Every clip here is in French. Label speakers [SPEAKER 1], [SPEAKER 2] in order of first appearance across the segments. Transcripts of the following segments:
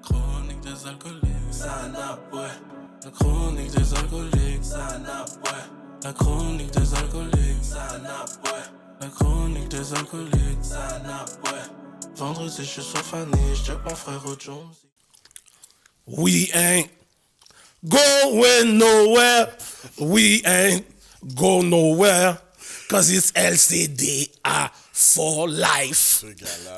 [SPEAKER 1] Chronique des alcooliques, la chronique des alcooliques, la chronique des alcooliques, la chronique des alcooliques, vendredi je suis sur Fanny, je check mon frère au Jones.
[SPEAKER 2] We ain't going nowhere. We ain't go nowhere. Cause it's LCDA for life.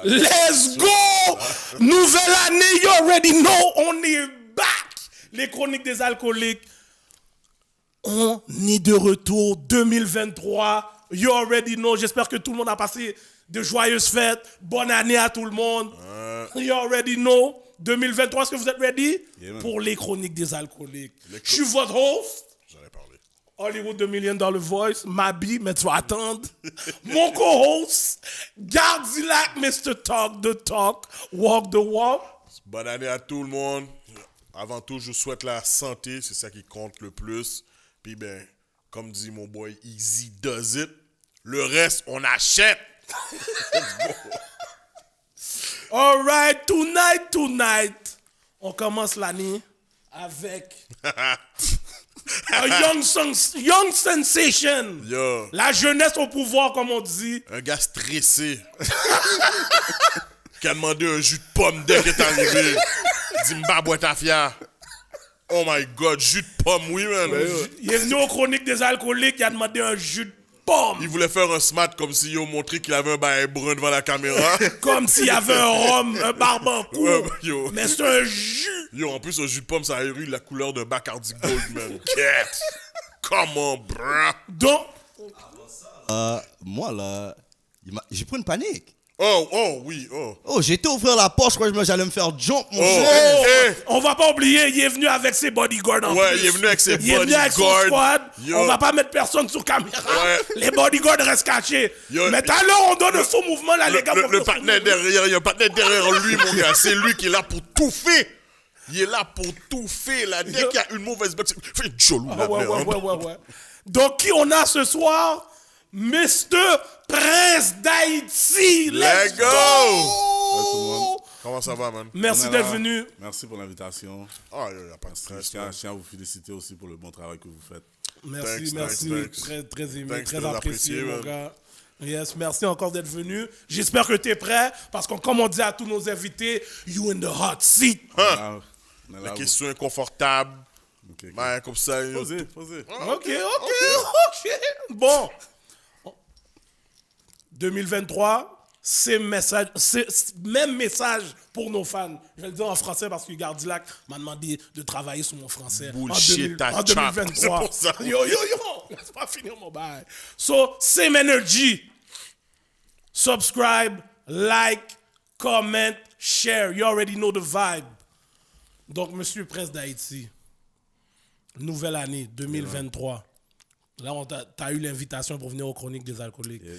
[SPEAKER 2] Let's go! Nouvelle année, you already know, on est back. Les chroniques des alcooliques. On est de retour 2023. You already know. J'espère que tout le monde a passé de joyeuses fêtes. Bonne année à tout le monde. You already know. 2023, est-ce que vous êtes ready?
[SPEAKER 3] Yeah,
[SPEAKER 2] pour les chroniques des alcooliques. Je suis votre host.
[SPEAKER 3] J'allais parler.
[SPEAKER 2] Hollywood The $1 Million Voice. Mabi, mais tu vas attendre. Mon co-host. Gardilac, Mr. Talk the Talk. Walk the Walk.
[SPEAKER 3] Bonne année à tout le monde. Avant tout, je vous souhaite la santé. C'est ça qui compte le plus. Puis ben, comme dit mon boy Easy Does It, le reste, on achète.
[SPEAKER 2] All right, tonight, on commence l'année avec un young sensation.
[SPEAKER 3] Yo.
[SPEAKER 2] La jeunesse au pouvoir, comme on dit.
[SPEAKER 3] Un gars stressé. Qui a demandé un jus de pomme dès qu'il est arrivé. Il dit, m'ba boîte à fia. Oh my God, jus de pomme, oui, man.
[SPEAKER 2] Il est venu aux chroniques des alcooliques, il a demandé un jus de pomme.
[SPEAKER 3] Il voulait faire un smart comme s'il a montré qu'il avait un bail brun devant la caméra.
[SPEAKER 2] Comme s'il y avait un rhum, un barbancourt.
[SPEAKER 3] Ouais, yo.
[SPEAKER 2] Mais c'est un jus.
[SPEAKER 3] Yo, en plus, un jus de pomme, ça a eu la couleur d'un Bacardi Gold, man. Get! Come on, bruh!
[SPEAKER 2] Donc,
[SPEAKER 4] Moi, là, j'ai pris une panique.
[SPEAKER 3] Oh, oui, oh.
[SPEAKER 4] Oh, j'ai été ouvrir la porte, je crois que j'allais me faire jump, mon cher.
[SPEAKER 3] Hey.
[SPEAKER 2] on va pas oublier, il est venu avec ses bodyguards en
[SPEAKER 3] Ouais,
[SPEAKER 2] plus.
[SPEAKER 3] il est venu avec ses
[SPEAKER 2] Il est venu avec son
[SPEAKER 3] bodyguards.
[SPEAKER 2] squad.
[SPEAKER 3] Yo.
[SPEAKER 2] On va pas mettre personne sur caméra.
[SPEAKER 3] Ouais.
[SPEAKER 2] Les bodyguards restent cachés.
[SPEAKER 3] Yo.
[SPEAKER 2] Mais tout à l'heure, on donne un faux mouvement, là, les gars.
[SPEAKER 3] Le partenaire derrière, il y a un partenaire derrière lui, mon gars. C'est lui qui est là pour tout faire. Il est là pour tout faire, là. Dès qu'il y a une mauvaise bête, fais jolou, là.
[SPEAKER 2] Ouais. Donc, qui on a ce soir? Mr. Prince d'Haïti.
[SPEAKER 3] Let's go!
[SPEAKER 4] tout le monde.
[SPEAKER 3] Comment ça va, man?
[SPEAKER 2] Merci
[SPEAKER 4] On est
[SPEAKER 2] d'être
[SPEAKER 4] là.
[SPEAKER 2] venu.
[SPEAKER 4] Merci pour l'invitation.
[SPEAKER 3] Ah, il n'y a pas de stress.
[SPEAKER 4] Je tiens à vous féliciter aussi pour le bon travail que vous faites.
[SPEAKER 2] Merci.
[SPEAKER 3] Thanks.
[SPEAKER 2] Très aimé,
[SPEAKER 3] Thanks,
[SPEAKER 2] très
[SPEAKER 3] très
[SPEAKER 2] apprécié,
[SPEAKER 3] apprécié,
[SPEAKER 2] mon
[SPEAKER 3] man.
[SPEAKER 2] gars. Yes, merci encore d'être venu. J'espère que tu es prêt parce que, comme on dit à tous nos invités, you in the hot seat.
[SPEAKER 4] Ah, on est là,
[SPEAKER 3] La
[SPEAKER 4] vous.
[SPEAKER 3] question inconfortable.
[SPEAKER 4] Ok.
[SPEAKER 3] Ben, comme ça.
[SPEAKER 4] Posez.
[SPEAKER 2] Ok. Bon. 2023, c'est même message pour nos fans. Je vais le dire en français parce que Gardilac m'a demandé de travailler sur mon français
[SPEAKER 3] Bullshit,
[SPEAKER 2] en
[SPEAKER 3] ta chap.
[SPEAKER 2] 2023.
[SPEAKER 3] C'est pour ça.
[SPEAKER 2] Yo, laisse pas finir mon bail. So, same energy. Subscribe, like, comment, share. You already know the vibe. Donc, Monsieur Prince d'Haïti, nouvelle année 2023. Là, t'as eu l'invitation pour venir aux Chroniques des alcooliques.
[SPEAKER 4] Yeah.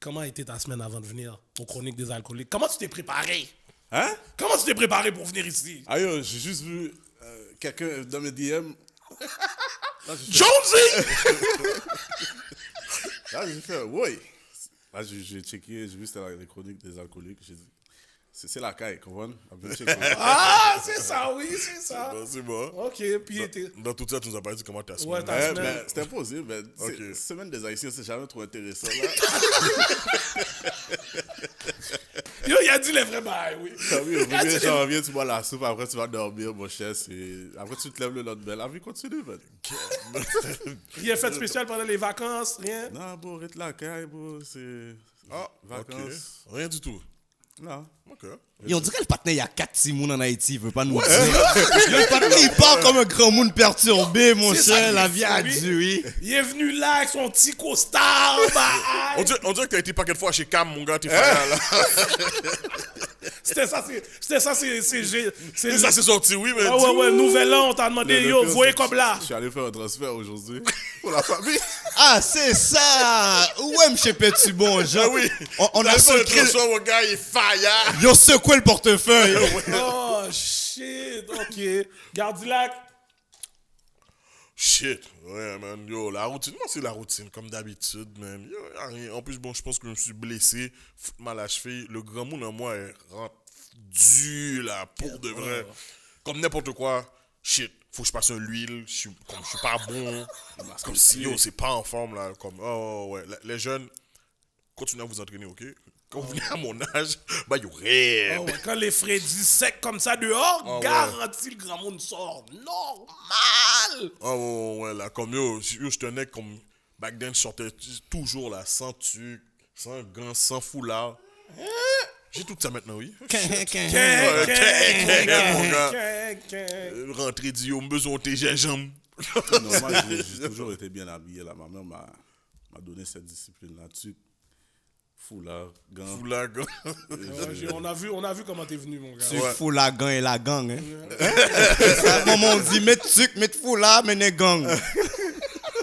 [SPEAKER 2] Comment a été ta semaine avant de venir aux Chroniques des alcooliques? Comment tu t'es préparé?
[SPEAKER 4] Hein?
[SPEAKER 2] Comment tu t'es préparé pour venir ici?
[SPEAKER 4] Ah yo, j'ai juste vu quelqu'un dans mes DM.
[SPEAKER 2] Jonesy!
[SPEAKER 4] Là, j'ai fait, oui. Là, j'ai checké, j'ai vu c'était les chroniques des alcooliques. J'ai dit, c'est la caille, comprends?
[SPEAKER 2] Ah, c'est ça, oui, c'est ça.
[SPEAKER 3] C'est bon.
[SPEAKER 2] Ok, puis
[SPEAKER 3] Dans tout ça, tu nous as pas dit comment t'as semaine.
[SPEAKER 2] Ouais, ta semaine.
[SPEAKER 4] Ben, c'était impossible. Mais
[SPEAKER 3] Ok.
[SPEAKER 4] Semaine des Haïtiens, c'est jamais trop intéressant. Là.
[SPEAKER 2] Yo, il a dit les vrais bails, oui.
[SPEAKER 4] Oui, au 1er janvier, tu bois la soupe, après tu vas dormir, mon cher. Après tu te lèves le lendemain. La vie continue, man.
[SPEAKER 2] Il a fait spécial pendant les vacances, rien.
[SPEAKER 4] Non, bon, reste la caille, bon, c'est.
[SPEAKER 3] Ah,
[SPEAKER 4] Vacances.
[SPEAKER 3] ok. Rien du tout.
[SPEAKER 4] Non.
[SPEAKER 3] Ok.
[SPEAKER 5] Et on dirait le partenaire, il y a 4 Simon en Haïti, il veut pas nous dire. Le partenaire, il parle comme un grand monde perturbé, mon
[SPEAKER 2] C'est ça
[SPEAKER 5] cher,
[SPEAKER 2] qu'il
[SPEAKER 5] la
[SPEAKER 2] est
[SPEAKER 5] vie a
[SPEAKER 2] fou, lui.
[SPEAKER 5] dû, oui.
[SPEAKER 2] Il est venu là avec son petit costard.
[SPEAKER 3] On dirait que t'as été paquet de fois chez Cam, mon gars, t'es frère, là.
[SPEAKER 2] C'était ça, c'est
[SPEAKER 3] Ça, c'est sorti, oui, mais.
[SPEAKER 2] Ah ouais, nouvel an, on t'a demandé, yo, voyez comme là.
[SPEAKER 4] Je suis allé faire un transfert aujourd'hui pour la famille.
[SPEAKER 5] Ah, c'est ça! Ouais, m'che Petit bon, genre.
[SPEAKER 3] Ah oui.
[SPEAKER 5] On a secoué,
[SPEAKER 3] Mon gars, il est fire.
[SPEAKER 5] ils ont secoué le portefeuille.
[SPEAKER 2] Oh, shit, ok. Gardilac,
[SPEAKER 3] Shit, ouais, man. Yo, la routine, moi, c'est la routine, comme d'habitude, man. Yo, y a rien. En plus, bon, je pense que je me suis blessé, fout mal à cheville. Le grand monde en moi, elle rentre dur, là, pour de vrai. Comme n'importe quoi. Shit, faut que je passe l'huile. Je suis pas bon. Comme si, yo, c'est pas en forme, là. Comme, oh, ouais. Les jeunes, continuez à vous entraîner, ok? Quand vous venez à mon âge, bah, yo, rêve.
[SPEAKER 2] Oh, ouais, quand les Freddy secs comme ça dehors,
[SPEAKER 3] ouais.
[SPEAKER 2] garanti le grand monde sort normal.
[SPEAKER 3] Oh, ouais, là, comme yo, je tenais comme. Back then, je sortais toujours, là, sans tuque, sans gants, sans foulard. J'ai tout ça maintenant, oui. Mon gars. Rentrer du yo, besoin de tes jambes.
[SPEAKER 4] Non, moi, j'ai toujours été bien habillé, là. Ma mère m'a donné cette discipline là-dessus. Foulard, gants.
[SPEAKER 3] Foulard, gants.
[SPEAKER 2] Ouais, on a vu comment t'es venu, mon gars.
[SPEAKER 5] Tu fous la gang et la gang, hein. À un moment, on dit, mets tuc, mets fou là, mais ne gang.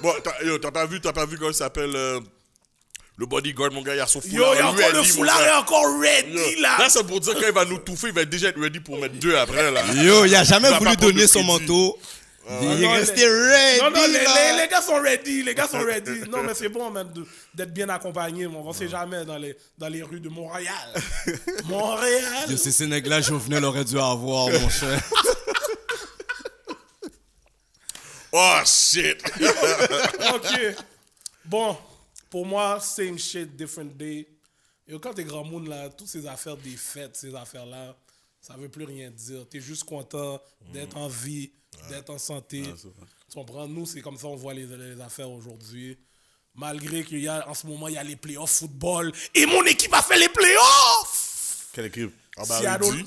[SPEAKER 3] Bon, t'as pas vu comment il s'appelle le bodyguard, mon gars, il a son
[SPEAKER 2] Yo,
[SPEAKER 3] foulard.
[SPEAKER 2] il y a encore le
[SPEAKER 3] ready, mon
[SPEAKER 2] foulard
[SPEAKER 3] gars.
[SPEAKER 2] est encore ready,
[SPEAKER 3] Yo,
[SPEAKER 2] là.
[SPEAKER 3] là, c'est pour dire quand il va nous touffer, il va déjà être ready pour mettre 2 après, là.
[SPEAKER 5] Yo, il a jamais
[SPEAKER 3] Il va
[SPEAKER 5] voulu
[SPEAKER 3] pas prendre
[SPEAKER 5] donner
[SPEAKER 3] le
[SPEAKER 5] son
[SPEAKER 3] crédit.
[SPEAKER 5] manteau. Il est
[SPEAKER 2] non,
[SPEAKER 5] resté ready,
[SPEAKER 2] Non,
[SPEAKER 5] là.
[SPEAKER 2] les gars sont ready, les gars sont ready. Non, mais c'est bon même d'être bien accompagné, on sait jamais dans les rues de Montréal. Montréal.
[SPEAKER 5] Yo, c'est ces nègres-là, Jovenel aurait dû avoir, mon cher.
[SPEAKER 3] Oh, shit.
[SPEAKER 2] Ok. Bon, pour moi, same shit, different day. Et quand t'es grand monde, là, toutes ces affaires des fêtes, ces affaires-là, ça veut plus rien dire. T'es juste content d'être en vie, d'être en santé. Tu comprends? Nous, c'est comme ça on voit les affaires aujourd'hui. Malgré qu'il y a, en ce moment, il y a les playoffs football. Et mon équipe a fait les playoffs!
[SPEAKER 4] Quelle équipe?
[SPEAKER 2] Seattle,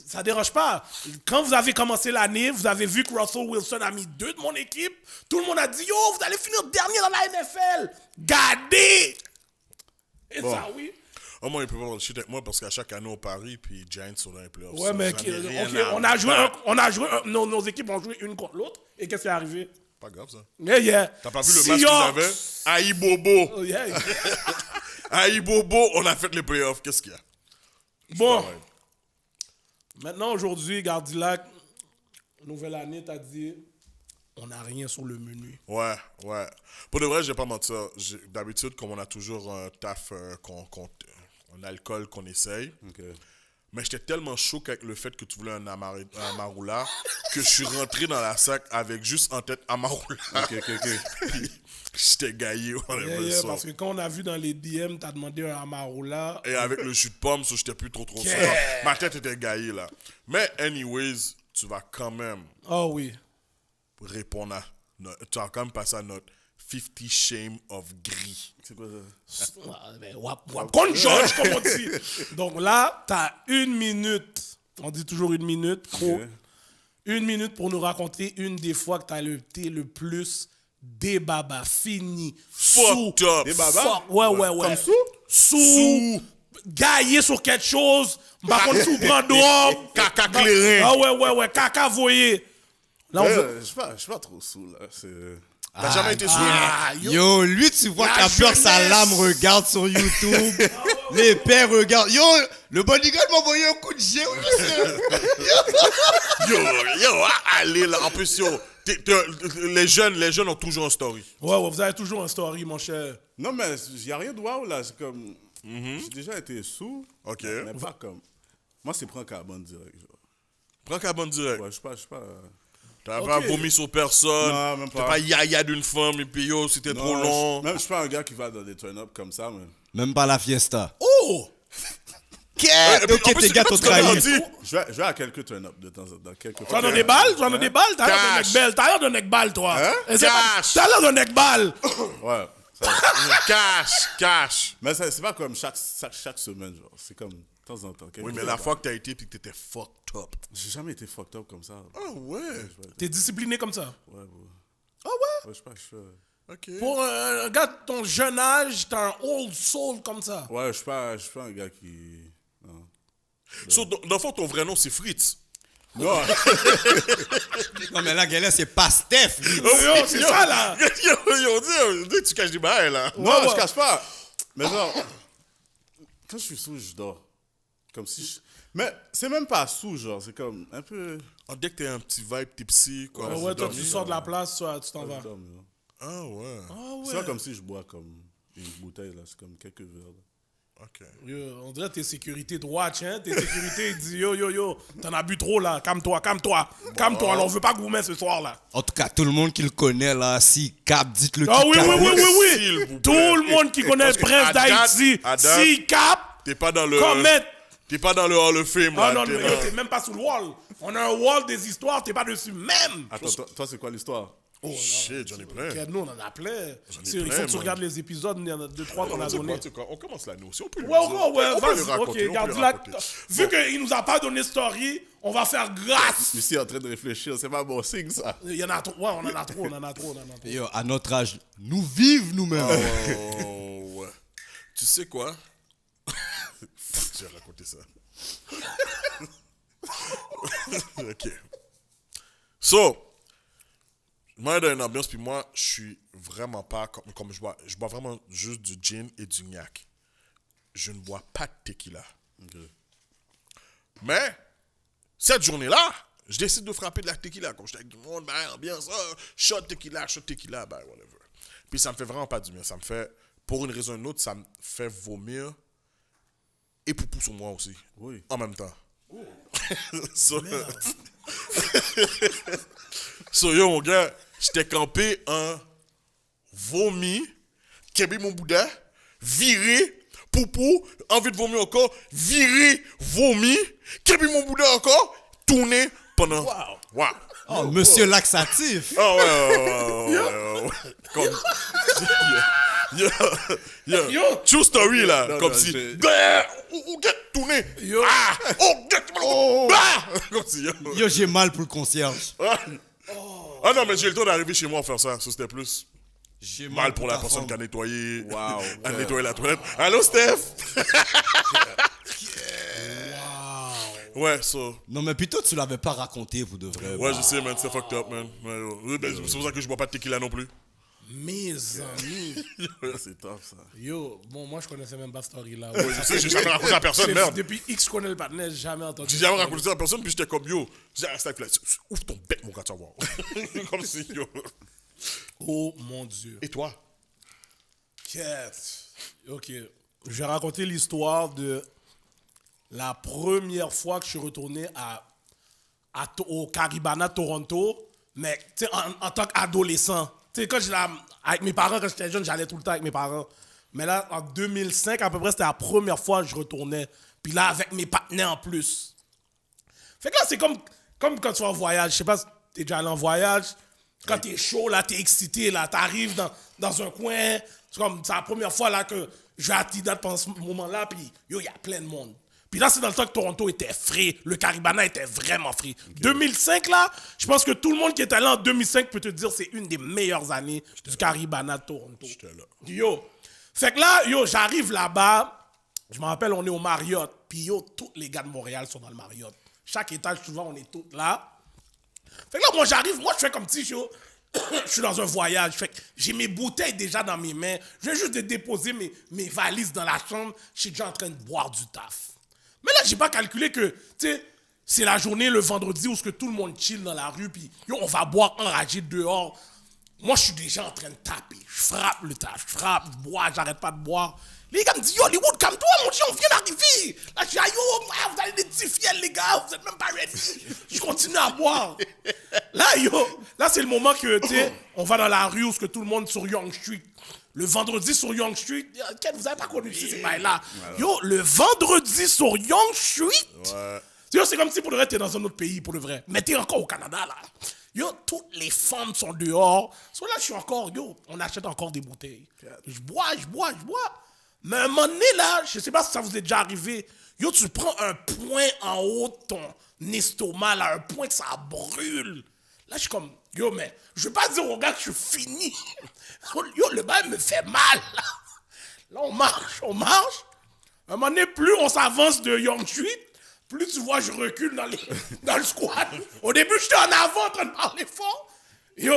[SPEAKER 2] ça dérange pas. Quand vous avez commencé l'année, vous avez vu que Russell Wilson a mis 2 de mon équipe. Tout le monde a dit, yo, vous allez finir dernier dans la NFL. Gardez! Et ça, oui.
[SPEAKER 3] Oh, moi, il peut pas avoir le shit avec moi parce qu'à chaque année, on parie, puis Giants sont dans les playoffs.
[SPEAKER 2] Ouais, mais
[SPEAKER 3] Ça n'a rien
[SPEAKER 2] ok,
[SPEAKER 3] à
[SPEAKER 2] on a joué, nos équipes ont joué une contre l'autre. Et qu'est-ce qui est arrivé?
[SPEAKER 3] Pas grave, ça.
[SPEAKER 2] Yeah.
[SPEAKER 3] T'as pas vu le match qu'ils avaient? Aïe Bobo.
[SPEAKER 2] Oh, yeah.
[SPEAKER 3] Aïe Bobo, on a fait les playoffs. Qu'est-ce qu'il y a?
[SPEAKER 2] Bon,
[SPEAKER 3] pareil.
[SPEAKER 2] maintenant, aujourd'hui, Gardilac, nouvelle année, t'as dit, on n'a rien sur le menu.
[SPEAKER 3] Ouais. Pour de vrai, je vais pas mentir. D'habitude, comme on a toujours un taf, un alcool qu'on essaye.
[SPEAKER 4] Ok.
[SPEAKER 3] Mais j'étais tellement choqué avec le fait que tu voulais un Amarula que je suis rentré dans la sac avec juste en tête Amarula.
[SPEAKER 4] Ok.
[SPEAKER 3] Puis j'étais gaillé.
[SPEAKER 2] Yeah, parce que quand on a vu dans les DM, t'as demandé un Amarula.
[SPEAKER 3] Et avec le jus de pomme, ça, j'étais plus trop sûr. Ma tête était gaillée, là. Mais anyways, tu vas quand même
[SPEAKER 2] Oh oui.
[SPEAKER 3] répondre à... Tu vas quand même passer à notre 50 Shame of Gris.
[SPEAKER 4] C'est quoi ça?
[SPEAKER 2] Wap, contre George, comme on dit. Donc là, t'as 1 minute. On dit toujours 1 minute. Pro. 1 minute pour nous raconter une des fois que t'as été le plus débaba, fini,
[SPEAKER 3] Fucked up.
[SPEAKER 4] Débaba?
[SPEAKER 2] Ouais.
[SPEAKER 3] Comme
[SPEAKER 2] Sous. Gaillé sur quelque chose. Par contre, sous prend d'homme.
[SPEAKER 3] Caca clairin.
[SPEAKER 2] Ah ouais. Caca voyé. Là, on veut...
[SPEAKER 4] Je suis pas trop saoul, là.
[SPEAKER 3] T'as jamais été sous
[SPEAKER 5] Yo, lui, tu vois
[SPEAKER 2] La
[SPEAKER 5] qu'à peur, sa
[SPEAKER 2] jeunesse.
[SPEAKER 5] lame regarde sur YouTube. Les pères regardent. Yo, le bodyguard m'a envoyé un coup de jet.
[SPEAKER 3] Yo, allez là. En plus, yo, les jeunes ont toujours un story.
[SPEAKER 2] Ouais, vous avez toujours un story, mon cher.
[SPEAKER 4] Non, mais il n'y a rien de wow, là. C'est comme... J'ai déjà été sous.
[SPEAKER 3] Ok.
[SPEAKER 4] Mais pas comme... Moi, c'est prendre carbone direct, genre.
[SPEAKER 3] Prends carbone direct.
[SPEAKER 4] Ouais, je sais pas...
[SPEAKER 3] T'as
[SPEAKER 2] Ok.
[SPEAKER 3] pas vomi sur personne.
[SPEAKER 4] Non, même pas.
[SPEAKER 3] T'as pas yaya d'une femme et puis yo, c'était trop
[SPEAKER 4] Non,
[SPEAKER 3] long.
[SPEAKER 4] Même, je suis pas un gars qui va dans des turn-up comme ça, mais...
[SPEAKER 5] Même pas la fiesta.
[SPEAKER 2] Oh!
[SPEAKER 3] Et puis, en
[SPEAKER 5] Ok,
[SPEAKER 3] plus,
[SPEAKER 5] tes gars
[SPEAKER 3] c'est
[SPEAKER 5] t'ont
[SPEAKER 3] pas ce qu'on a
[SPEAKER 5] trahi.
[SPEAKER 3] dit.
[SPEAKER 4] Je vais à quelques turn-up de temps en temps. Quelques
[SPEAKER 2] T'en as des balles? T'as l'air d'un
[SPEAKER 3] Cash.
[SPEAKER 2] neckball. T'as l'air d'un neckball, toi.
[SPEAKER 3] Hein?
[SPEAKER 2] Et c'est pas-
[SPEAKER 3] Cash.
[SPEAKER 2] T'as l'air d'un neckball.
[SPEAKER 4] Ouais.
[SPEAKER 3] Cash.
[SPEAKER 4] Mais c'est pas comme chaque semaine, genre. C'est comme de temps en temps.
[SPEAKER 3] Oui, mais la fois que t'as été puis que t'étais fucked up.
[SPEAKER 4] J'ai jamais été fucked up comme ça.
[SPEAKER 3] Ah ouais.
[SPEAKER 2] T'es discipliné comme ça.
[SPEAKER 4] Ouais, bro.
[SPEAKER 2] Ah ouais?
[SPEAKER 4] Ouais, je sais pas, je suis...
[SPEAKER 3] Ok.
[SPEAKER 2] Pour un gars de ton jeune âge, t'as un old soul comme ça.
[SPEAKER 4] Ouais, je suis pas un gars qui... Non.
[SPEAKER 3] So, dans le fond, ton vrai nom, c'est Fritz.
[SPEAKER 4] Non,
[SPEAKER 5] Non, mais là, Gaël, c'est pas Steph. lui.
[SPEAKER 2] Yo, c'est ça, là.
[SPEAKER 3] Yo, dis, tu caches des bails, là.
[SPEAKER 4] non,
[SPEAKER 2] ouais.
[SPEAKER 4] je cache pas. Mais genre, quand je suis sous, je dors. Comme si Mais c'est même pas sous, genre, c'est comme un peu.
[SPEAKER 3] Dès que t'es un petit vibe tipsy, quoi.
[SPEAKER 2] Ouais, toi, tu sors de la place, tu t'en vas.
[SPEAKER 4] Comme, genre.
[SPEAKER 3] Ah ouais.
[SPEAKER 4] C'est pas comme si je bois comme une bouteille, là, c'est comme quelques verres. Là.
[SPEAKER 3] Ok.
[SPEAKER 2] Yo, on dirait tes sécurités de watch, hein. Tes sécurités, ils disent yo, t'en as bu trop là, calme-toi, calme-toi, alors on veut pas que vous mettez ce soir là.
[SPEAKER 5] En tout cas, tout le monde qui le connaît, là, si cap, dites-le
[SPEAKER 2] Ah
[SPEAKER 5] qu'il
[SPEAKER 2] oui,
[SPEAKER 5] cap.
[SPEAKER 2] oui, oui, oui,
[SPEAKER 3] S'il vous
[SPEAKER 2] oui.
[SPEAKER 3] plaît.
[SPEAKER 2] Tout le monde qui connaît le
[SPEAKER 3] Parce que
[SPEAKER 2] prince
[SPEAKER 3] à date-
[SPEAKER 2] d'Haïti,
[SPEAKER 3] à date,
[SPEAKER 2] s'il cap,
[SPEAKER 3] T'es pas dans le.
[SPEAKER 2] comment.
[SPEAKER 3] T'es pas dans le Hall of Fame, là.
[SPEAKER 2] Ah non,
[SPEAKER 3] t'es
[SPEAKER 2] non,
[SPEAKER 3] là.
[SPEAKER 2] yo, t'es même pas sous le wall. On a un wall des histoires, t'es pas dessus même.
[SPEAKER 4] Attends, toi, c'est quoi l'histoire?
[SPEAKER 2] Oh,
[SPEAKER 3] Shit, j'en ai plein.
[SPEAKER 2] regarde, nous, on en a plein. Il faut
[SPEAKER 3] plein,
[SPEAKER 2] que tu
[SPEAKER 3] man.
[SPEAKER 2] regardes les épisodes, il y en a 2-3 qu'on a
[SPEAKER 3] Tu sais
[SPEAKER 2] donné.
[SPEAKER 3] quoi, tu sais quoi, on commence là, nous aussi. On peut le
[SPEAKER 2] Ouais,
[SPEAKER 3] dire.
[SPEAKER 2] ouais,
[SPEAKER 3] On peut le
[SPEAKER 2] vas-y, ok,
[SPEAKER 3] raconter, on peut
[SPEAKER 2] regarde,
[SPEAKER 3] le
[SPEAKER 2] dis-la.
[SPEAKER 3] raconter.
[SPEAKER 2] Vu qu'il nous a pas donné story, on va faire grâce.
[SPEAKER 4] Lucie est en train de réfléchir, c'est pas bon signe, ça.
[SPEAKER 2] Il y en a trop, ouais, on en a trop.
[SPEAKER 5] Yo, à notre âge, nous vivons nous-mêmes.
[SPEAKER 3] Oh, ouais. Tu sais quoi? Fuck, j'ai raconté ça. Ok. So, moi, dans une ambiance, puis moi, je suis vraiment pas comme je bois vraiment juste du gin et du gnac. Je ne bois pas de tequila. Mais, cette journée-là, je décide de frapper de la tequila. Comme j'étais avec du monde, ben, ambiance, shot tequila, ben, whatever. Puis ça me fait vraiment pas du bien. Ça me fait, pour une raison ou une autre, ça me fait vomir et poupou sur moi aussi.
[SPEAKER 4] Oui.
[SPEAKER 3] En même temps. So, so, yo, mon gars, j'étais campé un vomi, kébé mon boudin, viré, poupou, envie de vomir encore, viré, vomi, kébé mon boudin encore, tourné pendant. Wow.
[SPEAKER 5] Oh, monsieur laxatif.
[SPEAKER 3] Ah ouais. Comme. Yo. True story là.
[SPEAKER 4] Non,
[SPEAKER 3] comme
[SPEAKER 4] non,
[SPEAKER 3] si.
[SPEAKER 4] j'ai-
[SPEAKER 3] Ou get tourné.
[SPEAKER 2] Yo.
[SPEAKER 3] Ah! Oh, get. Ah! Comme si.
[SPEAKER 5] Yo, j'ai mal pour le concierge.
[SPEAKER 3] Ah non, mais j'ai eu le temps d'arriver chez moi à faire ça. Ça, c'était plus
[SPEAKER 5] J'ai
[SPEAKER 3] mal pour la
[SPEAKER 5] ta
[SPEAKER 3] personne
[SPEAKER 5] femme.
[SPEAKER 3] qui a nettoyé.
[SPEAKER 4] Wow.
[SPEAKER 3] A nettoyé la toilette. Allô, Steph? Ouais, so.
[SPEAKER 5] Non, mais plutôt, tu l'avais pas raconté, vous devrez.
[SPEAKER 3] Ouais, je sais, man. C'est fucked up, man. Ouais, ouais. Ben, c'est pour ça que je bois pas de tequila non plus.
[SPEAKER 2] Mes amis.
[SPEAKER 4] C'est top, ça.
[SPEAKER 2] Yo, bon, moi, je connaissais même pas cette story-là.
[SPEAKER 3] Ouais, je sais, j'ai jamais raconté à personne, merde.
[SPEAKER 2] Depuis X, je connais le partenaire, j'ai jamais entendu.
[SPEAKER 3] J'ai jamais raconté ça à personne, puis j'étais comme yo. J'ai resté avec la. Ouvre ton bec, mon gars, tu vas voir. Comme si yo.
[SPEAKER 2] Oh mon Dieu.
[SPEAKER 3] Et toi?
[SPEAKER 2] Quête. Ok. Je vais raconter l'histoire de la première fois que je suis retourné au Caribana Toronto, mais tu sais, en tant qu'adolescent. Tu sais, quand avec mes parents, quand j'étais jeune, j'allais tout le temps avec mes parents. Mais là, en 2005, à peu près, c'était la première fois que je retournais. Puis là, avec mes partenaires en plus. Fait que là, c'est comme quand tu vas en voyage. Je sais pas si t'es déjà allé en voyage. Quand t'es chaud, là, t'es excité, là, t'arrives dans un coin. C'est la première fois là, que je vais à Tidat pendant ce moment-là, puis yo, il y a plein de monde. Puis là, c'est dans le temps que Toronto était frais. Le Caribana était vraiment frais. 2005, là, je pense que tout le monde qui est allé en 2005 peut te dire c'est une des meilleures années du Caribana de Toronto.
[SPEAKER 3] J'étais là.
[SPEAKER 2] Yo. Fait que là, yo, j'arrive là-bas. Je me rappelle, on est au Marriott. Puis yo, tous les gars de Montréal sont dans le Marriott. Chaque étage, souvent, on est tous là. Fait que là, moi, j'arrive. Moi, je fais comme si je suis dans un voyage. Fait que j'ai mes bouteilles déjà dans mes mains. Je viens juste de déposer mes valises dans la chambre. Je suis déjà en train de boire du taf. Mais là, j'ai pas calculé que, tu sais, c'est la journée, le vendredi, où tout le monde chill dans la rue. Puis yo, on va boire enragé dehors. Moi, je suis déjà en train de taper. Je frappe le taf. Je frappe, je bois, j'arrête pas de boire. Les gars me disent, yo, Hollywood, calme-toi, mon Dieu, on vient d'arriver. Là, je dis, yo, vous allez des petits fiels, les gars, vous êtes même pas ready. Je continue à boire. Là, yo, là, c'est le moment que, tu sais, on va dans la rue où tout le monde sur Yonge Street. Le vendredi sur Yonge Street, vous avez pas connu ces bails-là. Yo, le vendredi sur Yonge Street,
[SPEAKER 3] Ouais.
[SPEAKER 2] yo, c'est comme si pour le vrai, t'es dans un autre pays, pour le vrai. Mais t'es encore au Canada, là. Yo, toutes les femmes sont dehors. So là, je suis encore, yo, on achète encore des bouteilles. Je bois. Mais à un moment donné, là, je sais pas si ça vous est déjà arrivé. Yo, tu prends un point en haut de ton estomac, là, un point que ça brûle. Là, je suis comme, yo, mais je vais pas dire au gars que je suis fini. Yo, le bail me fait mal, là. Là, on marche. À un moment donné, plus on s'avance de Yonge Street, plus tu vois, je recule dans le squat. Au début, j'étais en avant en train de parler fort. Yo,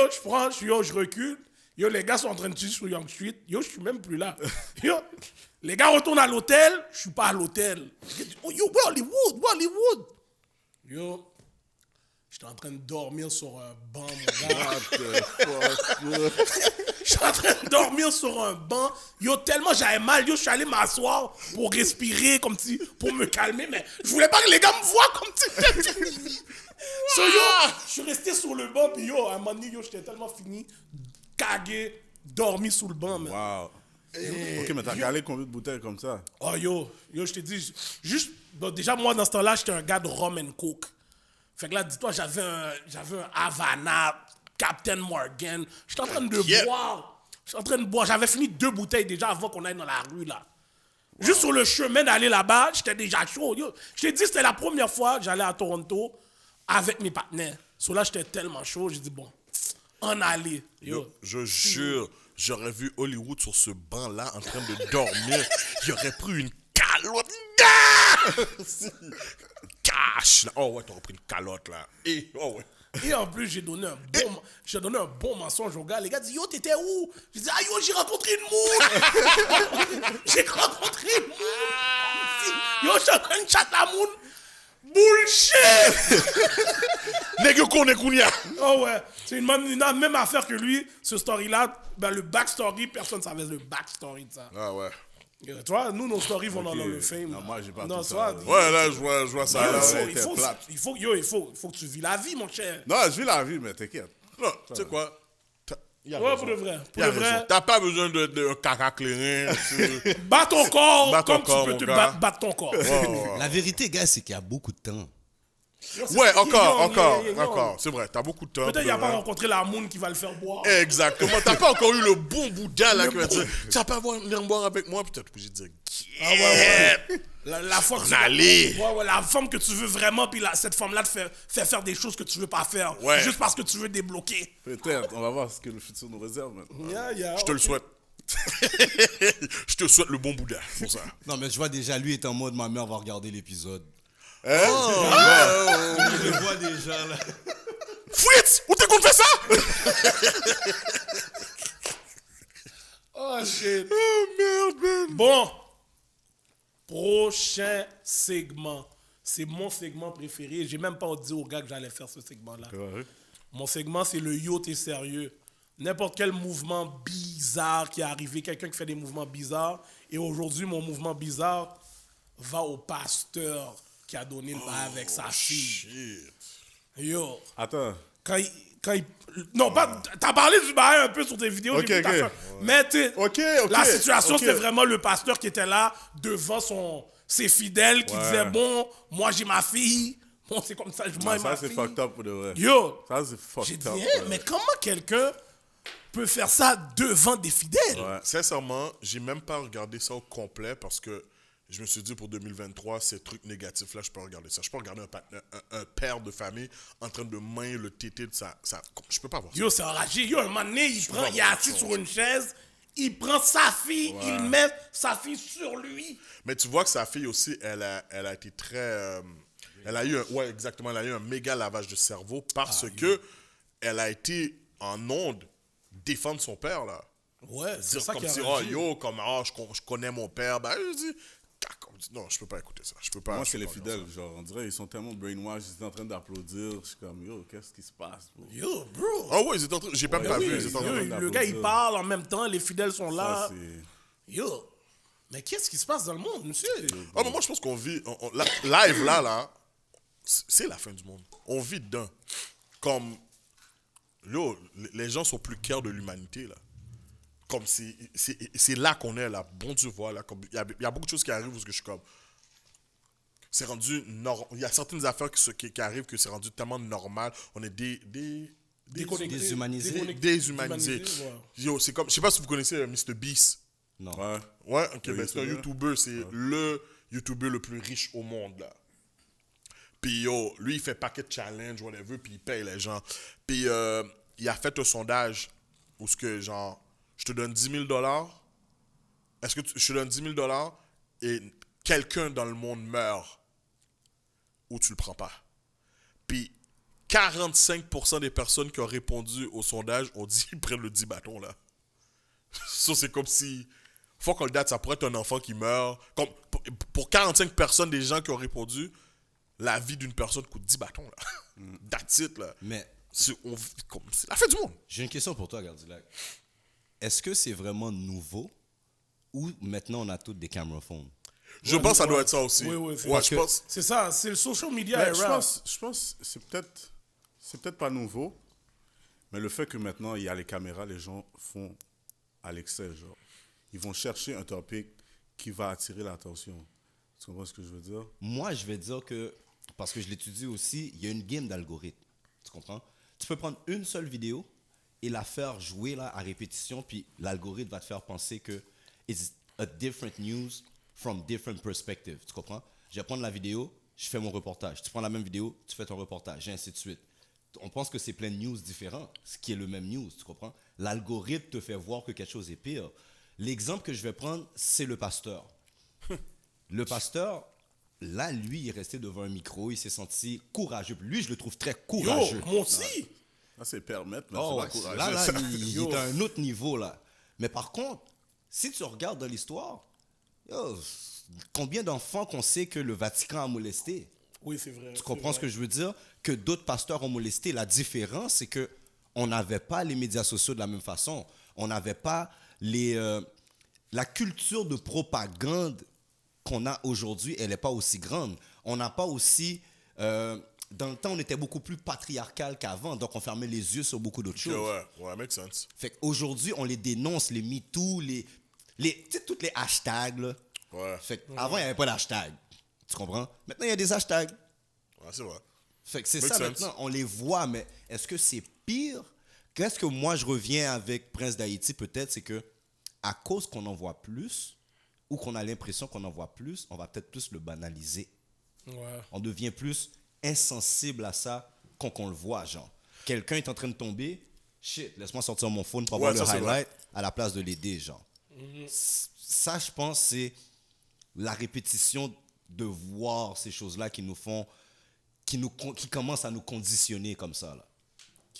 [SPEAKER 2] je recule. Yo, les gars sont en train de chiller sur Young Street. Yo, je suis même plus là. Yo, les gars retournent à l'hôtel. Je suis pas à l'hôtel. Oh, yo, where Hollywood? Where Hollywood? Yo, j'étais en train de dormir sur un banc, mon gars.
[SPEAKER 4] What the fuck, bro?
[SPEAKER 2] J'étais en train de dormir sur un banc. Yo, tellement j'avais mal. Yo, je suis allé m'asseoir pour respirer, comme si, pour me calmer. Mais je voulais pas que les gars me voient comme si. So, yo, je suis resté sur le banc. Puis yo, à un moment donné, yo, j'étais tellement fini, cagué, dormi sous le banc, man.
[SPEAKER 4] Wow. Ok, mais t'as calé combien de bouteilles comme ça?
[SPEAKER 2] Oh, yo, je te dis, juste, bon, déjà, moi, dans ce temps-là, j'étais un gars de rum and coke. Fait que là, dis-toi, j'avais un Havana, Captain Morgan. J'étais en train de boire. J'étais en train de boire. J'avais fini 2 bouteilles déjà avant qu'on aille dans la rue, là. Wow. Juste sur le chemin d'aller là-bas, j'étais déjà chaud. Yo, je t'ai dit, c'était la première fois que j'allais à Toronto avec mes partenaires. So là, j'étais tellement chaud, j'ai dit, bon, en aller. Yo.
[SPEAKER 3] Je jure, j'aurais vu Hollywood sur ce banc-là en train de dormir. Il aurait pris une calotte. Cash! Oh ouais, t'aurais pris une calotte là. Et, oh ouais.
[SPEAKER 2] Et en plus, j'ai donné un bon mensonge au gars. Les gars disent, yo, t'étais où? J'ai dit, ah yo, j'ai rencontré une moune. J'ai rencontré une moune. Yo, je suis en train de chat la moune. Bullshit!
[SPEAKER 3] Nègre connaît Kounia.
[SPEAKER 2] Oh ouais, c'est la même affaire que lui, ce story-là. Ben, le backstory, personne ne savait le backstory de ça.
[SPEAKER 3] Ah ouais.
[SPEAKER 2] Tu vois, nous, nos stories vont dans le fame.
[SPEAKER 4] Non, moi, j'ai pas
[SPEAKER 2] non,
[SPEAKER 4] tout ça.
[SPEAKER 3] Ouais, là, je vois ça. Là,
[SPEAKER 2] il faut que tu vis la vie, mon cher.
[SPEAKER 4] Non, je vis la vie, mais t'inquiète.
[SPEAKER 3] non, tu sais quoi?
[SPEAKER 2] Ouais, pour de vrai. Pour de vrai.
[SPEAKER 3] T'as pas besoin de caca clairin.
[SPEAKER 2] Bats ton corps
[SPEAKER 3] Bats ton
[SPEAKER 2] comme
[SPEAKER 3] corps,
[SPEAKER 2] tu peux
[SPEAKER 3] mon
[SPEAKER 2] te
[SPEAKER 3] gars.
[SPEAKER 2] battre ton corps.
[SPEAKER 5] La vérité, gars, c'est qu'il y a beaucoup de temps.
[SPEAKER 3] Ouais, encore.
[SPEAKER 2] Encore.
[SPEAKER 3] C'est vrai, t'as beaucoup de temps.
[SPEAKER 2] Peut-être qu'il n'a pas rencontré la moune qui va le faire boire.
[SPEAKER 3] Exactement. T'as pas encore eu le bon Bouddha là qui va dire, tu vas pas venir boire avec moi, peut-être obligé de dire,
[SPEAKER 2] Ah ouais. La femme
[SPEAKER 3] On allait.
[SPEAKER 2] la femme que tu veux vraiment, puis cette femme-là te fait faire des choses que tu veux pas faire.
[SPEAKER 3] Ouais.
[SPEAKER 2] Juste parce que tu veux débloquer.
[SPEAKER 4] Peut-être, on va voir ce que le futur nous réserve maintenant.
[SPEAKER 2] Yeah,
[SPEAKER 3] je te le souhaite. Je te souhaite le bon Bouddha pour ça.
[SPEAKER 5] Non, mais je vois déjà, lui est en mode, ma mère va regarder l'épisode.
[SPEAKER 3] Oh.
[SPEAKER 5] Je le vois déjà, là.
[SPEAKER 3] Fritz, où t'es qu'on fait ça?
[SPEAKER 2] Oh shit.
[SPEAKER 3] Oh merde, man.
[SPEAKER 2] Bon. Prochain segment. C'est mon segment préféré. J'ai même pas dit aux gars que j'allais faire ce segment-là.
[SPEAKER 4] Ouais.
[SPEAKER 2] Mon segment, c'est le yo, t'es sérieux. N'importe quel mouvement bizarre qui est arrivé, quelqu'un qui fait des mouvements bizarres. Et aujourd'hui, mon mouvement bizarre va au pasteur qui a donné le bail avec sa fille.
[SPEAKER 3] Shit.
[SPEAKER 2] Yo.
[SPEAKER 4] Attends.
[SPEAKER 2] Non, pas. T'as parlé du bail un peu sur tes vidéos.
[SPEAKER 3] Ok,
[SPEAKER 2] j'ai vu ta
[SPEAKER 3] ok.
[SPEAKER 2] fin. Mais tu sais,
[SPEAKER 3] Ok.
[SPEAKER 2] la situation,
[SPEAKER 3] ok.
[SPEAKER 2] c'était vraiment le pasteur qui était là devant ses fidèles qui disaient, bon, moi j'ai ma fille. Bon, c'est comme ça, je m'aime ma
[SPEAKER 4] Ça, c'est
[SPEAKER 2] fille.
[SPEAKER 4] fucked up pour de vrai.
[SPEAKER 2] Yo.
[SPEAKER 4] Ça, c'est
[SPEAKER 2] J'ai
[SPEAKER 4] fucked
[SPEAKER 2] dit,
[SPEAKER 4] up.
[SPEAKER 2] hein, mais comment quelqu'un peut faire ça devant des fidèles?
[SPEAKER 3] Ouais. Sincèrement, j'ai même pas regardé ça au complet parce que je me suis dit pour 2023, ces trucs négatifs-là, je peux regarder ça. Je peux regarder un père de famille en train de manger le tété de sa... Je peux pas voir ça.
[SPEAKER 2] Yo, c'est enragé. Yo, un moment donné, il est assis sur une chaise, il prend sa fille, il met sa fille sur lui.
[SPEAKER 3] Mais tu vois que sa fille aussi, elle a été très... elle a eu exactement, elle a eu un méga lavage de cerveau parce que elle a été en onde défendre son père, là.
[SPEAKER 2] Ouais, c'est
[SPEAKER 3] Dire
[SPEAKER 2] ça
[SPEAKER 3] comme
[SPEAKER 2] qui a
[SPEAKER 3] si,
[SPEAKER 2] enragé.
[SPEAKER 3] je connais mon père. Ben, je dis, non, je peux pas écouter ça. Je peux pas.
[SPEAKER 4] Moi,
[SPEAKER 3] je
[SPEAKER 4] c'est
[SPEAKER 3] peux
[SPEAKER 4] les
[SPEAKER 3] pas
[SPEAKER 4] fidèles. Genre, on dirait ils sont tellement brainwash, ils étaient en train d'applaudir. Je suis comme, yo, qu'est-ce qui se passe, bro?
[SPEAKER 2] Yo, bro.
[SPEAKER 3] Ah ouais, ils étaient en train... J'ai même pas
[SPEAKER 2] Oui,
[SPEAKER 3] vu. Ils étaient en train
[SPEAKER 2] yo,
[SPEAKER 3] de...
[SPEAKER 2] le gars, il parle en même temps, les fidèles sont là.
[SPEAKER 4] Ça, c'est...
[SPEAKER 2] Yo, mais qu'est-ce qui se passe dans le monde, monsieur?
[SPEAKER 3] Ah, mais moi, je pense qu'on vit... live, là, c'est la fin du monde. On vit dedans. Comme... Yo, les gens sont plus cœur de l'humanité, là. Comme c'est là qu'on est, là. Bon Dieu, voilà. Il y a beaucoup de choses qui arrivent où je suis comme... C'est rendu... Il y a certaines affaires qui arrivent que c'est rendu tellement normal. On est
[SPEAKER 2] Déconnecté.
[SPEAKER 3] déshumanisé.
[SPEAKER 2] Ouais.
[SPEAKER 3] Yo, c'est comme... Je sais pas si vous connaissez Mr. Beast.
[SPEAKER 5] Non.
[SPEAKER 4] Ouais.
[SPEAKER 3] Ouais, ok,
[SPEAKER 4] Le
[SPEAKER 3] ben c'est un
[SPEAKER 4] YouTuber.
[SPEAKER 3] YouTuber, c'est le YouTuber le plus riche au monde, là. Puis yo, lui, il fait paquet de challenge, whatever, puis il paye les gens. Puis il a fait un sondage où ce que, genre, je te donne 10 000 $, est-ce que je te donne 10 000 $ et quelqu'un dans le monde meurt ou tu le prends pas? Puis 45% des personnes qui ont répondu au sondage ont dit qu'ils prennent le 10 bâtons, là. Ça, c'est comme si... Faut qu'on le date, ça pourrait être un enfant qui meurt. Comme, pour 45 personnes, des gens qui ont répondu, la vie d'une personne coûte 10 bâtons, là. That's it, là.
[SPEAKER 5] Mais
[SPEAKER 3] C'est la fin du monde.
[SPEAKER 5] j'ai une question pour toi, Gardilac. Est-ce que c'est vraiment nouveau ou maintenant on a tous des camera phones?
[SPEAKER 3] Je pense que ça doit être ça aussi.
[SPEAKER 2] Oui, c'est
[SPEAKER 3] ouais,
[SPEAKER 2] parce
[SPEAKER 3] je
[SPEAKER 2] que
[SPEAKER 3] pense.
[SPEAKER 2] c'est ça, c'est le social media
[SPEAKER 4] Ben,
[SPEAKER 2] era.
[SPEAKER 4] je pense que c'est peut-être pas nouveau, mais le fait que maintenant il y a les caméras, les gens font à l'excès, genre. Ils vont chercher un topic qui va attirer l'attention. Tu comprends ce que je veux dire?
[SPEAKER 5] Moi, je vais dire que, parce que je l'étudie aussi, il y a une game d'algorithme. Tu comprends? Tu peux prendre une seule vidéo et la faire jouer là, à répétition, puis l'algorithme va te faire penser que it's a different news from different perspectives. Tu comprends? Je vais prendre la vidéo, je fais mon reportage. Tu prends la même vidéo, tu fais ton reportage, et ainsi de suite. On pense que c'est plein de news différents, ce qui est le même news, tu comprends? L'algorithme te fait voir que quelque chose est pire. L'exemple que je vais prendre, c'est le pasteur. Le pasteur, là, lui, il est resté devant un micro, il s'est senti courageux. Lui, je le trouve très
[SPEAKER 2] Yo,
[SPEAKER 5] courageux.
[SPEAKER 2] moi aussi.
[SPEAKER 4] Là, c'est permettre, mais
[SPEAKER 5] Oh,
[SPEAKER 4] c'est pas
[SPEAKER 5] ouais,
[SPEAKER 4] courageux.
[SPEAKER 5] là, il est à un autre niveau, là. Mais par contre, si tu regardes dans l'histoire, yo, combien d'enfants qu'on sait que le Vatican a molesté?
[SPEAKER 2] Oui, c'est vrai.
[SPEAKER 5] Tu comprends ce que je veux dire? Que d'autres pasteurs ont molesté. La différence, c'est que on n'avait pas les médias sociaux de la même façon. On n'avait pas la culture de propagande qu'on a aujourd'hui, elle n'est pas aussi grande. On n'a pas aussi... dans le temps, on était beaucoup plus patriarcal qu'avant, donc on fermait les yeux sur beaucoup d'autres choses.
[SPEAKER 3] Ouais, make sense.
[SPEAKER 5] Fait qu'aujourd'hui, on les dénonce, les MeToo, tu sais, tous les hashtags, là.
[SPEAKER 3] Ouais,
[SPEAKER 5] Fait qu'avant, il n'y avait pas d'hashtag. Tu comprends? Maintenant, il y a des hashtags.
[SPEAKER 3] ouais c'est vrai.
[SPEAKER 5] Fait que c'est
[SPEAKER 3] Make
[SPEAKER 5] ça
[SPEAKER 3] sense.
[SPEAKER 5] maintenant, on les voit, mais est-ce que c'est pire? Qu'est-ce que moi je reviens avec Prince d'Haïti peut-être, c'est que à cause qu'on en voit plus, ou qu'on a l'impression qu'on en voit plus, on va peut-être plus le banaliser.
[SPEAKER 2] Ouais.
[SPEAKER 5] On devient plus insensible à ça quand on le voit, genre. Quelqu'un est en train de tomber, shit, laisse-moi sortir mon phone pour
[SPEAKER 3] Ouais,
[SPEAKER 5] voir
[SPEAKER 3] ça,
[SPEAKER 5] le
[SPEAKER 3] c'est vrai.
[SPEAKER 5] highlight à la place de l'aider, genre. Ça, je pense, c'est la répétition de voir ces choses-là qui nous font, qui commencent à nous conditionner comme ça, là.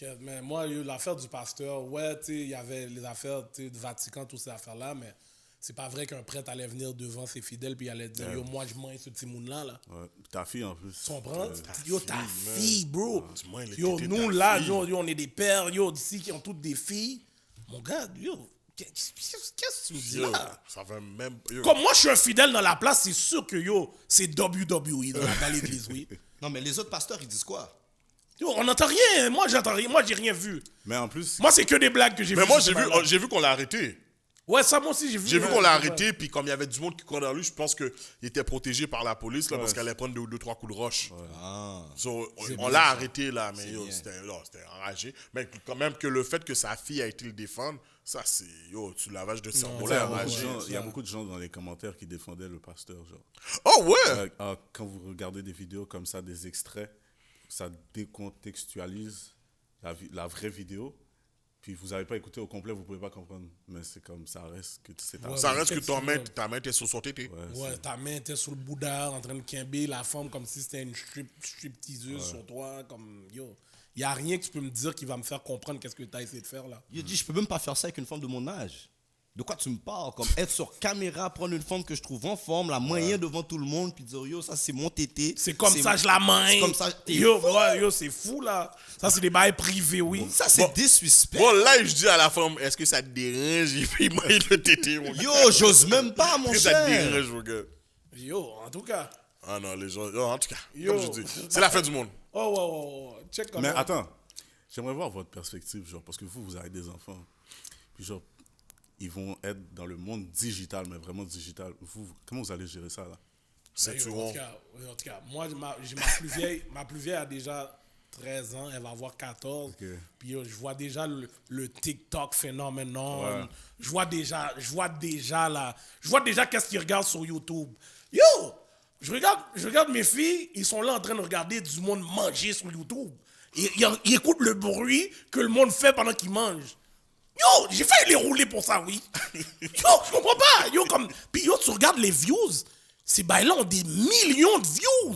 [SPEAKER 2] Ok, mais moi, l'affaire du pasteur, ouais, tu sais, il y avait les affaires du Vatican, toutes ces affaires-là, mais c'est pas vrai qu'un prêtre allait venir devant ses fidèles puis il allait dire, yo, moi, je mange ce petit monde-là, là.
[SPEAKER 4] Ouais. Ta fille, en plus.
[SPEAKER 2] Tu comprends?
[SPEAKER 4] Ouais.
[SPEAKER 2] Yo, ta fille, bro.
[SPEAKER 3] Du moins, les
[SPEAKER 2] Yo,
[SPEAKER 3] tétés de
[SPEAKER 2] nous,
[SPEAKER 3] ta
[SPEAKER 2] là,
[SPEAKER 3] fille.
[SPEAKER 2] yo, on est des pères, yo, d'ici, qui ont toutes des filles. Mon gars, yo, qu'est-ce que tu me dis
[SPEAKER 3] Yo,
[SPEAKER 2] là?
[SPEAKER 3] ça fait même... Yo.
[SPEAKER 2] Comme moi, je suis un fidèle dans la place, c'est sûr que, yo, c'est WWE dans l'église, oui.
[SPEAKER 5] Non, mais les autres pasteurs, ils disent quoi?
[SPEAKER 2] Yo, on n'entend rien. Moi, j'entends rien. Moi, j'ai rien vu.
[SPEAKER 4] Mais en plus,
[SPEAKER 2] Moi, c'est que des blagues que j'ai vues.
[SPEAKER 3] Mais moi,
[SPEAKER 2] sur ce match-là.
[SPEAKER 3] j'ai vu qu'on l'a arrêté.
[SPEAKER 2] Ouais, ça, moi aussi, j'ai vu.
[SPEAKER 3] J'ai vu
[SPEAKER 2] Ouais,
[SPEAKER 3] qu'on l'a
[SPEAKER 2] ouais.
[SPEAKER 3] arrêté, puis comme il y avait du monde qui courait dans lui, je pense qu'il était protégé par la police, là, parce qu'elle allait prendre 2-3 coups de roche.
[SPEAKER 5] Ah.
[SPEAKER 3] So,
[SPEAKER 2] C'est
[SPEAKER 3] on
[SPEAKER 2] bien,
[SPEAKER 3] l'a
[SPEAKER 2] ça.
[SPEAKER 3] arrêté, là, mais yo,
[SPEAKER 5] bien.
[SPEAKER 3] c'était enragé. Mais quand même que le fait que sa fille a été le défendre, ça, c'est, yo, tu lavage de cerveau,
[SPEAKER 4] il y
[SPEAKER 3] là,
[SPEAKER 4] a beaucoup de
[SPEAKER 3] enragé.
[SPEAKER 4] gens- il y a beaucoup de gens dans les commentaires qui défendaient le pasteur, genre.
[SPEAKER 3] Oh, ouais!
[SPEAKER 4] Quand vous regardez des vidéos comme ça, des extraits, ça décontextualise la vraie vidéo. Puis vous n'avez pas écouté au complet, vous ne pouvez pas comprendre. Mais c'est comme ça reste que c'est ta...
[SPEAKER 2] Ouais.
[SPEAKER 3] Ça reste que
[SPEAKER 2] effectivement.
[SPEAKER 3] ta main était sur son tété.
[SPEAKER 2] Ouais, ta main était sur le boudin, en train de quimber la femme comme si c'était une stripteaseuse sur toi. Comme, yo, il n'y a rien que tu peux me dire qui va me faire comprendre qu'est-ce que tu as essayé de faire là.
[SPEAKER 5] Il a dit, je peux même pas faire ça avec une femme de mon âge. De quoi tu me parles? Comme être sur caméra, prendre une femme que je trouve en forme, la moyenne devant tout le monde, puis dire, yo, ça c'est mon tété.
[SPEAKER 2] C'est comme ça, je la main.
[SPEAKER 5] C'est comme ça, t'es
[SPEAKER 2] Yo,
[SPEAKER 5] fou.
[SPEAKER 2] ouais, yo, c'est fou là. Ça, c'est des bails privés, oui.
[SPEAKER 5] Ça c'est disrespect.
[SPEAKER 3] Bon, là, je dis à la femme, est-ce que ça te dérange? Et puis, moi, il le tété, mon gars.
[SPEAKER 5] Yo, j'ose même pas, mon
[SPEAKER 3] Est-ce que ça te
[SPEAKER 5] cher.
[SPEAKER 3] dérange, mon gars?
[SPEAKER 2] Yo, en tout cas.
[SPEAKER 3] Ah non, les gens, yo, en tout cas,
[SPEAKER 2] Yo.
[SPEAKER 3] comme je dis, c'est la fin du monde.
[SPEAKER 2] Oh, check comme
[SPEAKER 4] Mais
[SPEAKER 2] ça.
[SPEAKER 4] attends, j'aimerais voir votre perspective, genre, parce que vous avez des enfants. Puis genre, ils vont être dans le monde digital, mais vraiment digital. Comment vous allez gérer ça, là?
[SPEAKER 3] C'est
[SPEAKER 2] Ben,
[SPEAKER 3] tu
[SPEAKER 2] yo, en tout cas, moi, j'ai ma plus vieille, ma plus vieille a déjà 13 ans, elle va avoir 14.
[SPEAKER 4] Ok.
[SPEAKER 2] Puis yo, je vois déjà le TikTok phénoménon.
[SPEAKER 4] Ouais.
[SPEAKER 2] Je vois déjà qu'est-ce qu'ils regardent sur YouTube. Yo, je regarde mes filles, ils sont là en train de regarder du monde manger sur YouTube. Ils écoutent le bruit que le monde fait pendant qu'ils mangent. Yo, j'ai failli les rouler pour ça, oui. Yo, je comprends pas. Yo, comme... Puis yo, tu regardes les views. Ces bails-là ont des millions de views.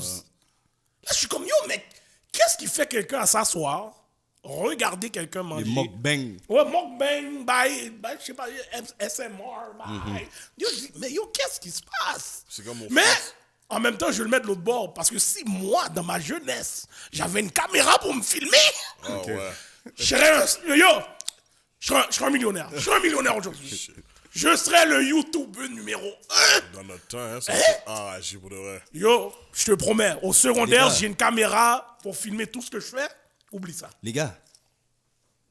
[SPEAKER 2] Là, je suis comme, yo, mec, qu'est-ce qui fait quelqu'un à s'asseoir regarder quelqu'un manger.
[SPEAKER 5] Les mukbang.
[SPEAKER 2] Ouais, mukbang, je sais pas, SMR, Yo, je dis, mais yo, qu'est-ce qui se passe?
[SPEAKER 3] C'est comme mon
[SPEAKER 2] Mais,
[SPEAKER 3] fils.
[SPEAKER 2] en même temps, je vais le mettre de l'autre bord, parce que si moi, dans ma jeunesse, j'avais une caméra pour me filmer,
[SPEAKER 3] Ah ouais.
[SPEAKER 2] je serais je serais un millionnaire. Je serais un millionnaire aujourd'hui. Je serais le YouTuber numéro 1.
[SPEAKER 3] Dans notre temps, hein, ça fait enragé pour de vrai.
[SPEAKER 2] Yo, je te promets, au secondaire,
[SPEAKER 5] Les gars.
[SPEAKER 2] j'ai une caméra pour filmer tout ce que je fais. Oublie ça.
[SPEAKER 5] Les gars,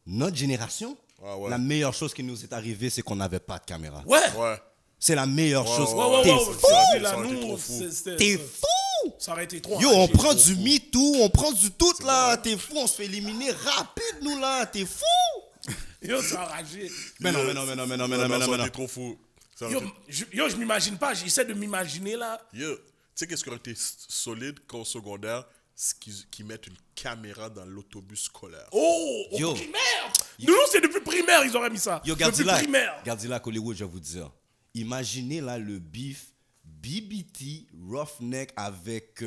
[SPEAKER 5] notre génération,
[SPEAKER 3] Ah ouais.
[SPEAKER 5] la meilleure chose qui nous est arrivée, c'est qu'on n'avait pas de caméra.
[SPEAKER 2] Ouais.
[SPEAKER 3] Ouais.
[SPEAKER 5] C'est la meilleure chose.
[SPEAKER 3] ouais,
[SPEAKER 5] T'es
[SPEAKER 2] Ouais,
[SPEAKER 5] fou!
[SPEAKER 2] c'est là,
[SPEAKER 3] ça aurait été
[SPEAKER 2] nous,
[SPEAKER 3] trop fou.
[SPEAKER 5] T'es fou!
[SPEAKER 2] Ça aurait été trop
[SPEAKER 5] Yo, on
[SPEAKER 2] enragé.
[SPEAKER 5] prend du MeToo, on prend du tout là. T'es fou, on se fait éliminer rapide, nous là. T'es fou!
[SPEAKER 2] Yo, c'est enragé.
[SPEAKER 5] Mais non.
[SPEAKER 3] Ça aurait été trop fou. Ça aurait
[SPEAKER 2] Yo,
[SPEAKER 3] été-
[SPEAKER 2] je m'imagine pas, j'essaie de m'imaginer là.
[SPEAKER 3] Yo, tu sais qu'est-ce qui aurait été solide qu'au secondaire, c'est qu'ils mettent une caméra dans l'autobus scolaire.
[SPEAKER 2] Oh, au
[SPEAKER 5] Yo.
[SPEAKER 2] primaire. Nous, c'est depuis primaire, ils auraient mis ça.
[SPEAKER 5] Yo,
[SPEAKER 2] depuis primaire.
[SPEAKER 5] Gardez-la, Hollywood, je vais vous dire. Imaginez là le beef BBT Roughneck avec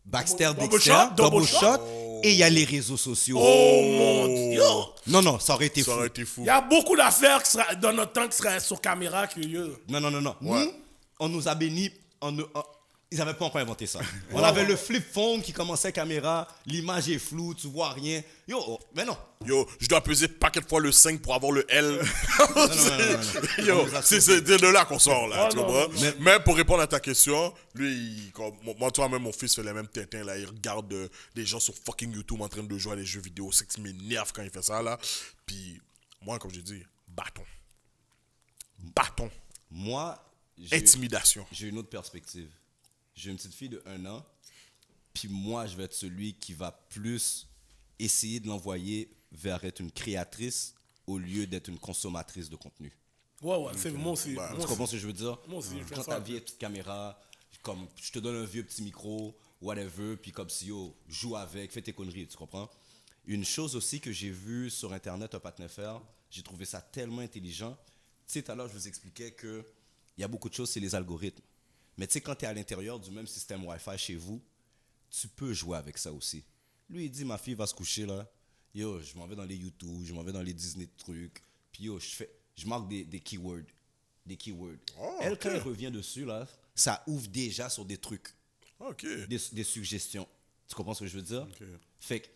[SPEAKER 5] Baxter
[SPEAKER 2] Double
[SPEAKER 5] Dexter,
[SPEAKER 2] shot, double
[SPEAKER 5] double
[SPEAKER 2] shot.
[SPEAKER 5] shot, et il y a les réseaux sociaux.
[SPEAKER 2] Oh mon Dieu.
[SPEAKER 5] Non, ça aurait été
[SPEAKER 3] Ça
[SPEAKER 5] fou.
[SPEAKER 3] aurait été fou.
[SPEAKER 2] Il y a beaucoup d'affaires qui seraient, dans notre temps qui seraient sur caméra que yo.
[SPEAKER 5] Non.
[SPEAKER 3] Ouais.
[SPEAKER 5] Nous, on nous a bénis. Ils n'avaient pas encore inventé ça. On avait le flip phone qui commençait caméra, l'image est floue, tu vois rien. Mais non.
[SPEAKER 3] Yo, je dois peser paquet de fois le 5 pour avoir le L.
[SPEAKER 5] Non.
[SPEAKER 3] Yo,
[SPEAKER 5] On nous a
[SPEAKER 3] c'est de là qu'on sort, là,
[SPEAKER 2] Oh,
[SPEAKER 3] tu
[SPEAKER 2] non,
[SPEAKER 3] comprends?
[SPEAKER 2] non,
[SPEAKER 3] Mais pour répondre à ta question, lui, moi, toi-même, mon fils fait les mêmes tintins, là. Il regarde des gens sur fucking YouTube en train de jouer à des jeux vidéo. C'est que ça m'énerve quand il fait ça, là. Puis, moi, comme j'ai dit, bâton.
[SPEAKER 5] Moi,
[SPEAKER 3] Intimidation.
[SPEAKER 5] j'ai une autre perspective. J'ai une petite fille de 1 an, puis moi, je vais être celui qui va plus essayer de l'envoyer vers être une créatrice au lieu d'être une consommatrice de contenu.
[SPEAKER 2] Ouais, c'est moi aussi.
[SPEAKER 3] Bah,
[SPEAKER 2] moi
[SPEAKER 5] Tu
[SPEAKER 2] aussi.
[SPEAKER 5] comprends ce que je veux dire?
[SPEAKER 2] Moi aussi, je fais
[SPEAKER 5] Quand
[SPEAKER 2] ça.
[SPEAKER 5] ta vieille petite caméra, comme je te donne un vieux petit micro, whatever, puis comme si yo, joue avec, fais tes conneries, tu comprends? Une chose aussi que j'ai vue sur Internet, un partenaire faire, j'ai trouvé ça tellement intelligent. Tu sais, tout à l'heure, je vous expliquais que il y a beaucoup de choses, c'est les algorithmes. Mais tu sais, quand tu es à l'intérieur du même système Wi-Fi chez vous, tu peux jouer avec ça aussi. Lui, il dit, ma fille va se coucher là. Yo, je m'en vais dans les YouTube, je m'en vais dans les Disney trucs. Puis yo, je marque des keywords. Des keywords.
[SPEAKER 3] Oh,
[SPEAKER 5] Elle,
[SPEAKER 3] ok.
[SPEAKER 5] quand elle revient dessus, là, ça ouvre déjà sur des trucs,
[SPEAKER 3] OK.
[SPEAKER 5] des suggestions. Tu comprends ce que je veux dire?
[SPEAKER 4] Ok.
[SPEAKER 5] Fait que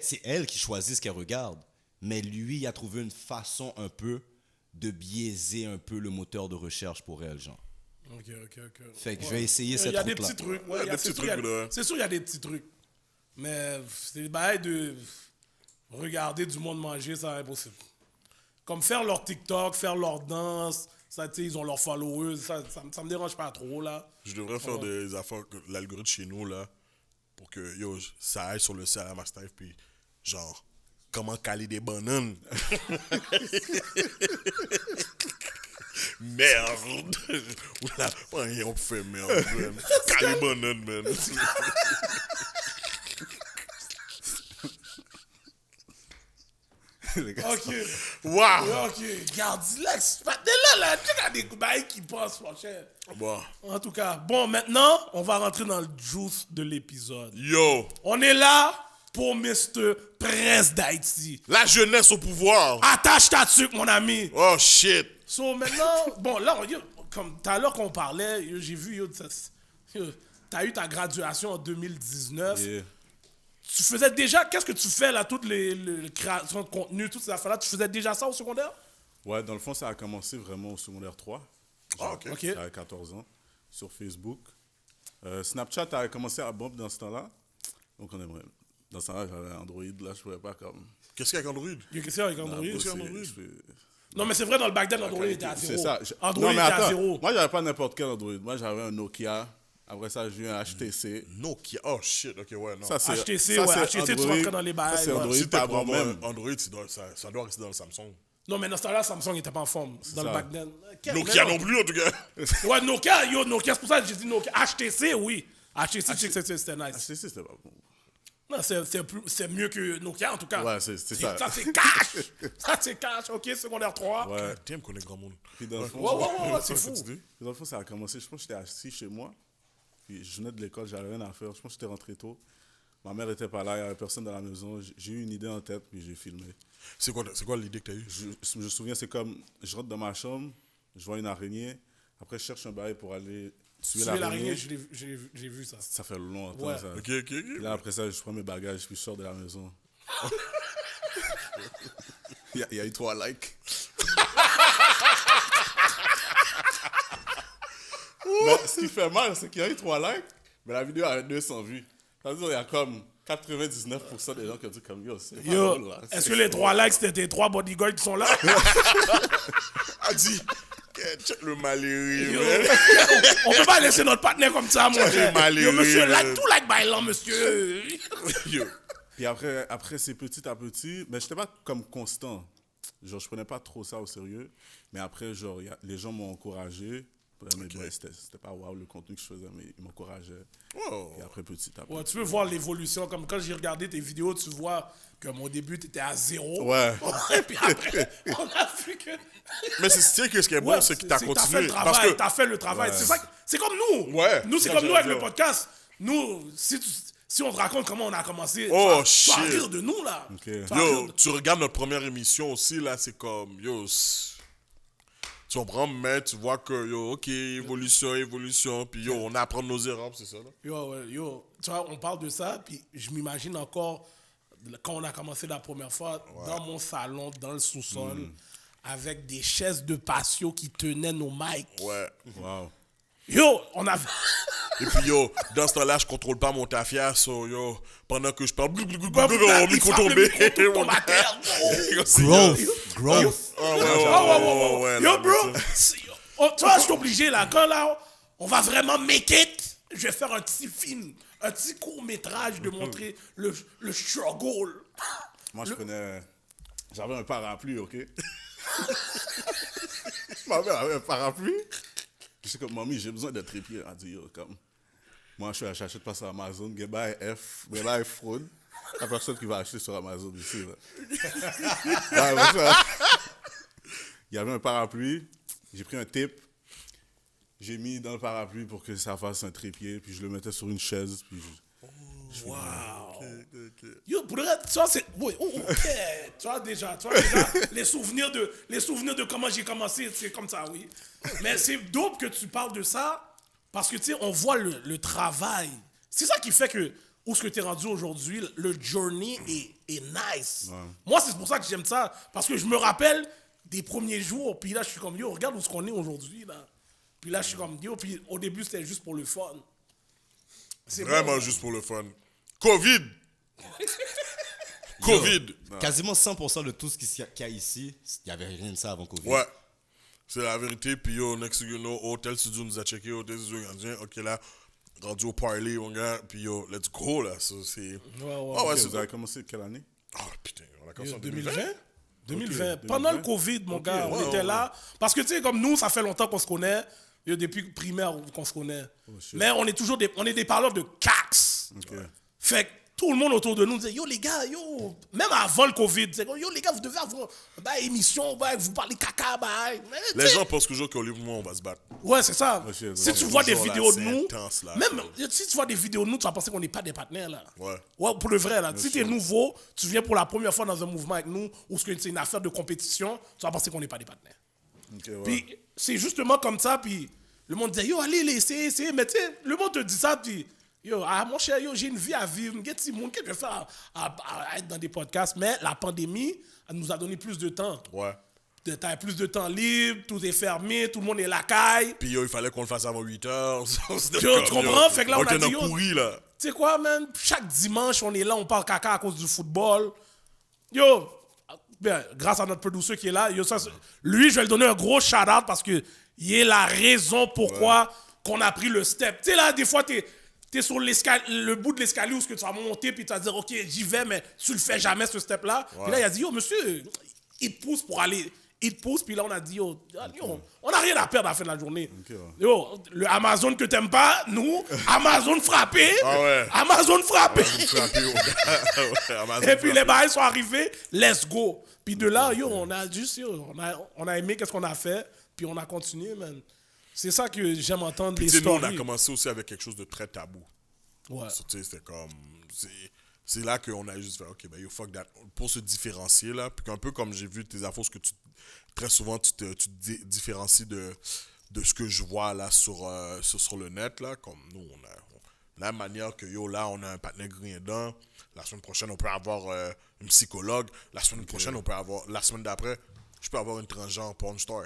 [SPEAKER 5] c'est elle qui choisit ce qu'elle regarde. Mais lui, il a trouvé une façon un peu de biaiser un peu le moteur de recherche pour elle, genre.
[SPEAKER 2] Ok.
[SPEAKER 5] Fait que je vais essayer
[SPEAKER 2] Il
[SPEAKER 5] cette
[SPEAKER 2] y a des
[SPEAKER 5] route-là.
[SPEAKER 2] petits trucs.
[SPEAKER 3] Ouais, des petits trucs, là.
[SPEAKER 2] C'est sûr, il y a des petits trucs. Mais c'est des bails de regarder du monde manger, c'est impossible. Comme faire leur TikTok, faire leur danse, ça, tu sais, ils ont leurs followers, ça me dérange pas trop, là.
[SPEAKER 3] Je devrais faire des affaires, l'algorithme chez nous, là, pour que, yo, ça aille sur le site à la Mastiff, puis genre, comment caler des bananes. Merde. Oula, rien on fait merde, man. Caler bananes, man.
[SPEAKER 2] Ok.
[SPEAKER 3] Wow.
[SPEAKER 2] Ok. Garde, laisse. Là, tu sais, il y a des bails qui passent, mon cher.
[SPEAKER 3] Bon.
[SPEAKER 2] En tout cas, bon, maintenant, on va rentrer dans le juice de l'épisode.
[SPEAKER 3] Yo,
[SPEAKER 2] On est là pour Mr. Prince d'Haïti.
[SPEAKER 3] la jeunesse au pouvoir.
[SPEAKER 2] Attache ta tuque, mon ami.
[SPEAKER 3] Oh, shit.
[SPEAKER 2] So, maintenant, bon, là, comme tout à l'heure qu'on parlait, j'ai vu, t'as eu ta graduation en 2019.
[SPEAKER 4] Yeah.
[SPEAKER 2] Tu faisais déjà, qu'est-ce que tu fais là, toutes les créations de contenu, toutes ces affaires-là, tu faisais déjà ça au secondaire?
[SPEAKER 4] Ouais, dans le fond, ça a commencé vraiment au secondaire 3.
[SPEAKER 3] Ah, ok.
[SPEAKER 2] Ok.
[SPEAKER 4] J'avais 14 ans, sur Facebook. Snapchat a commencé à bomber dans ce temps-là. Donc, dans ce temps-là, j'avais Android. Là, je pouvais pas comme...
[SPEAKER 3] Qu'est-ce qu'il y a avec Android?
[SPEAKER 2] Il y a question avec Android.
[SPEAKER 4] bosser,
[SPEAKER 3] Android?
[SPEAKER 4] je-
[SPEAKER 2] Non, mais c'est vrai, dans le Bagdad, Android était à zéro.
[SPEAKER 4] C'est ça.
[SPEAKER 2] Android
[SPEAKER 4] Non, mais
[SPEAKER 2] était à
[SPEAKER 4] attends,
[SPEAKER 2] zéro.
[SPEAKER 4] moi, j'avais pas n'importe quel Android. Moi, j'avais un Nokia. Après ça, j'ai eu un HTC.
[SPEAKER 3] Nokia. Oh, shit. Ok, ouais, non.
[SPEAKER 4] Ça, c'est-
[SPEAKER 2] HTC,
[SPEAKER 4] ça,
[SPEAKER 2] ouais,
[SPEAKER 4] c'est
[SPEAKER 2] HTC, tu
[SPEAKER 4] Android.
[SPEAKER 2] rentrais dans les bails,
[SPEAKER 4] Ça, c'est
[SPEAKER 2] ouais.
[SPEAKER 4] Android,
[SPEAKER 3] Si t'es
[SPEAKER 4] pas
[SPEAKER 3] pour avoir
[SPEAKER 4] même.
[SPEAKER 3] un Android, ça doit rester dans le Samsung.
[SPEAKER 2] Non, mais dans ce temps-là, Samsung n'était pas en forme. Dans le
[SPEAKER 4] ça.
[SPEAKER 2] Bagdad.
[SPEAKER 3] Nokia non plus, en tout cas.
[SPEAKER 2] Ouais, Nokia, c'est pour ça que j'ai dit Nokia. HTC, oui. HTC, je sais que c'était nice.
[SPEAKER 4] HTC, c'était pas bon.
[SPEAKER 2] Non, c'est mieux que Nokia, en tout cas.
[SPEAKER 4] Ouais, c'est ça.
[SPEAKER 2] Ça, c'est cash. Ça, c'est cash. OK, secondaire 3.
[SPEAKER 4] Ouais.
[SPEAKER 3] T'aimes qu'on est grand monde.
[SPEAKER 4] Puis dans le fond,
[SPEAKER 2] Ouais, c'est fou.
[SPEAKER 4] Dans le fond, ça a commencé. Je pense que j'étais assis chez moi. Puis je venais de l'école, j'avais rien à faire. Je pense que j'étais rentré tôt. Ma mère était pas là, il y avait personne dans la maison. J'ai eu une idée en tête, puis j'ai filmé.
[SPEAKER 3] C'est quoi l'idée que t'as eue?
[SPEAKER 4] Je me souviens, c'est comme, je rentre dans ma chambre, je vois une araignée, après je cherche un bail pour aller tuer l'araignée.
[SPEAKER 2] J'ai vu ça.
[SPEAKER 4] Ça fait longtemps,
[SPEAKER 2] Ouais.
[SPEAKER 4] ça.
[SPEAKER 3] Ok.
[SPEAKER 4] Puis là, après ça, je prends mes bagages, puis je sors de la maison. Il y a eu 3 likes. Mais ce qui fait mal, c'est qu'il y a eu 3 likes, mais la vidéo a 200 vues. C'est-à-dire qu'il y a comme 99% des gens qui ont dit comme yo, c'est pas drôle,
[SPEAKER 2] Yo,
[SPEAKER 4] là.
[SPEAKER 2] est-ce que les 3 likes, c'était tes 3 bodyguards qui sont là?
[SPEAKER 3] A dit, check le malheureux,
[SPEAKER 2] Yo,
[SPEAKER 3] man.
[SPEAKER 2] on peut pas laisser notre partenaire comme ça, mon frère.
[SPEAKER 3] malheureux,
[SPEAKER 2] Yo, monsieur,
[SPEAKER 3] man.
[SPEAKER 2] tout like bailant, monsieur.
[SPEAKER 3] Yo.
[SPEAKER 4] Puis après c'est petit à petit, mais j'étais pas comme constant. Genre, je prenais pas trop ça au sérieux. Mais après, genre, les gens m'ont encouragé. Mais ouais, c'était pas wow le contenu que je faisais, mais ils m'encourageaient.
[SPEAKER 3] Wow.
[SPEAKER 4] Et après, petit à petit.
[SPEAKER 2] Ouais, tu peux voir l'évolution. Comme quand j'ai regardé tes vidéos, tu vois que au début, t'étais à 0.
[SPEAKER 4] Ouais.
[SPEAKER 2] Et puis après, on a vu que...
[SPEAKER 3] Mais c'est que ce qui est bon,
[SPEAKER 2] Ouais,
[SPEAKER 3] c'est que t'as
[SPEAKER 2] fait
[SPEAKER 3] continué.
[SPEAKER 2] le
[SPEAKER 3] Parce
[SPEAKER 2] travail,
[SPEAKER 3] que
[SPEAKER 2] t'as fait le travail. C'est ça, c'est comme nous.
[SPEAKER 3] Ouais.
[SPEAKER 2] Nous, c'est
[SPEAKER 3] Ça,
[SPEAKER 2] comme nous
[SPEAKER 3] j'allais
[SPEAKER 2] avec le
[SPEAKER 3] dire.
[SPEAKER 2] podcast. Nous, si on te raconte comment on a commencé,
[SPEAKER 3] Oh,
[SPEAKER 2] tu vas
[SPEAKER 3] shit.
[SPEAKER 2] rire de nous, là.
[SPEAKER 4] Ok.
[SPEAKER 2] Tu vas rire
[SPEAKER 3] Yo,
[SPEAKER 2] de-
[SPEAKER 3] tu regardes notre première émission aussi, là, c'est comme, yo, tu comprends, mais tu vois que, yo, ok, évolution, puis yo, on apprend de nos erreurs, c'est ça, là.
[SPEAKER 2] Yo, tu vois, on parle de ça, puis je m'imagine encore, quand on a commencé la première fois, dans mon salon, dans le sous-sol, avec des chaises de patio qui tenaient nos mics.
[SPEAKER 3] Ouais.
[SPEAKER 4] Wow.
[SPEAKER 2] Yo, on a...
[SPEAKER 3] Et puis, yo, dans ce temps-là, je contrôle pas mon tafia, so, yo, pendant que je parle,
[SPEAKER 2] Il
[SPEAKER 3] micro
[SPEAKER 2] frappe le
[SPEAKER 3] tombé.
[SPEAKER 2] micro, tout tombe à terre, gros.
[SPEAKER 5] Growth.
[SPEAKER 3] Ouais,
[SPEAKER 2] Yo,
[SPEAKER 3] là,
[SPEAKER 2] bro,
[SPEAKER 3] mais
[SPEAKER 2] tu vois, je suis obligé, là, quand là, on va vraiment make it, je vais faire un petit film, un petit court-métrage de montrer le struggle.
[SPEAKER 4] Moi, j'avais un parapluie, ok? Ma mère avait un parapluie. Je suis comme, mamie, j'ai besoin de trépied. Elle dit, yo, comme, moi, j'achète pas sur Amazon, mais là, fraude. La personne qui va acheter sur Amazon ici, là. Ouais, ça. Il y avait un parapluie, j'ai pris un tape, j'ai mis dans le parapluie pour que ça fasse un trépied, puis je le mettais sur une chaise, puis
[SPEAKER 2] Wow. Yo, pour le reste, tu vois, c'est... Oui, ok. Tu vois déjà, les souvenirs de comment j'ai commencé, c'est comme ça, oui. Mais c'est dope que tu parles de ça, parce que, tu sais, on voit le travail. C'est ça qui fait que, où ce que tu es rendu aujourd'hui, le journey est nice.
[SPEAKER 4] Ouais.
[SPEAKER 2] Moi, c'est pour ça que j'aime ça, parce que je me rappelle des premiers jours, puis là, je suis comme, yo, regarde où ce qu'on est aujourd'hui, là. Puis là, je suis comme, yo, puis au début, c'était juste pour le fun. C'est
[SPEAKER 3] Vraiment
[SPEAKER 2] bon.
[SPEAKER 3] juste pour le fun. Covid! Covid!
[SPEAKER 5] Quasiment 100% de tout ce qu'il y a ici, il n'y avait rien de ça avant Covid.
[SPEAKER 3] Ouais. C'est la vérité. Puis yo, next thing you know, Hotel Studio nous a checké, Hotel Studio gardien. Ok, là, rendu au parley, mon gars. Puis yo, let's go, là. Ça, c'est.
[SPEAKER 2] Ouais,
[SPEAKER 3] Ah ouais,
[SPEAKER 4] Ok,
[SPEAKER 3] c'est
[SPEAKER 4] vous avez commencé quelle année?
[SPEAKER 3] Ah, putain, on a commencé en
[SPEAKER 2] 2020?
[SPEAKER 3] 2020.
[SPEAKER 2] 2020.
[SPEAKER 4] Ok,
[SPEAKER 2] Pendant
[SPEAKER 4] 2020.
[SPEAKER 2] le Covid, mon gars,
[SPEAKER 3] ouais,
[SPEAKER 2] on était
[SPEAKER 3] ouais.
[SPEAKER 2] là. Parce que, tu sais, comme nous, ça fait longtemps qu'on se connaît. Depuis primaire qu'on se connaît.
[SPEAKER 4] shit.
[SPEAKER 2] Mais on est toujours on est des parleurs de cax.
[SPEAKER 4] Ok.
[SPEAKER 2] Fait que tout le monde autour de nous disait, yo les gars, yo, même avant le Covid, c'est comme, yo les gars, vous devez avoir une émission, bah, vous parlez caca, bah. Mais, tu
[SPEAKER 3] Les
[SPEAKER 2] sais,
[SPEAKER 3] gens pensent toujours qu'au livre, moi, on va se battre.
[SPEAKER 2] Ouais, c'est ça.
[SPEAKER 4] Ouais, c'est-
[SPEAKER 2] Si tu
[SPEAKER 3] ouais,
[SPEAKER 2] vois des
[SPEAKER 3] toujours, là,
[SPEAKER 2] vidéos de
[SPEAKER 3] c'est
[SPEAKER 2] nous,
[SPEAKER 3] intense, là.
[SPEAKER 2] même si tu vois des vidéos de nous, tu vas penser qu'on n'est pas des partenaires, là.
[SPEAKER 3] Ouais.
[SPEAKER 2] Ouais, pour le vrai, là. Si tu es nouveau, tu viens pour la première fois dans un mouvement avec nous, ou que c'est une affaire de compétition, tu vas penser qu'on n'est pas des partenaires.
[SPEAKER 4] Ok, ouais.
[SPEAKER 2] Puis c'est justement comme ça, puis le monde disait, yo, allez, essayez. Mais tu sais, le monde te dit ça, puis yo, mon cher, yo, j'ai une vie à vivre. Qu'est-ce que je vais faire à être dans des podcasts? Mais la pandémie, elle nous a donné plus de temps.
[SPEAKER 3] Ouais.
[SPEAKER 2] T'as plus de temps libre, tout est fermé, tout le monde est la caille.
[SPEAKER 3] Puis yo, il fallait qu'on le fasse avant 8 heures.
[SPEAKER 2] Yo, tu comprends? Fait que là, on a
[SPEAKER 3] était
[SPEAKER 2] dit, yo,
[SPEAKER 3] pourri, là.
[SPEAKER 2] Tu sais quoi, man? Chaque dimanche, on est là, on parle caca à cause du football. Yo, ben, grâce à notre producer qui est là, yo, lui, je vais lui donner un gros shout-out parce que il est la raison pourquoi qu'on a pris le step. Tu sais, là, des fois, t'es sur le bout de l'escalier où tu vas monter, puis tu vas dire, OK, j'y vais, mais tu le fais jamais, ce step-là. Puis là, il a dit, yo, monsieur, il te pousse pour aller. Il te pousse, puis là, on a dit, yo, on n'a rien à perdre à la fin de la journée.
[SPEAKER 4] Ok, ouais.
[SPEAKER 2] Yo, le Amazon que t'aimes pas, nous, Amazon frappé.
[SPEAKER 3] Ah ouais.
[SPEAKER 2] Amazon frappé.
[SPEAKER 3] Ouais, Amazon
[SPEAKER 2] Et puis les
[SPEAKER 3] frappé.
[SPEAKER 2] bails sont arrivés, let's go. Puis de là, yo, on a juste, yo, on a aimé qu'est-ce qu'on a fait, puis on a continué, man. C'est ça que j'aime entendre
[SPEAKER 3] Puis
[SPEAKER 2] des
[SPEAKER 3] tu sais, nous, on a
[SPEAKER 2] stories.
[SPEAKER 3] commencé aussi avec quelque chose de très tabou.
[SPEAKER 2] Ouais.
[SPEAKER 3] So, tu sais, c'était comme... C'est là qu'on a juste fait, OK, ben yo, fuck that. Pour se différencier, là, puis qu'un peu comme j'ai vu tes infos, que très souvent, tu te différencies de ce que je vois, là, sur le net, là, comme nous, la manière que, yo, là, on a un partenaire Grindin, la semaine prochaine, on peut avoir une psychologue, la semaine prochaine, on peut avoir... La semaine d'après, je peux avoir une transgenre porn star.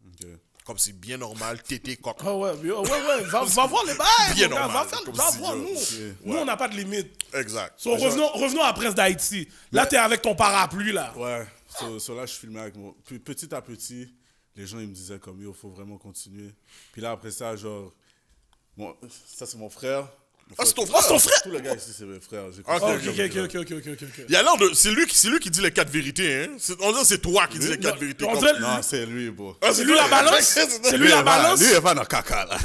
[SPEAKER 4] Ok.
[SPEAKER 3] Comme c'est bien normal, tété, coq.
[SPEAKER 2] Ah ouais, va voir les bails.
[SPEAKER 3] Bien
[SPEAKER 2] mon gars,
[SPEAKER 3] normal,
[SPEAKER 2] va
[SPEAKER 3] comme si,
[SPEAKER 2] voir, nous.
[SPEAKER 3] ouais.
[SPEAKER 2] Nous, on n'a pas de limite.
[SPEAKER 3] Exact.
[SPEAKER 2] So, revenons à Prince d'Haïti. Là, t'es avec ton parapluie, là.
[SPEAKER 4] Ouais, là, je filmais avec moi. Puis petit à petit, les gens, ils me disaient comme, yo, faut vraiment continuer. Puis là, après ça, genre, bon, ça, c'est mon frère.
[SPEAKER 3] Ah, c'est ton frère?
[SPEAKER 2] c'est ton frère?
[SPEAKER 4] Tous les gars ici, c'est mes frères. J'ai
[SPEAKER 3] Ok,
[SPEAKER 2] Ok.
[SPEAKER 3] Il a l'air de... C'est lui qui dit les 4 vérités, hein? On dirait que c'est toi qui dis les 4 vérités.
[SPEAKER 2] on
[SPEAKER 3] comme-
[SPEAKER 2] dirait-
[SPEAKER 4] Non, c'est lui, bro.
[SPEAKER 3] Ah,
[SPEAKER 2] C'est lui la balance? C'est lui la balance?
[SPEAKER 4] Lui, il va dans caca, là.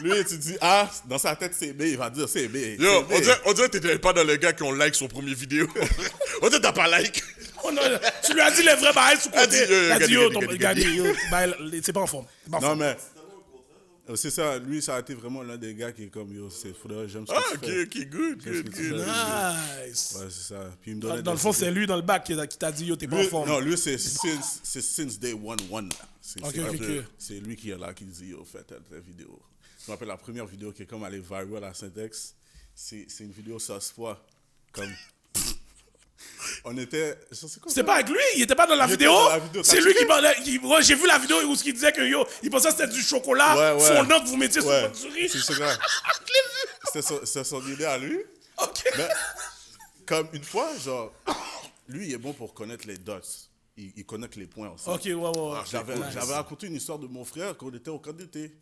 [SPEAKER 4] Lui, tu dis A, dans sa tête, c'est B, il va dire c'est B.
[SPEAKER 3] Yo,
[SPEAKER 4] c'est B.
[SPEAKER 3] on dirait que t'étais pas dans les gars qui ont like son premier vidéo. On dirait que t'as pas like.
[SPEAKER 2] Oh non, tu lui as dit les vrais bails sous
[SPEAKER 3] A dit,
[SPEAKER 2] côté.
[SPEAKER 3] yo,
[SPEAKER 2] Il a dit,
[SPEAKER 3] gadi,
[SPEAKER 2] yo,
[SPEAKER 3] gadi,
[SPEAKER 2] ton
[SPEAKER 3] gadi.
[SPEAKER 2] gadi, yo, bail, c'est pas en forme. C'est pas en
[SPEAKER 4] Non,
[SPEAKER 2] forme.
[SPEAKER 4] mais... C'est ça, lui, ça a été vraiment l'un des gars qui est comme, yo, faudrait, j'aime ce
[SPEAKER 3] Ah,
[SPEAKER 4] que tu fais.
[SPEAKER 3] ok, good.
[SPEAKER 4] Qu'est-ce que tu fais?
[SPEAKER 2] Nice.
[SPEAKER 4] Ouais, c'est ça. Puis il me donnait
[SPEAKER 2] Dans le
[SPEAKER 4] des
[SPEAKER 2] fond,
[SPEAKER 4] idées.
[SPEAKER 2] c'est lui dans le bac qui t'a dit, yo, t'es pas en
[SPEAKER 4] Lui,
[SPEAKER 2] forme.
[SPEAKER 4] non, lui, c'est since day one. Là.
[SPEAKER 2] Ok.
[SPEAKER 4] C'est lui qui est là, qui dit, yo, fais telle vidéo. Je me rappelle la première vidéo qui est comme allée viral à Syntex. C'est une vidéo sauce pois. Comme... On était...
[SPEAKER 2] C'est pas avec lui, il était pas dans la
[SPEAKER 4] Il était
[SPEAKER 2] vidéo.
[SPEAKER 4] dans la vidéo,
[SPEAKER 2] C'est
[SPEAKER 4] t'as
[SPEAKER 2] lui qui
[SPEAKER 4] checké?
[SPEAKER 2] parlait. Ouais, j'ai vu la vidéo où il disait que yo, il pensait que c'était du chocolat
[SPEAKER 4] Ouais.
[SPEAKER 2] fondant que vous mettiez sur
[SPEAKER 4] Ouais,
[SPEAKER 2] votre riz.
[SPEAKER 4] c'est ce gars.
[SPEAKER 2] Je l'ai vu.
[SPEAKER 4] C'était son idée à lui.
[SPEAKER 2] Ok.
[SPEAKER 4] Mais, comme une fois, genre, lui, il est bon pour connaître les dots. Il connaît que les points aussi.
[SPEAKER 2] Ok, ouais.
[SPEAKER 4] J'avais
[SPEAKER 2] Nice.
[SPEAKER 4] raconté une histoire de mon frère quand on était au camp d'été.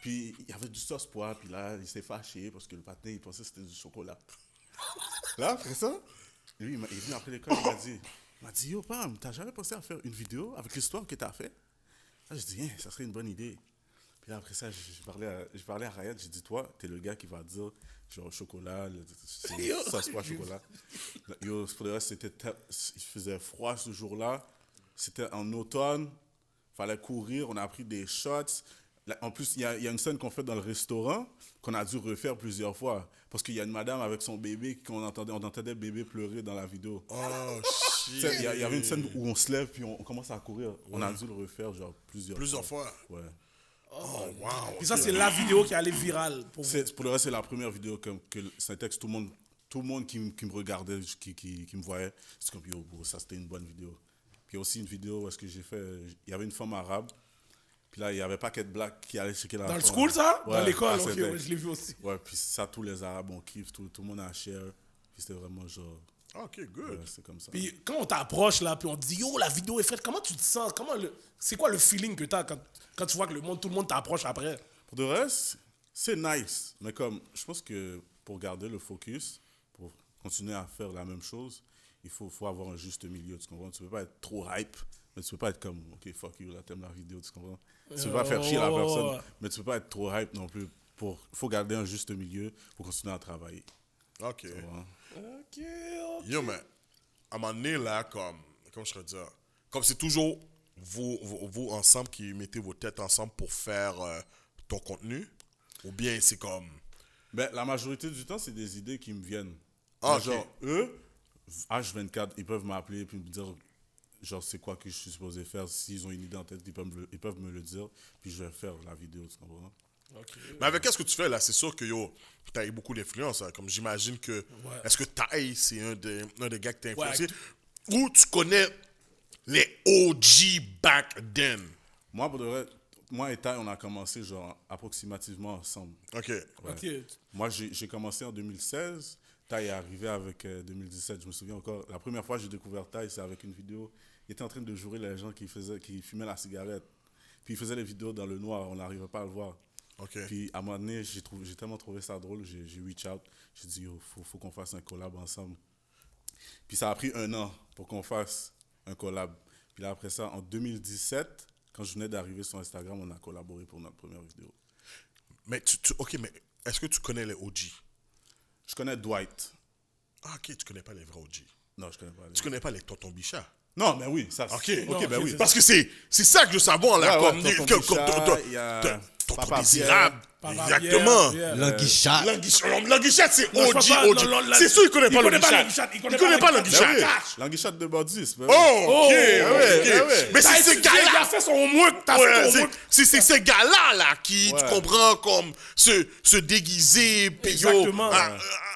[SPEAKER 4] Puis il y avait du sauce pois, puis là, il s'est fâché parce que le patin, il pensait que c'était du chocolat. Là, après ça, lui, il est venu après l'école, il m'a dit, yo, Pam, t'as jamais pensé à faire une vidéo avec l'histoire que t'as fait? Là, je dis, ça serait une bonne idée. Puis là, après ça, je parlais à Ryan, j'ai dit, toi, t'es le gars qui va dire, genre, chocolat, sauce pois, chocolat. Yo, pour le reste, il faisait froid ce jour-là. C'était en automne. Fallait courir. On a pris des shots. Là, en plus, il y a une scène qu'on fait dans le restaurant qu'on a dû refaire plusieurs fois. Parce qu'il y a une madame avec son bébé qu'on entendait le bébé pleurer dans la vidéo.
[SPEAKER 3] Oh,
[SPEAKER 4] Tu
[SPEAKER 3] shit.
[SPEAKER 4] sais, il y avait une scène où on se lève puis on commence à courir. On a dû le refaire genre plusieurs
[SPEAKER 3] fois.
[SPEAKER 4] Ouais.
[SPEAKER 3] Oh, wow.
[SPEAKER 2] Et ça, c'est la vidéo qui est allée virale pour vous.
[SPEAKER 4] Pour le reste, c'est la première vidéo que Syntex, tout le monde qui me regardait, qui me voyait, c'est comme, yo, bro, ça c'était une bonne vidéo. Puis aussi une vidéo où est-ce que j'ai fait, il y avait une femme arabe, puis là, il y avait Paquet Black qui allait checker la
[SPEAKER 2] Dans le
[SPEAKER 4] femme.
[SPEAKER 2] school, ça?
[SPEAKER 4] Ouais,
[SPEAKER 2] Dans l'école,
[SPEAKER 4] à
[SPEAKER 2] ok,
[SPEAKER 4] Syntex.
[SPEAKER 2] ouais, je l'ai vu aussi.
[SPEAKER 4] Ouais, puis ça, tous les arabes, on kiffe, tout le monde a share, puis c'était vraiment genre,
[SPEAKER 3] Ok, good.
[SPEAKER 4] ouais, c'est comme ça.
[SPEAKER 2] Puis quand on t'approche là, puis on te dit yo, la vidéo est faite, comment tu te sens? C'est quoi le feeling que t'as quand tu vois que tout le monde t'approche après?
[SPEAKER 4] Pour de reste, c'est nice, mais comme, je pense que pour garder le focus, pour continuer à faire la même chose, il faut avoir un juste milieu, tu comprends? Tu peux pas être trop hype, mais tu peux pas être comme, ok, fuck you, là, t'aimes la vidéo, tu comprends? Tu peux pas faire chier la personne, mais tu peux pas être trop hype non plus. Il faut garder un juste milieu pour continuer à travailler.
[SPEAKER 3] Ok.
[SPEAKER 4] Tu vois?
[SPEAKER 2] Ok.
[SPEAKER 3] Yo, mais à un moment donné, là, comme je peux dire, comme c'est toujours vous ensemble qui mettez vos têtes ensemble pour faire ton contenu, ou bien c'est comme...
[SPEAKER 4] Ben, la majorité du temps, c'est des idées qui me viennent.
[SPEAKER 3] Ah,
[SPEAKER 4] Mais
[SPEAKER 3] ok.
[SPEAKER 4] genre, eux, H24, ils peuvent m'appeler et puis me dire, genre, c'est quoi que je suis supposé faire. S'ils ont une idée en tête, ils peuvent me le dire, puis je vais faire la vidéo, tu comprends?
[SPEAKER 3] Mais avec qu'est-ce que tu fais là, c'est sûr que yo, t'as eu beaucoup d'influence. Hein, comme j'imagine que. Est-ce que Taï, c'est un des gars qui t'a influencé? Ou tu connais les OG back then?
[SPEAKER 4] Moi, pour de vrai, moi et Tai, on a commencé, genre, approximativement ensemble.
[SPEAKER 3] Ok.
[SPEAKER 4] Ouais.
[SPEAKER 2] Ok.
[SPEAKER 4] Moi, j'ai commencé en 2016. Tai est arrivé avec 2017, je me souviens encore. La première fois que j'ai découvert Tai, c'est avec une vidéo. Il était en train de jouer les gens qui fumaient la cigarette. Puis il faisait les vidéos dans le noir, on n'arrivait pas à le voir.
[SPEAKER 3] Ok.
[SPEAKER 4] Puis à un moment donné, j'ai tellement trouvé ça drôle, j'ai reach out. J'ai dit, yo, faut qu'on fasse un collab ensemble. Puis ça a pris 1 an pour qu'on fasse un collab. Puis là, après ça, en 2017, quand je venais d'arriver sur Instagram, on a collaboré pour notre première vidéo.
[SPEAKER 3] Mais ok, mais est-ce que tu connais les OG?
[SPEAKER 4] Je connais Dwight.
[SPEAKER 3] Ah, ok, tu connais pas les vrais OG.
[SPEAKER 4] Non, je connais pas.
[SPEAKER 3] Tu connais pas les Tonton Bichat.
[SPEAKER 4] Non, mais oui, ça.
[SPEAKER 3] Ok,
[SPEAKER 4] ok, oui.
[SPEAKER 3] Parce que c'est ça que je veux savoir là.
[SPEAKER 4] Ouais,
[SPEAKER 3] comme
[SPEAKER 4] Tonton Bichat, il y a
[SPEAKER 3] Tonton
[SPEAKER 4] Papa
[SPEAKER 3] Désirable. Exactement.
[SPEAKER 5] Languichat.
[SPEAKER 3] Languichat, c'est
[SPEAKER 2] Non, je pense
[SPEAKER 3] OG,
[SPEAKER 2] pas,
[SPEAKER 3] OG.
[SPEAKER 2] non,
[SPEAKER 3] C'est sûr, il connaît pas
[SPEAKER 2] Languichat.
[SPEAKER 3] Languichat.
[SPEAKER 2] Il
[SPEAKER 3] Il
[SPEAKER 2] connaît
[SPEAKER 3] connaît
[SPEAKER 2] pas
[SPEAKER 3] pas
[SPEAKER 2] Languichat.
[SPEAKER 3] Languichat.
[SPEAKER 2] Cash.
[SPEAKER 4] Languichat de Bordis.
[SPEAKER 3] Oh, ok, ok. Mais
[SPEAKER 2] T'as
[SPEAKER 3] c'est ces
[SPEAKER 2] étudié, il
[SPEAKER 3] gars-là.
[SPEAKER 2] a fait son homework, t'as
[SPEAKER 3] Ouais,
[SPEAKER 2] fait ton
[SPEAKER 3] c'est-
[SPEAKER 2] homework.
[SPEAKER 3] c'est ces gars-là là, qui, tu
[SPEAKER 4] Ouais.
[SPEAKER 3] comprends, comme se déguiser, puis yo,
[SPEAKER 2] Exactement.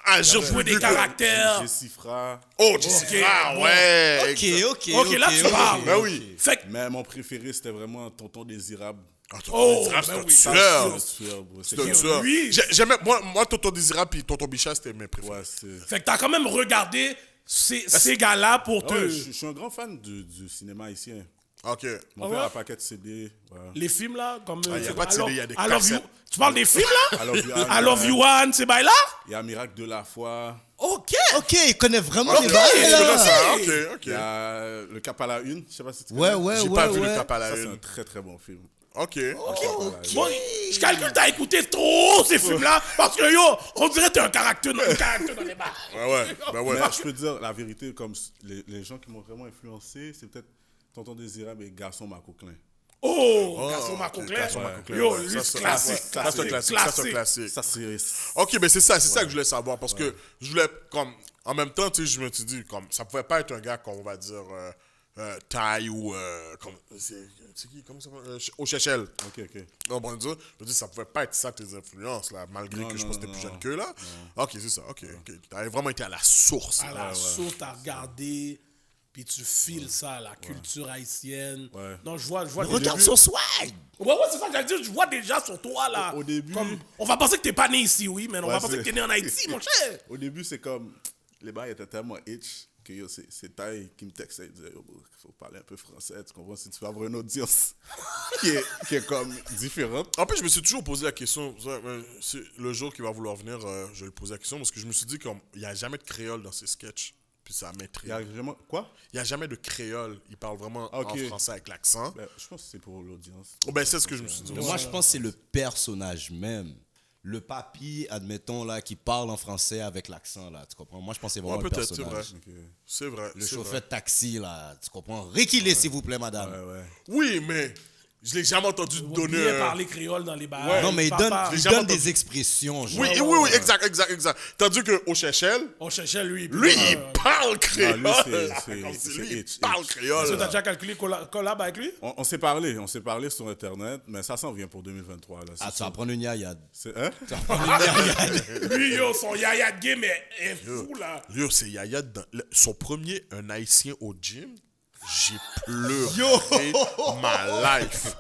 [SPEAKER 3] agir
[SPEAKER 2] Jouer des
[SPEAKER 3] plus que-
[SPEAKER 2] caractères.
[SPEAKER 4] Jessifra.
[SPEAKER 3] Oh, Jessifra,
[SPEAKER 2] bon.
[SPEAKER 3] ouais.
[SPEAKER 2] Ok, là, tu parles.
[SPEAKER 3] Ben oui.
[SPEAKER 2] Fait que,
[SPEAKER 4] Mais mon préféré, c'était vraiment Tonton Désirable.
[SPEAKER 3] Ah,
[SPEAKER 2] Oh,
[SPEAKER 3] Tonton Désirable, c'est
[SPEAKER 2] ben
[SPEAKER 3] un
[SPEAKER 2] oui.
[SPEAKER 3] tueur.
[SPEAKER 4] C'est
[SPEAKER 3] C'est un
[SPEAKER 2] Yo,
[SPEAKER 3] tueur.
[SPEAKER 2] lui-
[SPEAKER 3] J'aimais, moi, Tonton Désirable puis Tonton Bichat, c'était mes préférés.
[SPEAKER 4] Ouais, c'est...
[SPEAKER 2] fait que t'as quand même regardé ces gars-là pour
[SPEAKER 4] Ah ouais,
[SPEAKER 2] te...
[SPEAKER 4] je suis un grand fan du cinéma haïtien.
[SPEAKER 3] Ok.
[SPEAKER 4] Mon
[SPEAKER 2] Ah
[SPEAKER 4] père
[SPEAKER 2] ouais?
[SPEAKER 4] a un paquet de CD. Ouais.
[SPEAKER 2] Les films là, comme...
[SPEAKER 3] Ah, y a pas de CD, y a des
[SPEAKER 2] I Love You.
[SPEAKER 3] cassettes.
[SPEAKER 2] Tu parles des films là?
[SPEAKER 4] I Love You, Anne,
[SPEAKER 2] I Love You One, ces bails là?
[SPEAKER 4] Il y a Miracle de la foi.
[SPEAKER 2] Ok.
[SPEAKER 5] Ok, il connaît vraiment
[SPEAKER 3] Ok,
[SPEAKER 5] les
[SPEAKER 3] je
[SPEAKER 5] bails,
[SPEAKER 3] connais
[SPEAKER 5] là.
[SPEAKER 3] ça. Ok,
[SPEAKER 4] Il y
[SPEAKER 3] ok.
[SPEAKER 4] a Le Cap à la Une. Je sais pas si tu
[SPEAKER 5] Ouais,
[SPEAKER 4] connais.
[SPEAKER 5] ouais,
[SPEAKER 3] J'ai
[SPEAKER 5] ouais,
[SPEAKER 3] pas vu le
[SPEAKER 5] ouais.
[SPEAKER 3] cap à
[SPEAKER 4] Ça,
[SPEAKER 3] la
[SPEAKER 4] c'est un
[SPEAKER 3] une.
[SPEAKER 4] très très bon film.
[SPEAKER 3] Ok.
[SPEAKER 2] Bon, je calcule t'as écouté trop ces films là parce que yo, on dirait que t'es un caractère dans les bars.
[SPEAKER 3] Ouais. Ben ouais.
[SPEAKER 4] Mais je peux dire la vérité, comme les gens qui m'ont vraiment influencé, c'est peut-être Tonton Désirable et Garçon Macoquelin.
[SPEAKER 2] Oh, Garçon
[SPEAKER 3] ok,
[SPEAKER 2] Macoclin.
[SPEAKER 3] Garçon Macoclin,
[SPEAKER 2] Yo,
[SPEAKER 3] ouais.
[SPEAKER 2] lui,
[SPEAKER 3] Ça,
[SPEAKER 2] c'est
[SPEAKER 3] ça,
[SPEAKER 2] classique.
[SPEAKER 3] Ça, c'est un classique. Ça, c'est un classique.
[SPEAKER 4] Ça, c'est...
[SPEAKER 3] Ok, mais c'est ça que je voulais savoir parce que je voulais, comme, en même temps, tu sais, je me suis dit, comme, ça pouvait pas être un gars qu'on va dire taille ou, comme, c'est qui, comment ça s'appelle? Au Chechel.
[SPEAKER 4] Ok.
[SPEAKER 3] Non, bon, je veux dire, ça pouvait pas être ça tes influences, là, malgré
[SPEAKER 4] Non,
[SPEAKER 3] que je
[SPEAKER 4] non,
[SPEAKER 3] pense que t'es
[SPEAKER 4] non,
[SPEAKER 3] plus
[SPEAKER 4] non.
[SPEAKER 3] jeune qu'eux, là. Ok, c'est ça, ok. T'avais vraiment été à la source.
[SPEAKER 2] À la source, t'as regardé, puis tu files ça, la culture haïtienne.
[SPEAKER 4] Ouais.
[SPEAKER 2] Non, je vois
[SPEAKER 5] Regarde
[SPEAKER 2] déjà-
[SPEAKER 5] son swag.
[SPEAKER 2] Ouais, c'est ça que j'allais dire. Je vois déjà sur toi, là.
[SPEAKER 4] Au début-
[SPEAKER 2] Comme, on va penser que t'es pas né ici, oui, mais on va
[SPEAKER 4] Ouais,
[SPEAKER 2] penser
[SPEAKER 4] c'est-
[SPEAKER 2] que t'es né en Haïti, mon cher.
[SPEAKER 4] Au début, c'est comme... Les bails étaient tellement itch que yo, c'est Taille qui me textait et disait il faut parler un peu français, tu comprends, si tu veux avoir une audience qui est comme différente.
[SPEAKER 3] En plus, je me suis toujours posé la question, le jour qu'il va vouloir venir, je vais lui poser la question, parce que je me suis dit qu'il n'y a jamais de créole dans ses sketchs, puis ça
[SPEAKER 4] Il y
[SPEAKER 3] m'intrigue.
[SPEAKER 4] a vraiment... Quoi?
[SPEAKER 3] Il n'y a jamais de créole, il parle vraiment
[SPEAKER 4] Ok.
[SPEAKER 3] en français avec l'accent.
[SPEAKER 4] Ben, je pense que c'est pour l'audience.
[SPEAKER 3] Oh, ben, c'est ce que je me suis dit.
[SPEAKER 5] Mais moi, je pense que c'est le personnage même. Le papy, admettons, là, qui parle en français avec l'accent, là, tu comprends? Moi, je pense que c'est vraiment
[SPEAKER 3] Ouais,
[SPEAKER 5] le
[SPEAKER 3] peut-être, c'est
[SPEAKER 5] personnage.
[SPEAKER 3] vrai. C'est vrai.
[SPEAKER 5] Le
[SPEAKER 3] c'est
[SPEAKER 5] chauffeur
[SPEAKER 3] vrai.
[SPEAKER 5] de taxi, là, tu comprends? Réquilez, s'il vous plaît, madame.
[SPEAKER 4] Ouais.
[SPEAKER 3] Oui, mais je l'ai jamais entendu
[SPEAKER 2] On
[SPEAKER 3] donner
[SPEAKER 2] bien
[SPEAKER 3] un...
[SPEAKER 2] parler créole dans les bars.
[SPEAKER 5] Non, mais il
[SPEAKER 2] parle
[SPEAKER 5] donne,
[SPEAKER 2] pas.
[SPEAKER 5] il
[SPEAKER 3] jamais
[SPEAKER 5] donne
[SPEAKER 3] entendu.
[SPEAKER 5] des expressions, genre.
[SPEAKER 3] Oui, exact. Tandis qu'au Chechel,
[SPEAKER 2] On cherchait lui.
[SPEAKER 3] lui, il parle créole.
[SPEAKER 4] lui, c'est-
[SPEAKER 3] Comme c'est
[SPEAKER 4] c'est
[SPEAKER 3] lui, il
[SPEAKER 4] itch,
[SPEAKER 3] parle
[SPEAKER 4] itch.
[SPEAKER 2] Est-ce que t'as
[SPEAKER 3] créole.
[SPEAKER 2] déjà calculé collab avec lui?
[SPEAKER 4] On s'est parlé sur Internet, mais ça s'en vient pour 2023. Là,
[SPEAKER 5] Ah, tu vas prendre une yayade.
[SPEAKER 4] Hein?
[SPEAKER 5] Tu vas prendre une yayade.
[SPEAKER 2] Lui, yo, son yaya de game est fou, là.
[SPEAKER 3] Yo, c'est Yaya, son premier, un haïtien au gym, j'ai pleuré ma life.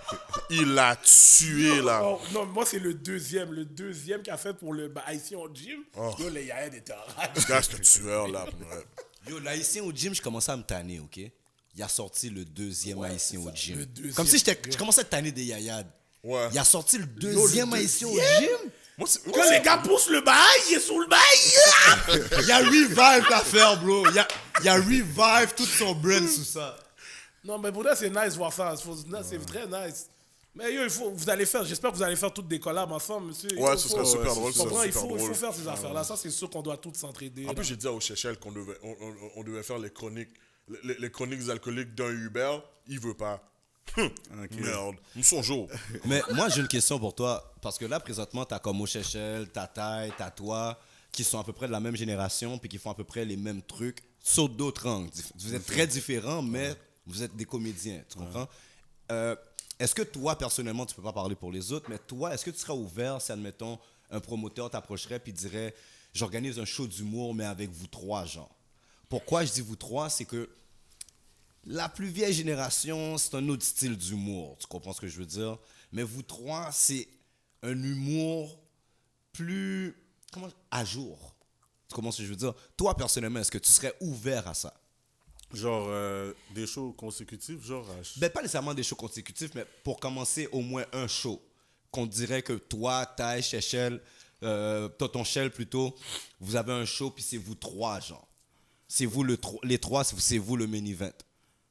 [SPEAKER 3] Il a tué, là.
[SPEAKER 2] Oh, non, moi, c'est le deuxième. Le deuxième qu'il a fait pour le haïtien au gym. Yo, les yaya étaient en rage.
[SPEAKER 3] Ce gars, c'est un tueur, là. pour vrai.
[SPEAKER 5] Yo, l'haïtien au gym, je commençais à me tanner, ok? Il a sorti le deuxième haïtien au gym.
[SPEAKER 2] le deuxième.
[SPEAKER 5] Comme si je commençais à tanner des yayades.
[SPEAKER 3] Ouais.
[SPEAKER 5] Il a sorti le deuxième haïtien au
[SPEAKER 2] deuxième?
[SPEAKER 5] gym.
[SPEAKER 3] Moi, c'est...
[SPEAKER 2] Quand les gars poussent le bail, il est sous le bail.
[SPEAKER 5] Il y a Revive à faire, bro. Il y a Revive, tout son brand sous ça.
[SPEAKER 2] Non, mais pour moi, c'est nice voir ça. C'est très nice. Mais yo, vous allez faire, j'espère que vous allez faire toutes des collabs ensemble, monsieur.
[SPEAKER 3] Ouais,
[SPEAKER 2] Yo,
[SPEAKER 3] ce serait super drôle,
[SPEAKER 2] tu
[SPEAKER 3] ce
[SPEAKER 2] comprends,
[SPEAKER 3] serait
[SPEAKER 2] il
[SPEAKER 3] super
[SPEAKER 2] faut
[SPEAKER 3] drôle.
[SPEAKER 2] faire ces affaires-là. Ça, c'est sûr qu'on doit tous s'entraider.
[SPEAKER 3] En plus, j'ai dit au Chechel qu'on devait, on devait faire les chroniques alcooliques d'un Uber. Il veut pas. Merde. Nous sommes jours.
[SPEAKER 5] Mais moi, j'ai une question pour toi. Parce que là, présentement, t'as comme Oshechel, t'as Taille, t'as toi, qui sont à peu près de la même génération, puis qui font à peu près les mêmes trucs, sur d'autres angles. Vous êtes très différents, mais vous êtes des comédiens, tu comprends? Est-ce que toi, personnellement, tu peux pas parler pour les autres, mais toi, est-ce que tu serais ouvert si, admettons, un promoteur t'approcherait puis dirait « J'organise un show d'humour, mais avec vous trois, genre. » Pourquoi je dis vous trois? C'est que la plus vieille génération, c'est un autre style d'humour. Tu comprends ce que je veux dire? Mais vous trois, c'est un humour plus à jour. Tu comprends ce que je veux dire? Toi, personnellement, est-ce que tu serais ouvert à ça?
[SPEAKER 4] Genre des shows consécutifs, genre...
[SPEAKER 5] Ben, pas nécessairement des shows consécutifs, mais pour commencer, au moins un show. Qu'on dirait que toi, Taille, Chechel, Tonton Shell plutôt, vous avez un show, puis c'est vous trois, genre. C'est vous les trois, c'est vous le main event.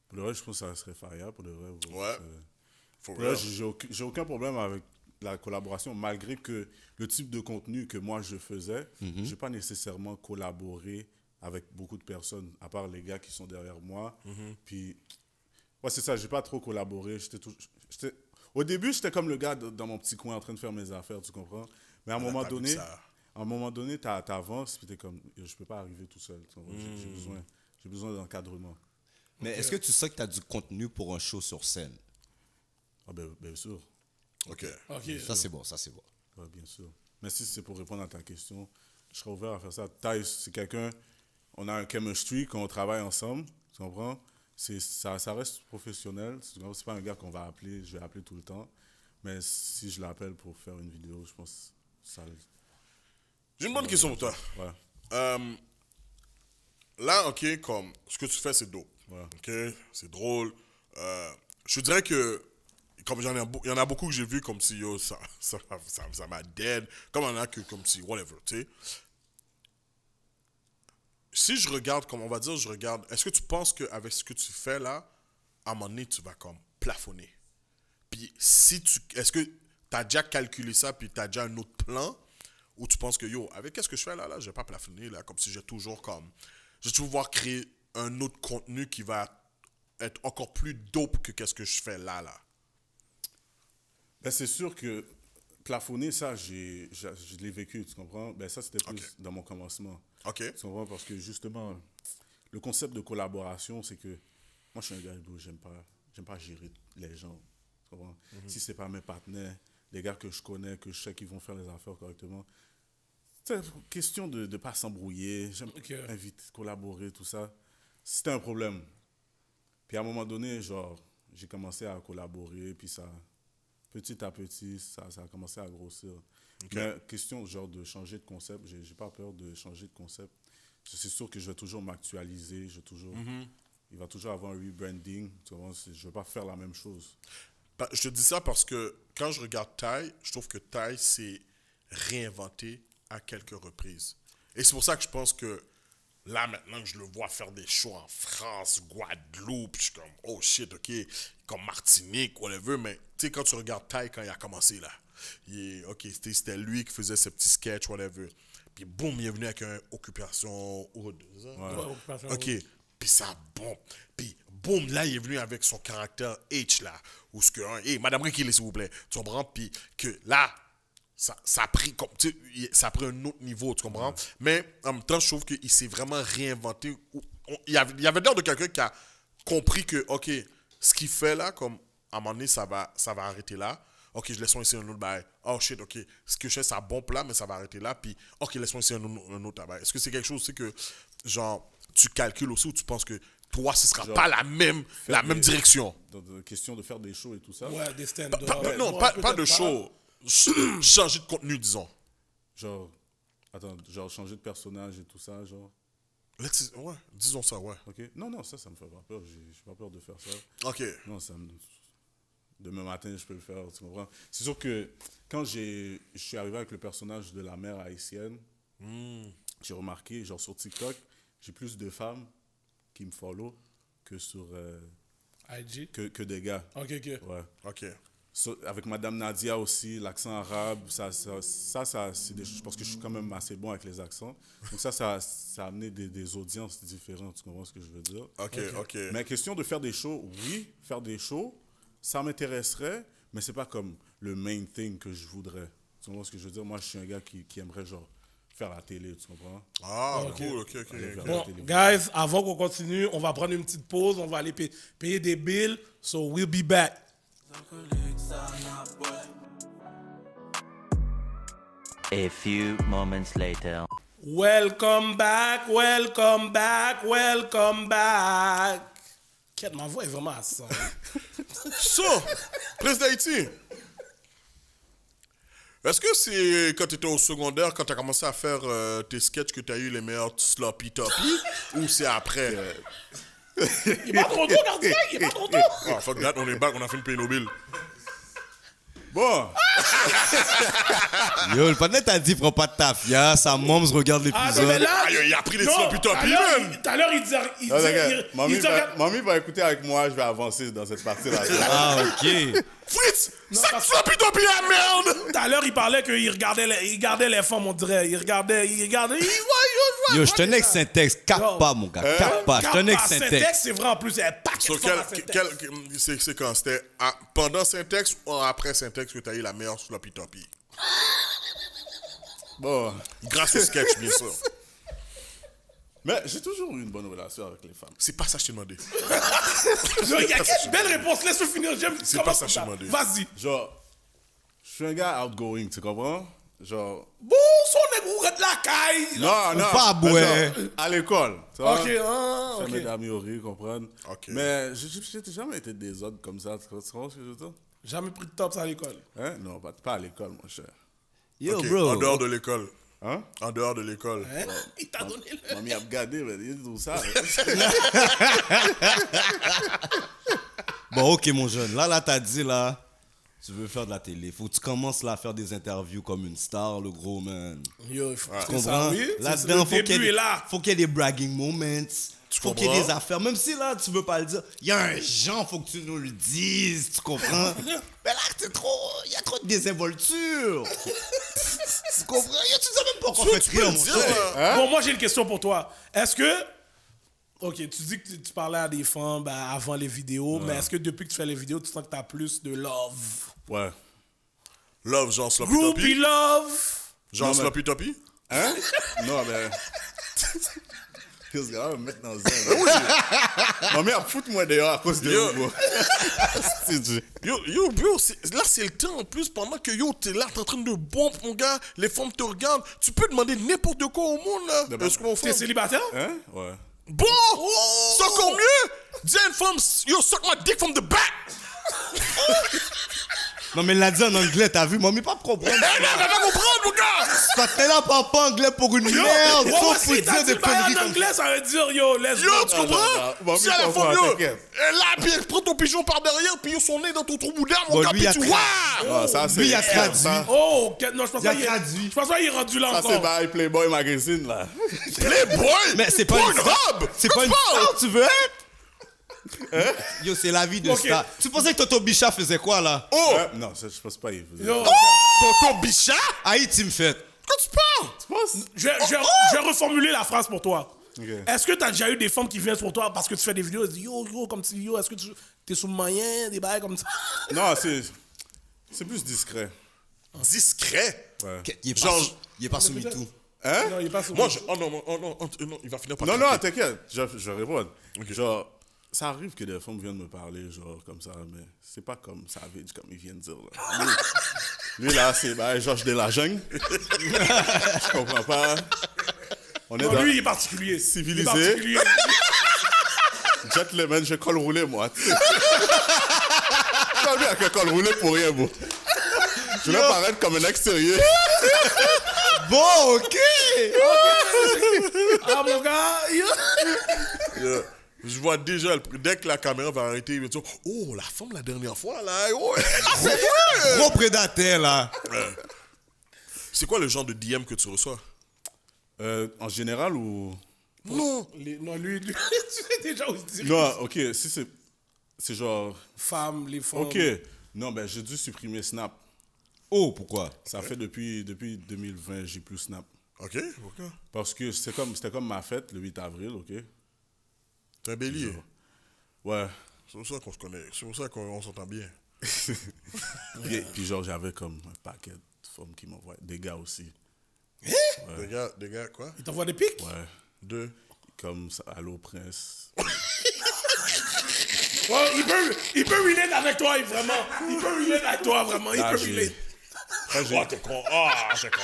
[SPEAKER 4] Pour le vrai, je pense que ça serait faria, pour le vrai.
[SPEAKER 3] Ouais. For
[SPEAKER 4] Pour le vrai,
[SPEAKER 3] real.
[SPEAKER 4] j'ai aucun problème avec la collaboration, malgré que le type de contenu que moi je faisais, je n'ai pas nécessairement collaboré avec beaucoup de personnes, à part les gars qui sont derrière moi. Puis, ouais, c'est ça, j'ai pas trop collaboré. Au début, j'étais comme le gars dans mon petit coin en train de faire mes affaires, tu comprends? Mais à un moment
[SPEAKER 3] t'as vu
[SPEAKER 4] donné,
[SPEAKER 3] ça.
[SPEAKER 4] t'avances, puis t'es comme, je peux pas arriver tout seul. Tu comprends? J'ai besoin d'encadrement.
[SPEAKER 5] Mais est-ce que tu sais que tu as du contenu pour un show sur scène?
[SPEAKER 4] Ah ben, bien sûr.
[SPEAKER 3] OK.
[SPEAKER 2] Ok.
[SPEAKER 5] Ça, c'est bon, ça, c'est bon.
[SPEAKER 4] Ouais, bien sûr. Mais si c'est pour répondre à ta question, je serais ouvert à faire ça. Ty, c'est quelqu'un, on a un chemistry, qu'on travaille ensemble, tu comprends? Ça reste professionnel. C'est pas un gars je vais appeler tout le temps. Mais si je l'appelle pour faire une vidéo, je pense que ça...
[SPEAKER 3] J'ai une bonne question pour toi.
[SPEAKER 4] Ouais.
[SPEAKER 3] Là, OK, comme ce que tu fais, c'est dope.
[SPEAKER 4] Ouais.
[SPEAKER 3] OK, c'est drôle. Je dirais que, comme il y en a beaucoup que j'ai vu comme si, yo, ça m'a dead. Comme il y en a que, comme si, whatever, tu sais. Si je regarde, comme on va dire, est-ce que tu penses qu'avec ce que tu fais là, à un moment donné, tu vas comme plafonner? Puis est-ce que tu as déjà calculé ça, puis tu as déjà un autre plan, ou tu penses que, yo, avec qu'est-ce que je fais là, je vais pas plafonner, là, comme si je vais toujours pouvoir créer un autre contenu qui va être encore plus dope que qu'est-ce que je fais là.
[SPEAKER 4] Ben, c'est sûr que plafonner, ça, je l'ai vécu, tu comprends? Ben, ça, c'était plus dans mon commencement.
[SPEAKER 3] OK.
[SPEAKER 4] Tu comprends? Parce que justement, le concept de collaboration, c'est que moi, je suis un gars, j'aime pas gérer les gens. Tu comprends? Si c'est pas mes partenaires, les gars que je connais, que je sais qu'ils vont faire les affaires correctement, c'est question de ne pas s'embrouiller. J'aime inviter, collaborer, tout ça. C'était un problème. Puis à un moment donné, genre, j'ai commencé à collaborer, puis ça, petit à petit, ça a commencé à grossir. Mais question genre de changer de concept, j'ai pas peur de changer de concept. C'est sûr que je vais toujours m'actualiser, il va toujours avoir un rebranding. Tu vois, je ne vais pas faire la même chose.
[SPEAKER 3] Je te dis ça parce que quand je regarde Ty, je trouve que Ty s'est réinventé à quelques reprises. Et c'est pour ça que je pense que là, maintenant que je le vois faire des shows en France, Guadeloupe, je suis comme, oh shit, OK, comme Martinique, whatever, mais tu sais, quand tu regardes Ty, quand il a commencé là, c'était lui qui faisait ses petits sketchs, whatever. Puis boum, il est venu avec une Occupation Hood.
[SPEAKER 2] Occupation
[SPEAKER 3] OK, puis ça bombe. Puis boum, là, il est venu avec son caractère H là, où ce que, hey, Madame Rekili, s'il vous plaît, tu comprends? Puis que là, ça a pris ça a pris un autre niveau, tu comprends? Mais en même temps, je trouve qu'il s'est vraiment réinventé. Il y avait l'air de quelqu'un qui a compris que, OK, ce qu'il fait là, comme à un moment donné, ça va arrêter là. OK, je laisse-moi ici un autre bail. Oh shit, OK, ce que je fais, c'est un bon plat, mais ça va arrêter là. Puis, OK, laisse-moi ici un autre bail. Est-ce que c'est quelque chose aussi que, genre, tu calcules aussi ou tu penses que toi, ce sera pas la même direction?
[SPEAKER 4] Dans la question de faire des shows et tout ça.
[SPEAKER 2] Ouais, des stand-up.
[SPEAKER 3] Non, pas de show. Changer de contenu, disons.
[SPEAKER 4] Genre, changer de personnage et tout ça, genre.
[SPEAKER 3] Ouais, disons ça, ouais.
[SPEAKER 4] OK. Non, ça me fait pas peur. J'ai pas peur de faire ça.
[SPEAKER 3] OK.
[SPEAKER 4] Non, demain matin, je peux le faire, tu comprends? C'est sûr que quand je suis arrivé avec le personnage de la mère haïtienne, j'ai remarqué, genre sur TikTok, j'ai plus de femmes qui me follow que sur...
[SPEAKER 2] IG?
[SPEAKER 4] Que des gars.
[SPEAKER 2] OK.
[SPEAKER 4] Ouais.
[SPEAKER 3] OK.
[SPEAKER 4] Avec Madame Nadia aussi, l'accent arabe, ça c'est des choses, parce que je suis quand même assez bon avec les accents. Donc ça a amené des audiences différentes, tu comprends ce que je veux dire?
[SPEAKER 3] OK.
[SPEAKER 4] Mais question de faire des shows, oui, faire des shows, ça m'intéresserait, mais c'est pas comme le main thing que je voudrais. Tu comprends ce que je veux dire? Moi, je suis un gars qui aimerait genre faire la télé, tu comprends?
[SPEAKER 3] Ah, cool, OK.
[SPEAKER 2] Bon, guys, avant qu'on continue, on va prendre une petite pause, on va aller payer des bills, so we'll be back.
[SPEAKER 6] A few moments later.
[SPEAKER 2] Welcome back. Quête, ma voix est vraiment à ça.
[SPEAKER 3] So, Prince d'Haïti, est-ce que c'est quand tu étais au secondaire, quand tu as commencé à faire tes sketchs, que tu as eu les meilleurs sloppy toppy, ou c'est après?
[SPEAKER 2] Il est pas trop tôt, Gardia, il est pas trop tôt.
[SPEAKER 3] Oh, fuck that, on est back, on a fait une paye nos billes.
[SPEAKER 4] Bon,
[SPEAKER 5] Yo, le panel t'a dit, prends pas de taf. Sa moms regarde
[SPEAKER 2] Ah,
[SPEAKER 5] l'épisode.
[SPEAKER 2] non, mais là...
[SPEAKER 3] Il a pris les
[SPEAKER 2] non,
[SPEAKER 3] sloppy toppy, man!
[SPEAKER 2] Tout à l'heure, il disait...
[SPEAKER 4] Mamie va écouter avec moi, je vais avancer dans cette partie-là.
[SPEAKER 5] Ah, ok.
[SPEAKER 3] Fritz, Ça pis toi pis la merde!
[SPEAKER 2] Tout à l'heure, il parlait qu'il regardait les femmes, on dirait. Il regardait.
[SPEAKER 5] Yo, je te next syntaxe. Cap pas, mon gars. Cap pas. Je te next syntaxe.
[SPEAKER 2] C'est vrai en plus, il y a un paquet
[SPEAKER 3] Sur
[SPEAKER 2] de femmes à syntaxe.
[SPEAKER 3] c'est quand? C'était pendant syntaxe ou après syntaxe que t'as eu la meilleure sloppy toppy?
[SPEAKER 4] Bon.
[SPEAKER 3] Grâce au sketch, bien sûr.
[SPEAKER 4] Mais j'ai toujours eu une bonne relation avec les femmes.
[SPEAKER 3] C'est pas ça que je t'ai demandé.
[SPEAKER 2] Yo, il y a quelle belle réponse, laisse-le finir. J'aime
[SPEAKER 3] C'est
[SPEAKER 2] comment
[SPEAKER 3] pas ça que je t'ai demandé.
[SPEAKER 2] Vas-y.
[SPEAKER 4] Genre, je suis un gars outgoing, tu comprends? Genre.
[SPEAKER 2] Bon, son nègre de la caille.
[SPEAKER 4] Non.
[SPEAKER 5] Pas
[SPEAKER 4] mais
[SPEAKER 5] ouais.
[SPEAKER 4] genre, à l'école. Tu vois?
[SPEAKER 2] Ok,
[SPEAKER 4] Ça
[SPEAKER 2] ok.
[SPEAKER 4] m'aide à améliorer, comprendre.
[SPEAKER 3] Ok.
[SPEAKER 4] Mais j'ai jamais été désordre comme ça. Tu comprends ce que je veux dire?
[SPEAKER 2] Jamais pris de tops à l'école.
[SPEAKER 4] Hein? Non, pas à l'école, mon cher.
[SPEAKER 5] Yo,
[SPEAKER 3] Ok,
[SPEAKER 5] bro.
[SPEAKER 3] en dehors de l'école.
[SPEAKER 4] Hein?
[SPEAKER 3] En dehors de l'école.
[SPEAKER 2] Hein? Il t'a donné le...
[SPEAKER 4] Mamie a regardé, mais il dit tout ça.
[SPEAKER 5] Bon, ok, mon jeune. Là, t'as dit, là, tu veux faire de la télé. Faut que tu commences là à faire des interviews comme une star, le gros man.
[SPEAKER 2] Yo, il faut
[SPEAKER 5] Tu
[SPEAKER 2] que ça,
[SPEAKER 5] comprends?
[SPEAKER 2] oui.
[SPEAKER 5] Là-dedans,
[SPEAKER 2] Le
[SPEAKER 5] faut qu'il y
[SPEAKER 2] début
[SPEAKER 5] ait
[SPEAKER 2] est là.
[SPEAKER 5] faut qu'il y ait des bragging moments. Faut qu'il y ait
[SPEAKER 3] comprends?
[SPEAKER 5] des affaires. Même si là, tu veux pas le dire. Il y a un genre, faut que tu nous le dises. Tu comprends? Mais là, c'est trop. Il y a trop de désinvolture. Tu comprends? Tu sais même pas qu'on fait
[SPEAKER 3] Tu peux
[SPEAKER 5] rire,
[SPEAKER 3] le
[SPEAKER 5] mon
[SPEAKER 3] dire,
[SPEAKER 5] cher.
[SPEAKER 3] hein?
[SPEAKER 2] Bon, moi, j'ai une question pour toi. Est-ce que... Ok, tu dis que tu parlais à des femmes avant les vidéos, mais est-ce que depuis que tu fais les vidéos, tu sens que tu as plus de love?
[SPEAKER 4] Ouais.
[SPEAKER 3] Love, genre sloppy
[SPEAKER 2] Groupie
[SPEAKER 3] toppy.
[SPEAKER 2] love!
[SPEAKER 3] Genre
[SPEAKER 4] Non, mais-
[SPEAKER 3] sloppy toppy.
[SPEAKER 4] Hein? Non, mais. Qu'est-ce que va me mettre dans un. Mamie a foutu moi dehors à cause de
[SPEAKER 3] Yo.
[SPEAKER 4] vous. C'est du.
[SPEAKER 3] Yo, bro, là, c'est le temps en plus, pendant que yo, t'es là, t'es en train de bomber, mon gars, les femmes te regardent, tu peux demander n'importe quoi au monde, là.
[SPEAKER 4] D'abord.
[SPEAKER 3] Est-ce qu'on
[SPEAKER 2] T'es
[SPEAKER 3] fait?
[SPEAKER 2] célibataire?
[SPEAKER 4] Hein? Ouais.
[SPEAKER 3] Bon! C'est encore mieux! Dis à une femme, yo, suck my dick from the back!
[SPEAKER 5] Non, mais il l'a dit en anglais, t'as vu? Mamie, pas comprendre.
[SPEAKER 3] Eh non, elle va pas comprendre, mon gars!
[SPEAKER 5] Pas t'es là, pas anglais pour une merde.
[SPEAKER 2] Yo,
[SPEAKER 5] Sauf
[SPEAKER 2] si
[SPEAKER 5] pour
[SPEAKER 2] t'as
[SPEAKER 5] dire
[SPEAKER 2] dit
[SPEAKER 5] des
[SPEAKER 2] bail
[SPEAKER 5] conneries
[SPEAKER 2] en
[SPEAKER 5] comme
[SPEAKER 2] anglais, ça veut dire, yo, let's
[SPEAKER 3] Yo,
[SPEAKER 2] go.
[SPEAKER 3] tu comprends?
[SPEAKER 4] Bon,
[SPEAKER 3] Si à la
[SPEAKER 4] mais
[SPEAKER 3] femme,
[SPEAKER 4] comprends,
[SPEAKER 3] yo,
[SPEAKER 4] t'inquiète.
[SPEAKER 3] elle là, puis elle prend ton pigeon par derrière, puis yo, son nez dans ton trou boudin, mon
[SPEAKER 5] Bon,
[SPEAKER 3] gars,
[SPEAKER 5] lui,
[SPEAKER 3] puis
[SPEAKER 5] il a
[SPEAKER 3] tu
[SPEAKER 5] tra-
[SPEAKER 3] vois!
[SPEAKER 4] Ah, ça, c'est.
[SPEAKER 5] Lui, il a
[SPEAKER 4] ça,
[SPEAKER 5] traduit.
[SPEAKER 2] Oh, ok, non, je pense
[SPEAKER 5] Il a
[SPEAKER 2] pas qu'il
[SPEAKER 5] traduit.
[SPEAKER 2] je pense pas qu'il est rendu là
[SPEAKER 4] Ça, c'est
[SPEAKER 2] encore.
[SPEAKER 4] by Playboy Magazine, là.
[SPEAKER 3] Playboy!
[SPEAKER 5] Mais c'est pas une
[SPEAKER 3] Pornhub!
[SPEAKER 5] C'est pas une
[SPEAKER 3] Qu'est-ce que
[SPEAKER 5] star, tu veux être? Yo, c'est la vie de
[SPEAKER 2] Ok.
[SPEAKER 5] star. Tu pensais que Toto Bicha faisait quoi, là?
[SPEAKER 3] Oh!
[SPEAKER 4] Hein? Non, ça, je pense pas. Il faisait.
[SPEAKER 2] Yo,
[SPEAKER 3] Tonton Bichat?
[SPEAKER 5] Haïti me fait.
[SPEAKER 3] Quand tu parles?
[SPEAKER 4] Tu penses?
[SPEAKER 2] je vais reformuler la phrase pour toi.
[SPEAKER 4] Ok.
[SPEAKER 2] Est-ce que t'as déjà eu des femmes qui viennent pour toi parce que tu fais des vidéos et disent yo, comme si, yo, est-ce que tu es sous moyen, des bails comme ça?
[SPEAKER 4] Non, c'est plus discret.
[SPEAKER 3] Discret.
[SPEAKER 4] Ouais.
[SPEAKER 5] Il est
[SPEAKER 3] Genre-
[SPEAKER 5] pas, il est pas soumis tout.
[SPEAKER 4] Hein?
[SPEAKER 2] Non, il est pas sous
[SPEAKER 3] Moi, oh non, il va finir par
[SPEAKER 4] Non,
[SPEAKER 3] craquer.
[SPEAKER 4] non, t'inquiète, je vais répondre. Genre, ça arrive que des femmes viennent me parler, genre, comme ça, mais c'est pas comme Savage, comme ils viennent dire, là. Lui, là, c'est Georges de la jungle. Je comprends pas. On est
[SPEAKER 2] Non,
[SPEAKER 4] dans
[SPEAKER 2] lui, il est particulier.
[SPEAKER 4] Civilisé.
[SPEAKER 2] Il est particulier.
[SPEAKER 4] Gentleman, je col roulé, moi. Je suis avec un col roulé pour rien, bon. Je voulais paraître comme un extérieur.
[SPEAKER 5] Bon, ok.
[SPEAKER 2] Ah, mon gars, yo.
[SPEAKER 3] Je vois déjà, dès que la caméra va arrêter, il va dire oh, la femme la dernière fois, là, oh, c'est vrai!
[SPEAKER 5] Gros prédateur, là.
[SPEAKER 3] C'est quoi le genre de DM que tu reçois?
[SPEAKER 4] En général ou...
[SPEAKER 3] Non!
[SPEAKER 2] Non, lui, tu sais déjà où il dit.
[SPEAKER 4] Non, ok, si c'est genre...
[SPEAKER 2] Femmes, les femmes.
[SPEAKER 4] Ok, non, ben j'ai dû supprimer Snap.
[SPEAKER 5] Oh, pourquoi?
[SPEAKER 4] Ça fait depuis 2020, j'ai plus Snap.
[SPEAKER 3] Ok, pourquoi?
[SPEAKER 4] Parce que c'était comme ma fête, le 8 avril, ok?
[SPEAKER 3] T'es un bélier.
[SPEAKER 4] Ouais.
[SPEAKER 3] C'est pour ça qu'on se connaît. C'est pour ça qu'on s'entend bien.
[SPEAKER 4] Puis genre, j'avais comme un paquet de femmes qui m'envoient. Des gars aussi.
[SPEAKER 3] Des gars, quoi?
[SPEAKER 2] Il t'envoie des pics?
[SPEAKER 4] Ouais.
[SPEAKER 3] Deux.
[SPEAKER 4] Comme ça, Allô Prince.
[SPEAKER 2] Ouais, il peut relate avec toi, vraiment. Il peut relate avec toi, vraiment. Il
[SPEAKER 4] Ah,
[SPEAKER 2] peut
[SPEAKER 4] j'ai-
[SPEAKER 2] relate.
[SPEAKER 3] T'es con. Ah, c'est con.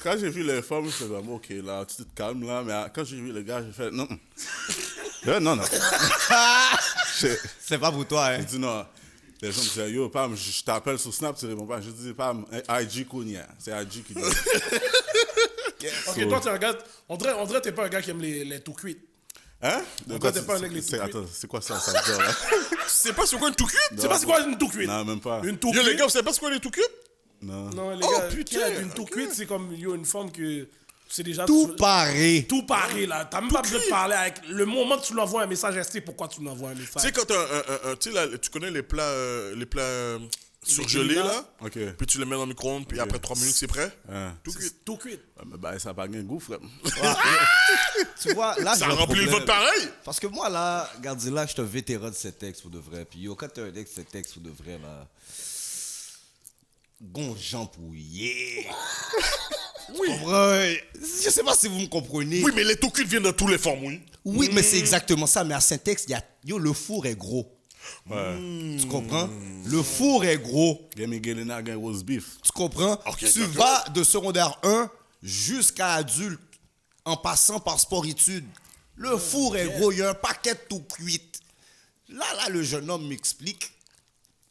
[SPEAKER 4] Quand j'ai vu les femmes, je fais comme, ok, là, tu te calmes là. Mais quand j'ai vu le gars, j'ai fait, non. Non.
[SPEAKER 5] C'est pas pour toi, hein.
[SPEAKER 4] J'ai dit non. Les gens me disaient, yo, Pam, je t'appelle sur Snap, tu réponds pas. Je dis, Pam, IG Kounia. C'est IG qui dit.
[SPEAKER 2] Ok, toi, tu es un gars. On dirait que t'es pas un gars qui aime les tout cuits.
[SPEAKER 4] Hein?
[SPEAKER 2] Pourquoi t'es pas un aigle tout
[SPEAKER 4] Attends, c'est quoi ça veut dire là?
[SPEAKER 3] C'est pas c'est quoi une tout cuite?
[SPEAKER 2] Tu sais pas c'est quoi une tout cuite?
[SPEAKER 4] Non, même pas.
[SPEAKER 2] Une tout
[SPEAKER 3] Yo, les
[SPEAKER 2] cuite.
[SPEAKER 3] gars, vous savez pas c'est quoi les tout cuites?
[SPEAKER 4] Non.
[SPEAKER 2] Non, les
[SPEAKER 3] Oh,
[SPEAKER 2] gars,
[SPEAKER 3] putain,
[SPEAKER 2] une tout
[SPEAKER 3] ok.
[SPEAKER 2] cuite, c'est comme yo, une femme que C'est déjà
[SPEAKER 5] Tout paré.
[SPEAKER 2] tout paré, là. T'as même pas besoin de parler avec... Le moment que tu lui envoies un message, elle sait pourquoi tu lui envoies un
[SPEAKER 3] Tu
[SPEAKER 2] message.
[SPEAKER 3] sais, quand t'as tu sais, là, tu connais les plats surgelés,
[SPEAKER 2] grillats.
[SPEAKER 3] là?
[SPEAKER 4] Ok.
[SPEAKER 3] Puis tu les mets dans le micro-ondes, puis après 3 minutes, c'est prêt?
[SPEAKER 4] Hein.
[SPEAKER 3] Tout cuit.
[SPEAKER 2] Tout cuit.
[SPEAKER 4] Ouais, mais bah, ça n'a pas gagné un goût, frère.
[SPEAKER 5] Tu vois, là,
[SPEAKER 3] Ça
[SPEAKER 5] j'ai un
[SPEAKER 3] remplit le
[SPEAKER 5] problème.
[SPEAKER 3] vote pareil!
[SPEAKER 5] Parce que moi, là, regarde, là, je suis un vétéran de ces textes pour de vrai. Puis yo, quand t'es un ex de ces textes pour de vrai, là. Gonjan pour yeah. Oui. Je sais pas si vous me comprenez.
[SPEAKER 3] Oui, mais les tout cuits viennent de tous les formes, oui.
[SPEAKER 5] Oui, mais c'est exactement ça. Mais à Saint-Ex, il y a... Yo, le four est gros.
[SPEAKER 4] Ouais.
[SPEAKER 5] Tu comprends? Le four est gros.
[SPEAKER 4] Game Gelena, gagne roast beef.
[SPEAKER 5] Tu comprends?
[SPEAKER 3] Ok,
[SPEAKER 5] Tu
[SPEAKER 3] d'accord.
[SPEAKER 5] vas de secondaire 1 jusqu'à adulte en passant par sport-études. Le four est gros, il y a un paquet de tout cuit. Là, le jeune homme m'explique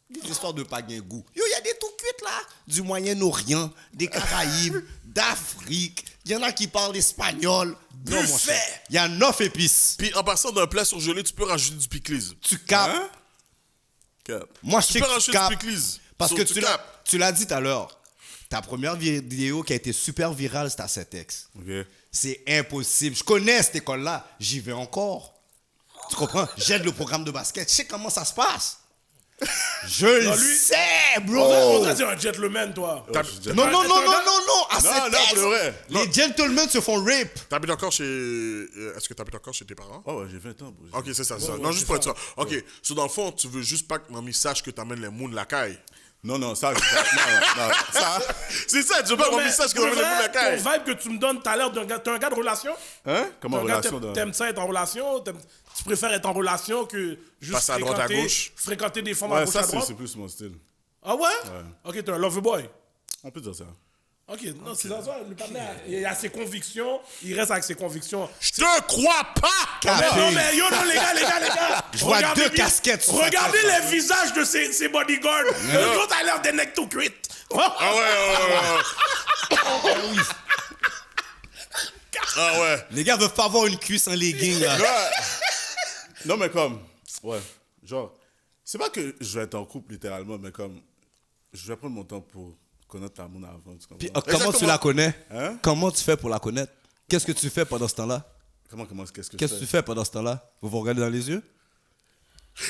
[SPEAKER 5] des histoires de pas gain goût. Yo, il y a des tout cuites là, du Moyen-Orient, des Caraïbes, d'Afrique. Il y en a qui parlent espagnol. Non, mon cher. Il y a 9 épices.
[SPEAKER 3] Puis en passant d'un plat surgelé, tu peux rajouter du pickles.
[SPEAKER 5] Tu capes.
[SPEAKER 4] Hein? Cap.
[SPEAKER 5] Moi, je
[SPEAKER 3] Tu
[SPEAKER 5] sais
[SPEAKER 3] peux
[SPEAKER 5] que tu
[SPEAKER 3] rajouter
[SPEAKER 5] capes.
[SPEAKER 3] du pickles.
[SPEAKER 5] Parce
[SPEAKER 3] So,
[SPEAKER 5] que
[SPEAKER 3] tu capes.
[SPEAKER 5] tu l'as dit tout à l'heure. Ta première vidéo qui a été super virale, c'était à Saint-Ex.
[SPEAKER 4] Ok.
[SPEAKER 5] C'est impossible. Je connais cette école-là. J'y vais encore. Tu comprends? J'aide le programme de basket. Je sais comment ça se passe. Je le
[SPEAKER 2] lui-
[SPEAKER 5] sais,
[SPEAKER 2] On
[SPEAKER 5] bro.
[SPEAKER 2] dirait que c'est un gentleman, toi.
[SPEAKER 3] T'as-
[SPEAKER 5] Non, non, non, non, non, non. À
[SPEAKER 4] Non,
[SPEAKER 5] Saint-Ex,
[SPEAKER 4] pour de vrai.
[SPEAKER 5] les gentlemen se font rape.
[SPEAKER 3] T'habites encore chez. Est-ce que t'habites encore chez tes parents?
[SPEAKER 4] Oh, ouais, j'ai 20 ans, bro.
[SPEAKER 3] Ok, c'est ça, c'est ça. Non, juste pour être sûr. Ok, so dans le fond, tu veux juste pas que mamie sache que t'amènes les moons la caille.
[SPEAKER 4] Non, non, ça, non, ça,
[SPEAKER 3] C'est ça, tu veux pas que mamie sache que t'amènes les moons la
[SPEAKER 2] ton
[SPEAKER 3] caille.
[SPEAKER 2] vibe que tu me donnes, t'as l'air d'un gars... T'es un gars de relation?
[SPEAKER 4] hein? Comment
[SPEAKER 2] T'es un gars,
[SPEAKER 4] relation dans...
[SPEAKER 2] t'aimes ça être en relation? Tu préfères être en relation que juste
[SPEAKER 3] Passer à droite, à
[SPEAKER 2] fréquenter,
[SPEAKER 3] gauche.
[SPEAKER 2] fréquenter des femmes à
[SPEAKER 4] Ouais,
[SPEAKER 2] gauche
[SPEAKER 4] ça,
[SPEAKER 2] à
[SPEAKER 4] c'est
[SPEAKER 2] droite?
[SPEAKER 4] c'est plus mon style.
[SPEAKER 2] Ah ouais? Ok, t'es un lover boy.
[SPEAKER 4] On peut dire ça.
[SPEAKER 2] Ok, non, c'est ça. Le partenaire, il a ses convictions, il reste avec ses convictions.
[SPEAKER 3] Je te crois pas!
[SPEAKER 2] Mais non, mais yo, non, les gars.
[SPEAKER 5] Je vois
[SPEAKER 2] Regardez
[SPEAKER 5] deux
[SPEAKER 2] bien-
[SPEAKER 5] casquettes sur
[SPEAKER 2] Regardez
[SPEAKER 5] sa tête,
[SPEAKER 2] les visages de ces bodyguards. Eux autres, a l'air des necks tout cuits.
[SPEAKER 3] Ah ouais. Ah ouais.
[SPEAKER 5] Les gars veulent pas avoir une cuisse en legging, là.
[SPEAKER 4] Non, mais comme... Ouais, genre... C'est pas que je vais être en couple, littéralement, mais comme... Je vais prendre mon temps pour connaître ta moune avant, tu comprends?
[SPEAKER 5] Puis, comment tu
[SPEAKER 3] Exactement.
[SPEAKER 5] la connais?
[SPEAKER 4] Hein?
[SPEAKER 5] Comment tu fais pour la connaître? Qu'est-ce que tu fais pendant ce temps-là?
[SPEAKER 4] Qu'est-ce que je
[SPEAKER 5] Qu'est-ce que
[SPEAKER 4] fais?
[SPEAKER 5] tu fais pendant ce temps-là? Vous vous regardez dans les yeux?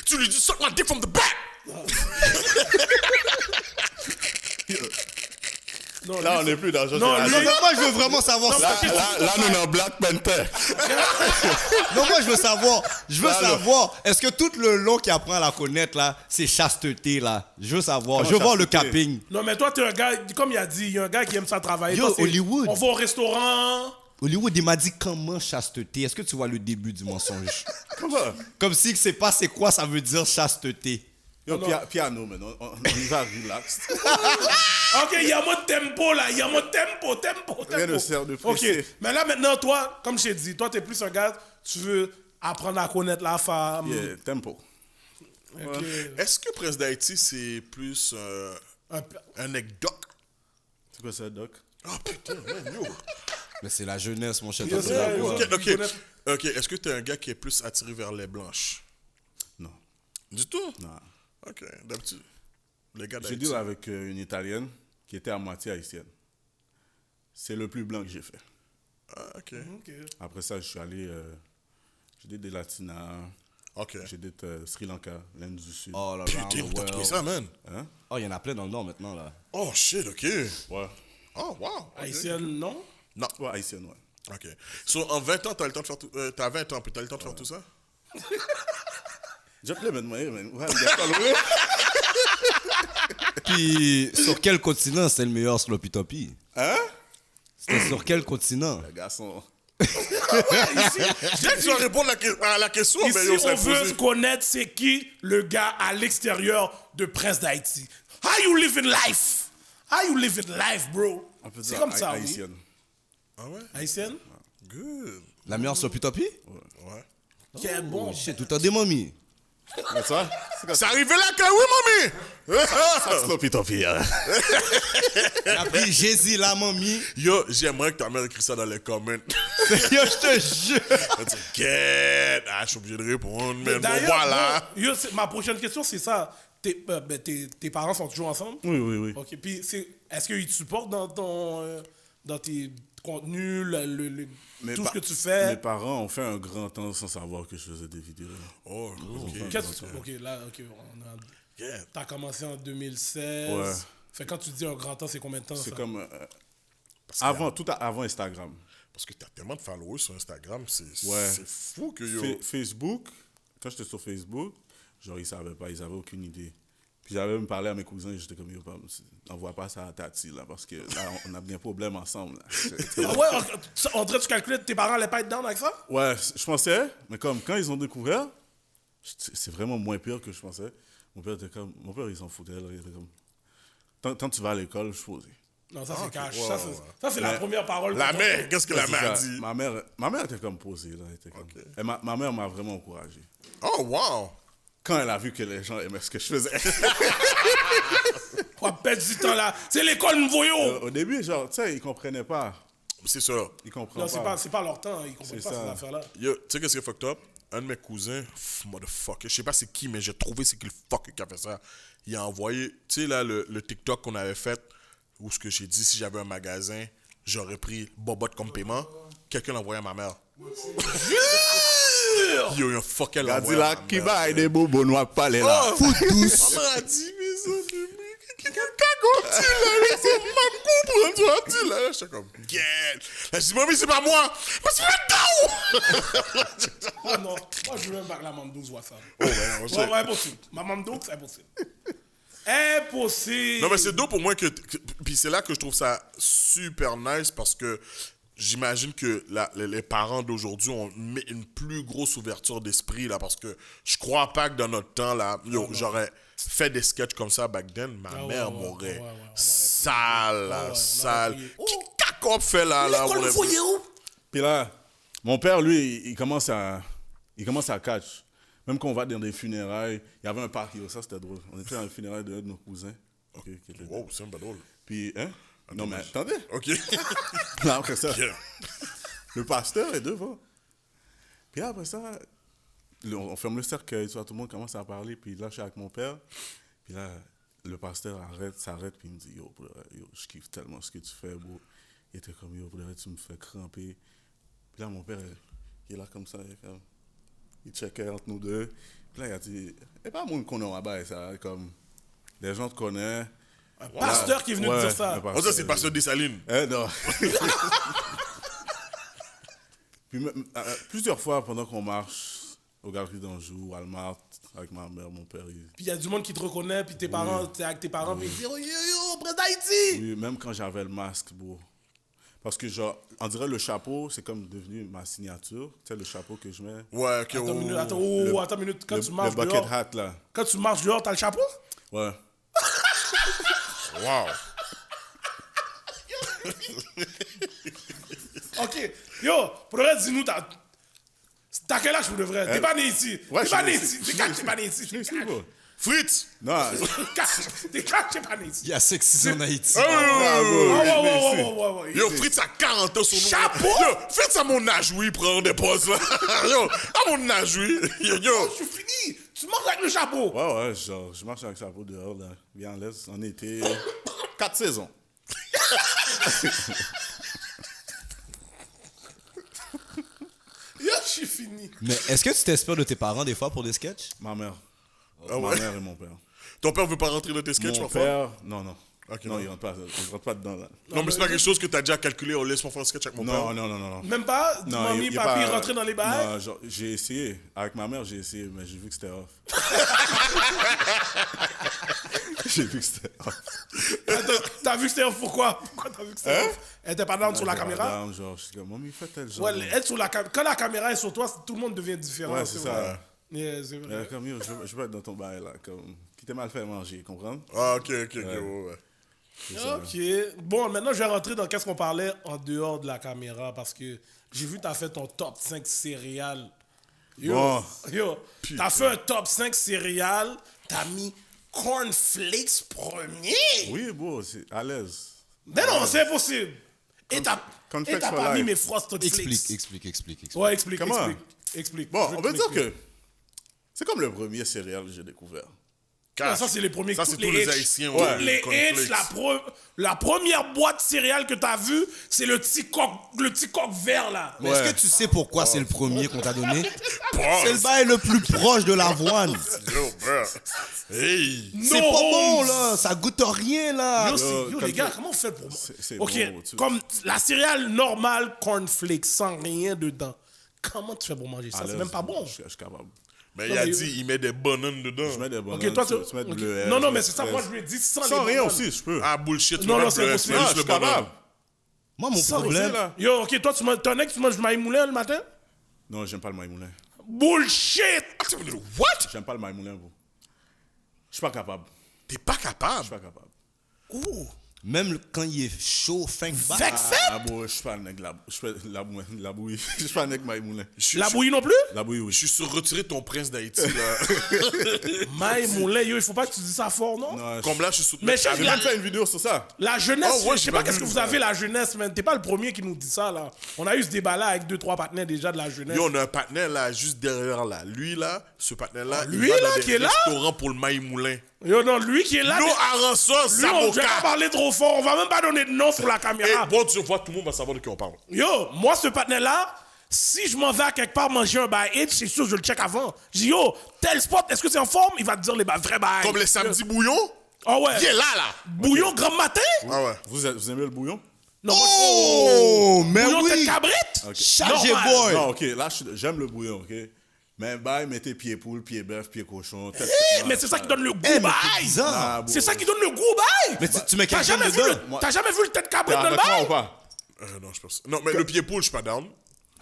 [SPEAKER 3] Tu lui dis suck my dick from the back!
[SPEAKER 2] Non,
[SPEAKER 4] Là, on n'est plus dans le genre
[SPEAKER 2] Non,
[SPEAKER 4] de-
[SPEAKER 2] lui-
[SPEAKER 5] Non, mais moi, je veux vraiment savoir ça.
[SPEAKER 4] Là, on est en Black Panther.
[SPEAKER 5] Non, moi, je veux savoir. Est-ce que tout le long qui apprend à la connaître, là, c'est chasteté, là? Je veux savoir.
[SPEAKER 4] Comment
[SPEAKER 5] Je veux voir le
[SPEAKER 4] chasteté?
[SPEAKER 5] capping.
[SPEAKER 2] Non, mais toi, t'es un gars, comme il a dit, il y a un gars qui aime ça travailler.
[SPEAKER 5] Yo,
[SPEAKER 2] Toi, c'est-
[SPEAKER 5] Hollywood.
[SPEAKER 2] On va au restaurant.
[SPEAKER 5] Hollywood, il m'a dit comment chasteté. Est-ce que tu vois le début du mensonge?
[SPEAKER 4] Comment?
[SPEAKER 5] Comme si c'est pas c'est quoi ça veut dire chasteté.
[SPEAKER 4] Yo, piano, man. On y va relax.
[SPEAKER 2] Ok, il y a mode tempo là, il y a mode tempo.
[SPEAKER 4] Rien ne sert de
[SPEAKER 2] Ok,
[SPEAKER 4] presser.
[SPEAKER 2] mais là maintenant, toi, comme je t'ai dit, toi, t'es plus un gars, tu veux apprendre à connaître la femme.
[SPEAKER 4] Yeah, tempo.
[SPEAKER 2] Ok.
[SPEAKER 3] Est-ce que Prince d'Haïti, c'est plus
[SPEAKER 2] Un peu-
[SPEAKER 3] un anecdote?
[SPEAKER 4] C'est quoi ça, Doc?
[SPEAKER 3] Ah putain, man, yo.
[SPEAKER 5] Mais c'est la jeunesse, mon cher.
[SPEAKER 2] Yo,
[SPEAKER 5] T'as
[SPEAKER 2] c'est-
[SPEAKER 5] fait quoi?
[SPEAKER 3] Ok. Ok, est-ce que t'es un gars qui est plus attiré vers les blanches?
[SPEAKER 4] Non.
[SPEAKER 3] Du tout?
[SPEAKER 4] Non.
[SPEAKER 3] Ok, d'habitude. Les gars
[SPEAKER 4] J'ai
[SPEAKER 3] d'Haïti.
[SPEAKER 4] deal avec une Italienne qui était à moitié haïtienne. C'est le plus blanc que j'ai fait.
[SPEAKER 3] Ah, ok.
[SPEAKER 2] Ok.
[SPEAKER 4] Après ça, je suis allé... j'ai dit des Latinas,
[SPEAKER 3] Ok.
[SPEAKER 4] j'ai dit Sri Lanka, l'Inde du Sud.
[SPEAKER 5] All around
[SPEAKER 3] Putain,
[SPEAKER 5] the
[SPEAKER 3] où t'as trouvé
[SPEAKER 5] world.
[SPEAKER 3] ça, man?
[SPEAKER 5] Oh, il y en a plein dans le nord maintenant, là.
[SPEAKER 3] Oh shit, ok.
[SPEAKER 4] Ouais.
[SPEAKER 3] Oh, wow. ok.
[SPEAKER 2] Haïtienne, non?
[SPEAKER 3] Non.
[SPEAKER 4] Ouais, haïtienne, ouais.
[SPEAKER 3] Ok. So, en 20 ans, t'as le temps de faire tout. T'as 20 ans, puis t'as le temps de faire tout ça?
[SPEAKER 4] Je plais, man. Ouais, regarde pas le-
[SPEAKER 5] Puis, sur quel continent c'est le meilleur Sloppy Toppy?
[SPEAKER 4] Hein?
[SPEAKER 5] C'était sur quel continent?
[SPEAKER 4] Le garçon.
[SPEAKER 3] Dès que tu vas répondre à la question,
[SPEAKER 2] Ici,
[SPEAKER 3] mais yo, ça
[SPEAKER 2] on veut
[SPEAKER 3] posé.
[SPEAKER 2] se connaître, c'est qui le gars à l'extérieur de Prince d'Haïti. How you live in life? How you live in life, bro?
[SPEAKER 4] On peut
[SPEAKER 2] C'est
[SPEAKER 4] dire
[SPEAKER 2] comme ça, oui.
[SPEAKER 4] haïtienne.
[SPEAKER 3] Ah ouais?
[SPEAKER 2] Haïtienne?
[SPEAKER 3] Good.
[SPEAKER 5] La meilleure Sloppy Toppy?
[SPEAKER 3] Ouais.
[SPEAKER 2] Quel bon.
[SPEAKER 5] Shit, tout en des mamies.
[SPEAKER 4] Mais ça?
[SPEAKER 3] C'est arrivé là que oui, mamie!
[SPEAKER 4] Sloppy Toppy, hein.
[SPEAKER 5] Après, Jésus, la mamie.
[SPEAKER 3] Yo, j'aimerais que ta mère écrit ça dans les comments.
[SPEAKER 5] Yo, je te jure.
[SPEAKER 3] Elle dit, get! Ah, je suis obligé de répondre, mais bon,
[SPEAKER 2] D'ailleurs,
[SPEAKER 3] voilà.
[SPEAKER 2] bon, yo, ma prochaine question, c'est ça. Tes parents sont toujours ensemble?
[SPEAKER 4] Oui, oui, oui.
[SPEAKER 2] Ok, puis est-ce qu'ils te supportent dans dans tes contenus, tout ce que tu
[SPEAKER 4] Mes
[SPEAKER 2] fais.
[SPEAKER 4] parents ont fait un grand temps sans savoir que je faisais des vidéos.
[SPEAKER 3] Oh, ok.
[SPEAKER 2] Qu'est-ce que tu... Ok, là, ok, on a...
[SPEAKER 3] Yeah.
[SPEAKER 2] T'as commencé en 2016.
[SPEAKER 4] Ouais.
[SPEAKER 2] Fait quand tu dis un grand temps, c'est combien de temps,
[SPEAKER 4] C'est
[SPEAKER 2] ça?
[SPEAKER 4] comme... avant Instagram.
[SPEAKER 3] Parce que t'as tellement de followers sur Instagram, c'est
[SPEAKER 4] Ouais.
[SPEAKER 3] c'est fou que yo.
[SPEAKER 4] Facebook, quand j'étais sur Facebook, genre, ils savaient pas, ils avaient aucune idée. Puis j'avais même parlé à mes cousins et j'étais comme, yo, n'envoie pas ça à Tati, là, parce que là, on a bien problème ensemble. Là.
[SPEAKER 2] Ah ouais, on dirait que tu calculais que tes parents allaient pas être down avec ça?
[SPEAKER 4] Ouais, je pensais, mais comme quand ils ont découvert, c'est vraiment moins pire que je pensais. Mon père, il s'en foutait, là, il était comme, tant que tu vas à l'école, je suis posé.
[SPEAKER 2] Non, ça c'est cash.
[SPEAKER 3] ouais,
[SPEAKER 2] Ça, c'est la première parole.
[SPEAKER 3] La
[SPEAKER 2] qu'on
[SPEAKER 3] mère, qu'est-ce que la mère a
[SPEAKER 4] C'est ça.
[SPEAKER 3] dit?
[SPEAKER 4] Ma mère était comme posée, là. Elle était comme... Et ma mère m'a vraiment encouragé.
[SPEAKER 3] Oh, wow!
[SPEAKER 4] Quand elle a vu que les gens aimaient ce que je faisais.
[SPEAKER 2] On va perdre du temps là. C'est l'école nouveau yo.
[SPEAKER 4] Au début, genre, tu sais, ils comprenaient pas.
[SPEAKER 3] C'est sûr.
[SPEAKER 4] Ils comprennent
[SPEAKER 2] Non,
[SPEAKER 4] pas.
[SPEAKER 2] c'est pas leur temps. Ils comprennent
[SPEAKER 4] C'est
[SPEAKER 2] pas
[SPEAKER 4] ça.
[SPEAKER 2] cette affaire-là.
[SPEAKER 3] Yo, tu sais qu'est-ce qui est fucked up? Un de mes cousins, motherfucker, je sais pas c'est qui, mais j'ai trouvé c'est qui le fuck qui a fait ça. Il a envoyé, tu sais là, le TikTok qu'on avait fait, où ce que j'ai dit, si j'avais un magasin, j'aurais pris Bobot comme paiement. Quelqu'un l'a envoyé à ma mère. Yo, il a fucké
[SPEAKER 4] Il a dit
[SPEAKER 3] l'envoyé à
[SPEAKER 4] là,
[SPEAKER 3] ma
[SPEAKER 4] qui
[SPEAKER 3] mère.
[SPEAKER 4] va aider Bobo Noir parler là.
[SPEAKER 3] Oh, maman a dit, mais ça, cagotti là, c'est mal comprendre, là. J'étais comme, yeah. Là, je dis, mamie, c'est pas moi. Mais c'est pas toi.
[SPEAKER 2] Oh non, moi je veux même pas que la Mamdou voit ça.
[SPEAKER 3] Oh, ouais, non,
[SPEAKER 2] Ouais, impossible. Ma Mamdou, c'est impossible. Impossible.
[SPEAKER 3] Non, mais c'est dope pour moi puis c'est là que je trouve ça super nice parce que j'imagine que les parents d'aujourd'hui ont une plus grosse ouverture d'esprit là parce que je crois pas que dans notre temps là, j'aurais fait des sketchs comme ça back then, ma mère m'aurait sale,
[SPEAKER 2] Ouais,
[SPEAKER 3] sale.
[SPEAKER 2] on aurait
[SPEAKER 3] Qu'est-ce qu'on fait là?
[SPEAKER 2] L'école
[SPEAKER 3] on
[SPEAKER 2] nouveau yo.
[SPEAKER 4] Puis là, mon père, lui, il commence à catch. Même quand on va dans des funérailles, il y avait un parc, ça c'était drôle. On était dans les funérailles d'un de nos cousins. qui était-
[SPEAKER 3] Wow, c'est un peu drôle.
[SPEAKER 4] Puis, hein? Non, mais attendez.
[SPEAKER 3] Ok.
[SPEAKER 4] Non, après ça,
[SPEAKER 3] Yeah.
[SPEAKER 4] le pasteur est devant. Puis là, après ça, on ferme le cercueil, tout le monde commence à parler. Puis là, je suis avec mon père. Puis là, le pasteur s'arrête, puis il me dit, yo, je kiffe tellement ce que tu fais, bro. Il était comme, yo, tu me fais cramper. Puis là, mon père, il est là comme ça, il checkait entre nous deux. Puis là, il a dit, et pas monde qu'on a là-bas, ça, comme, les gens te connaissent.
[SPEAKER 2] Un pasteur qui est venu te dire ça.
[SPEAKER 3] Oh, ça, c'est le pasteur Dessalines.
[SPEAKER 4] Non. Puis plusieurs fois, pendant qu'on marche aux Galeries d'Anjou, Walmart, avec ma mère, mon père,
[SPEAKER 2] Puis il y a du monde qui te reconnaît, puis tes parents, t'es avec tes parents, puis ils disent, oh, yo, Prince d'Haïti.
[SPEAKER 4] oui, même quand j'avais le masque, bro. Parce que, genre, on dirait le chapeau, c'est comme devenu ma signature. Tu sais, le chapeau que je mets.
[SPEAKER 3] Ouais, ok.
[SPEAKER 2] Attends une minute, attends une minute. Quand tu
[SPEAKER 4] Le
[SPEAKER 2] marches
[SPEAKER 4] bucket
[SPEAKER 2] dehors,
[SPEAKER 4] hat, là.
[SPEAKER 2] quand tu marches dehors, t'as le chapeau?
[SPEAKER 4] Ouais.
[SPEAKER 3] Wow.
[SPEAKER 2] Ok. Yo, pour le reste, dis-nous, t'as quel âge pour de vrai? T'es pas né ici.
[SPEAKER 4] Ouais,
[SPEAKER 2] T'es pas
[SPEAKER 4] je
[SPEAKER 2] né
[SPEAKER 4] l'ai-
[SPEAKER 2] ici. T'es caché, t'es pas né ici.
[SPEAKER 4] Je sais pas.
[SPEAKER 3] Fritz!
[SPEAKER 4] Non,
[SPEAKER 2] T'es caché, t'es pas né ici.
[SPEAKER 5] Il y a sexy en Haïti.
[SPEAKER 2] Ouais.
[SPEAKER 3] Yo, Fritz a 40 ans sur nous.
[SPEAKER 2] Chapeau!
[SPEAKER 3] Yo, Fritz à mon âge, oui, prend des postes là. Yo, à mon âge, oui. Yo.
[SPEAKER 2] Je suis fini. Tu marches avec le chapeau.
[SPEAKER 4] ouais, genre, je marche avec le chapeau dehors, là. Bien en l'aise, en été. 4 saisons.
[SPEAKER 2] Yo, je suis fini.
[SPEAKER 5] Mais est-ce que tu t'inspires de tes parents des fois pour des sketchs?
[SPEAKER 4] Ma mère.
[SPEAKER 3] Ah
[SPEAKER 4] Ma
[SPEAKER 3] ouais?
[SPEAKER 4] mère et mon père.
[SPEAKER 3] Ton père veut pas rentrer dans tes sketchs
[SPEAKER 4] Mon
[SPEAKER 3] parfois?
[SPEAKER 4] père, non.
[SPEAKER 3] Ok,
[SPEAKER 4] non,
[SPEAKER 3] non.
[SPEAKER 4] il rentre pas dedans, là.
[SPEAKER 3] Non, mais c'est pas quelque chose que t'as déjà calculé. On laisse-moi faire un sketch avec mon père.
[SPEAKER 4] Non.
[SPEAKER 2] Même pas mamie,
[SPEAKER 4] il y a
[SPEAKER 2] papi
[SPEAKER 4] pas-
[SPEAKER 2] rentrer dans les bails.
[SPEAKER 4] Non, genre, j'ai essayé. Avec ma mère, j'ai essayé, mais j'ai vu que c'était off. J'ai vu que c'était off.
[SPEAKER 2] T'as vu que c'était off, pourquoi? Pourquoi t'as vu que c'était off? Elle était pas down sur la caméra?
[SPEAKER 4] Madame, genre, je suis comme, maman, fait tel genre.
[SPEAKER 2] Ouais, être sur quand la caméra est sur toi, tout le monde devient différent.
[SPEAKER 4] Ouais, c'est ça.
[SPEAKER 2] vrai. Yeah, c'est vrai.
[SPEAKER 4] Comme, yo, je veux être dans ton bail, là. Comme, qui t'a mal fait manger, comprends?
[SPEAKER 3] Ah, ok, ouais.
[SPEAKER 2] Ok. Bon, maintenant, je vais rentrer dans qu'est-ce qu'on parlait en dehors de la caméra parce que j'ai vu t'as fait ton top 5 céréales.
[SPEAKER 4] Bon.
[SPEAKER 2] Yo, t'as fait un top 5 céréales, t'as mis cornflakes premier.
[SPEAKER 4] Oui, bon, c'est à l'aise.
[SPEAKER 2] Mais non, c'est impossible. Et t'as
[SPEAKER 4] Cornflakes for
[SPEAKER 2] pas mis
[SPEAKER 4] life.
[SPEAKER 2] mes Frosted Flakes.
[SPEAKER 5] Explique.
[SPEAKER 2] Ouais, explique.
[SPEAKER 4] Comment?
[SPEAKER 2] Explique.
[SPEAKER 4] Bon,
[SPEAKER 2] Je veux
[SPEAKER 4] on peut
[SPEAKER 2] tu
[SPEAKER 4] dire
[SPEAKER 2] m'expliques.
[SPEAKER 4] que c'est comme le premier céréal que j'ai découvert.
[SPEAKER 3] Cash.
[SPEAKER 2] Ça, c'est les premiers.
[SPEAKER 3] Ça,
[SPEAKER 2] toutes
[SPEAKER 3] c'est tous les
[SPEAKER 2] Hitch.
[SPEAKER 3] Haïtiens.
[SPEAKER 2] Toutes
[SPEAKER 3] ouais,
[SPEAKER 2] les
[SPEAKER 3] cornflakes.
[SPEAKER 2] Hitch, la première boîte céréales que t'as vue, c'est le petit coq vert, là.
[SPEAKER 5] Mais est-ce que tu sais pourquoi c'est le premier qu'on t'a donné? C'est le bail le plus proche de l'avoine.
[SPEAKER 3] Yo, bro. Hey.
[SPEAKER 5] C'est pas bon, là. Ça goûte rien, là.
[SPEAKER 2] Yo, les gars, comment on fait pour...
[SPEAKER 4] c'est
[SPEAKER 2] OK,
[SPEAKER 4] bon,
[SPEAKER 2] comme la céréale normale, cornflakes, sans rien dedans. Comment tu fais pour manger ça?
[SPEAKER 4] À
[SPEAKER 2] C'est
[SPEAKER 4] l'aise,
[SPEAKER 2] même pas bon.
[SPEAKER 4] Je suis capable.
[SPEAKER 3] Mais
[SPEAKER 2] Non,
[SPEAKER 3] il a
[SPEAKER 2] mais-
[SPEAKER 3] dit, il met des bananes dedans.
[SPEAKER 4] Je mets des bananes,
[SPEAKER 2] OK, toi,
[SPEAKER 4] tu mets
[SPEAKER 2] ok.
[SPEAKER 4] du bleuet,
[SPEAKER 2] Non, non,
[SPEAKER 4] je
[SPEAKER 2] mais
[SPEAKER 4] mets
[SPEAKER 2] c'est ça,
[SPEAKER 4] fraise.
[SPEAKER 2] moi, je lui ai dit sans
[SPEAKER 4] Sans
[SPEAKER 2] les
[SPEAKER 4] rien
[SPEAKER 2] bananes.
[SPEAKER 4] aussi, je peux.
[SPEAKER 3] Ah, bullshit.
[SPEAKER 2] Non,
[SPEAKER 3] tu
[SPEAKER 2] non,
[SPEAKER 3] mets
[SPEAKER 2] c'est
[SPEAKER 3] le-
[SPEAKER 2] impossible.
[SPEAKER 3] juste
[SPEAKER 4] Non,
[SPEAKER 3] le
[SPEAKER 4] je suis
[SPEAKER 3] banane.
[SPEAKER 4] capable.
[SPEAKER 5] Moi, mon
[SPEAKER 2] Sans
[SPEAKER 5] problème...
[SPEAKER 4] là.
[SPEAKER 2] Yo, OK, toi, t'es un mec, tu manges du maïs moulin le matin?
[SPEAKER 4] Non, j'aime pas le maïs moulin.
[SPEAKER 2] Bullshit!
[SPEAKER 3] What?
[SPEAKER 4] J'aime pas le maïs moulin, vous. Je suis pas capable.
[SPEAKER 3] T'es pas
[SPEAKER 4] Je
[SPEAKER 3] capable.
[SPEAKER 4] suis pas capable.
[SPEAKER 2] Ouh!
[SPEAKER 5] Même quand il est chaud, fin back.
[SPEAKER 4] Ah bon, je suis pas un nègre la bouillie. Je suis pas un nègre maïs moulin.
[SPEAKER 2] La bouillie non plus?
[SPEAKER 4] La bouillie, oui.
[SPEAKER 3] Je suis sur retirer ton prince d'Haïti, là.
[SPEAKER 2] Maïs moulin, yo, il faut pas que tu dis ça fort, non?
[SPEAKER 4] Non,
[SPEAKER 3] Comme là, je suis sur...
[SPEAKER 2] Mais je sais
[SPEAKER 4] J'ai
[SPEAKER 2] que
[SPEAKER 4] même fait une vidéo sur ça.
[SPEAKER 2] la jeunesse,
[SPEAKER 3] Oh, ouais,
[SPEAKER 2] je sais
[SPEAKER 3] j'ai
[SPEAKER 2] pas
[SPEAKER 3] pas
[SPEAKER 2] qu'est-ce
[SPEAKER 3] vu
[SPEAKER 2] que vous
[SPEAKER 3] ça.
[SPEAKER 2] avez la jeunesse, man. T'es pas le premier qui nous dit ça, là. On a eu ce débat-là avec 2-3 partenaires déjà de la jeunesse.
[SPEAKER 3] Yo, on a un partenaire, là, juste derrière, là. Lui, là, ce partenaire-là, il
[SPEAKER 2] lui,
[SPEAKER 3] va
[SPEAKER 2] là,
[SPEAKER 3] dans des
[SPEAKER 2] qui est là?
[SPEAKER 3] restaurants pour le maïs moulin.
[SPEAKER 2] Yo, non, lui qui est là.
[SPEAKER 3] Nous,
[SPEAKER 2] mais-
[SPEAKER 3] Arançon,
[SPEAKER 2] Lui, on va pas
[SPEAKER 3] Saboka.
[SPEAKER 2] parler trop fort. On va même pas donner de nom sur la
[SPEAKER 3] Et
[SPEAKER 2] caméra.
[SPEAKER 3] bon, tu vois, tout le monde va savoir de qui on parle.
[SPEAKER 2] Yo, moi, ce partenaire-là, si je m'en vais à quelque part manger un bail H, c'est sûr, je le check avant. Je dis, yo, tel spot, est-ce que c'est en forme? Il va te dire les vrais bails.
[SPEAKER 3] Comme les samedis bouillons,
[SPEAKER 2] Oh ouais.
[SPEAKER 3] il est là, là.
[SPEAKER 2] Bouillon grand matin?
[SPEAKER 3] Ah ouais.
[SPEAKER 4] Vous aimez le bouillon?
[SPEAKER 2] Non,
[SPEAKER 5] Oh, mais
[SPEAKER 2] bouillon tête
[SPEAKER 5] oui!
[SPEAKER 2] cabrite?
[SPEAKER 5] Chargé
[SPEAKER 2] Normal.
[SPEAKER 5] boy!
[SPEAKER 4] Non, ok, là, j'aime le bouillon, ok? Mais bye, mettez pied poule, pied bœuf, pied cochon.
[SPEAKER 2] Mais c'est ça qui donne le goût,
[SPEAKER 5] Eh, mais c'est
[SPEAKER 2] bail.
[SPEAKER 5] bizarre.
[SPEAKER 4] Ah, bon.
[SPEAKER 2] C'est ça qui donne le goût, bail.
[SPEAKER 5] Mais tu mets
[SPEAKER 2] T'as
[SPEAKER 5] quelqu'un
[SPEAKER 2] jamais, vu
[SPEAKER 5] dedans.
[SPEAKER 2] le- t'as jamais vu le tête
[SPEAKER 4] T'es
[SPEAKER 2] cabrite dans le
[SPEAKER 4] avec moi
[SPEAKER 2] bail?
[SPEAKER 4] ou pas?
[SPEAKER 3] Non, je pense. Non, mais le pied poule, je suis pas down.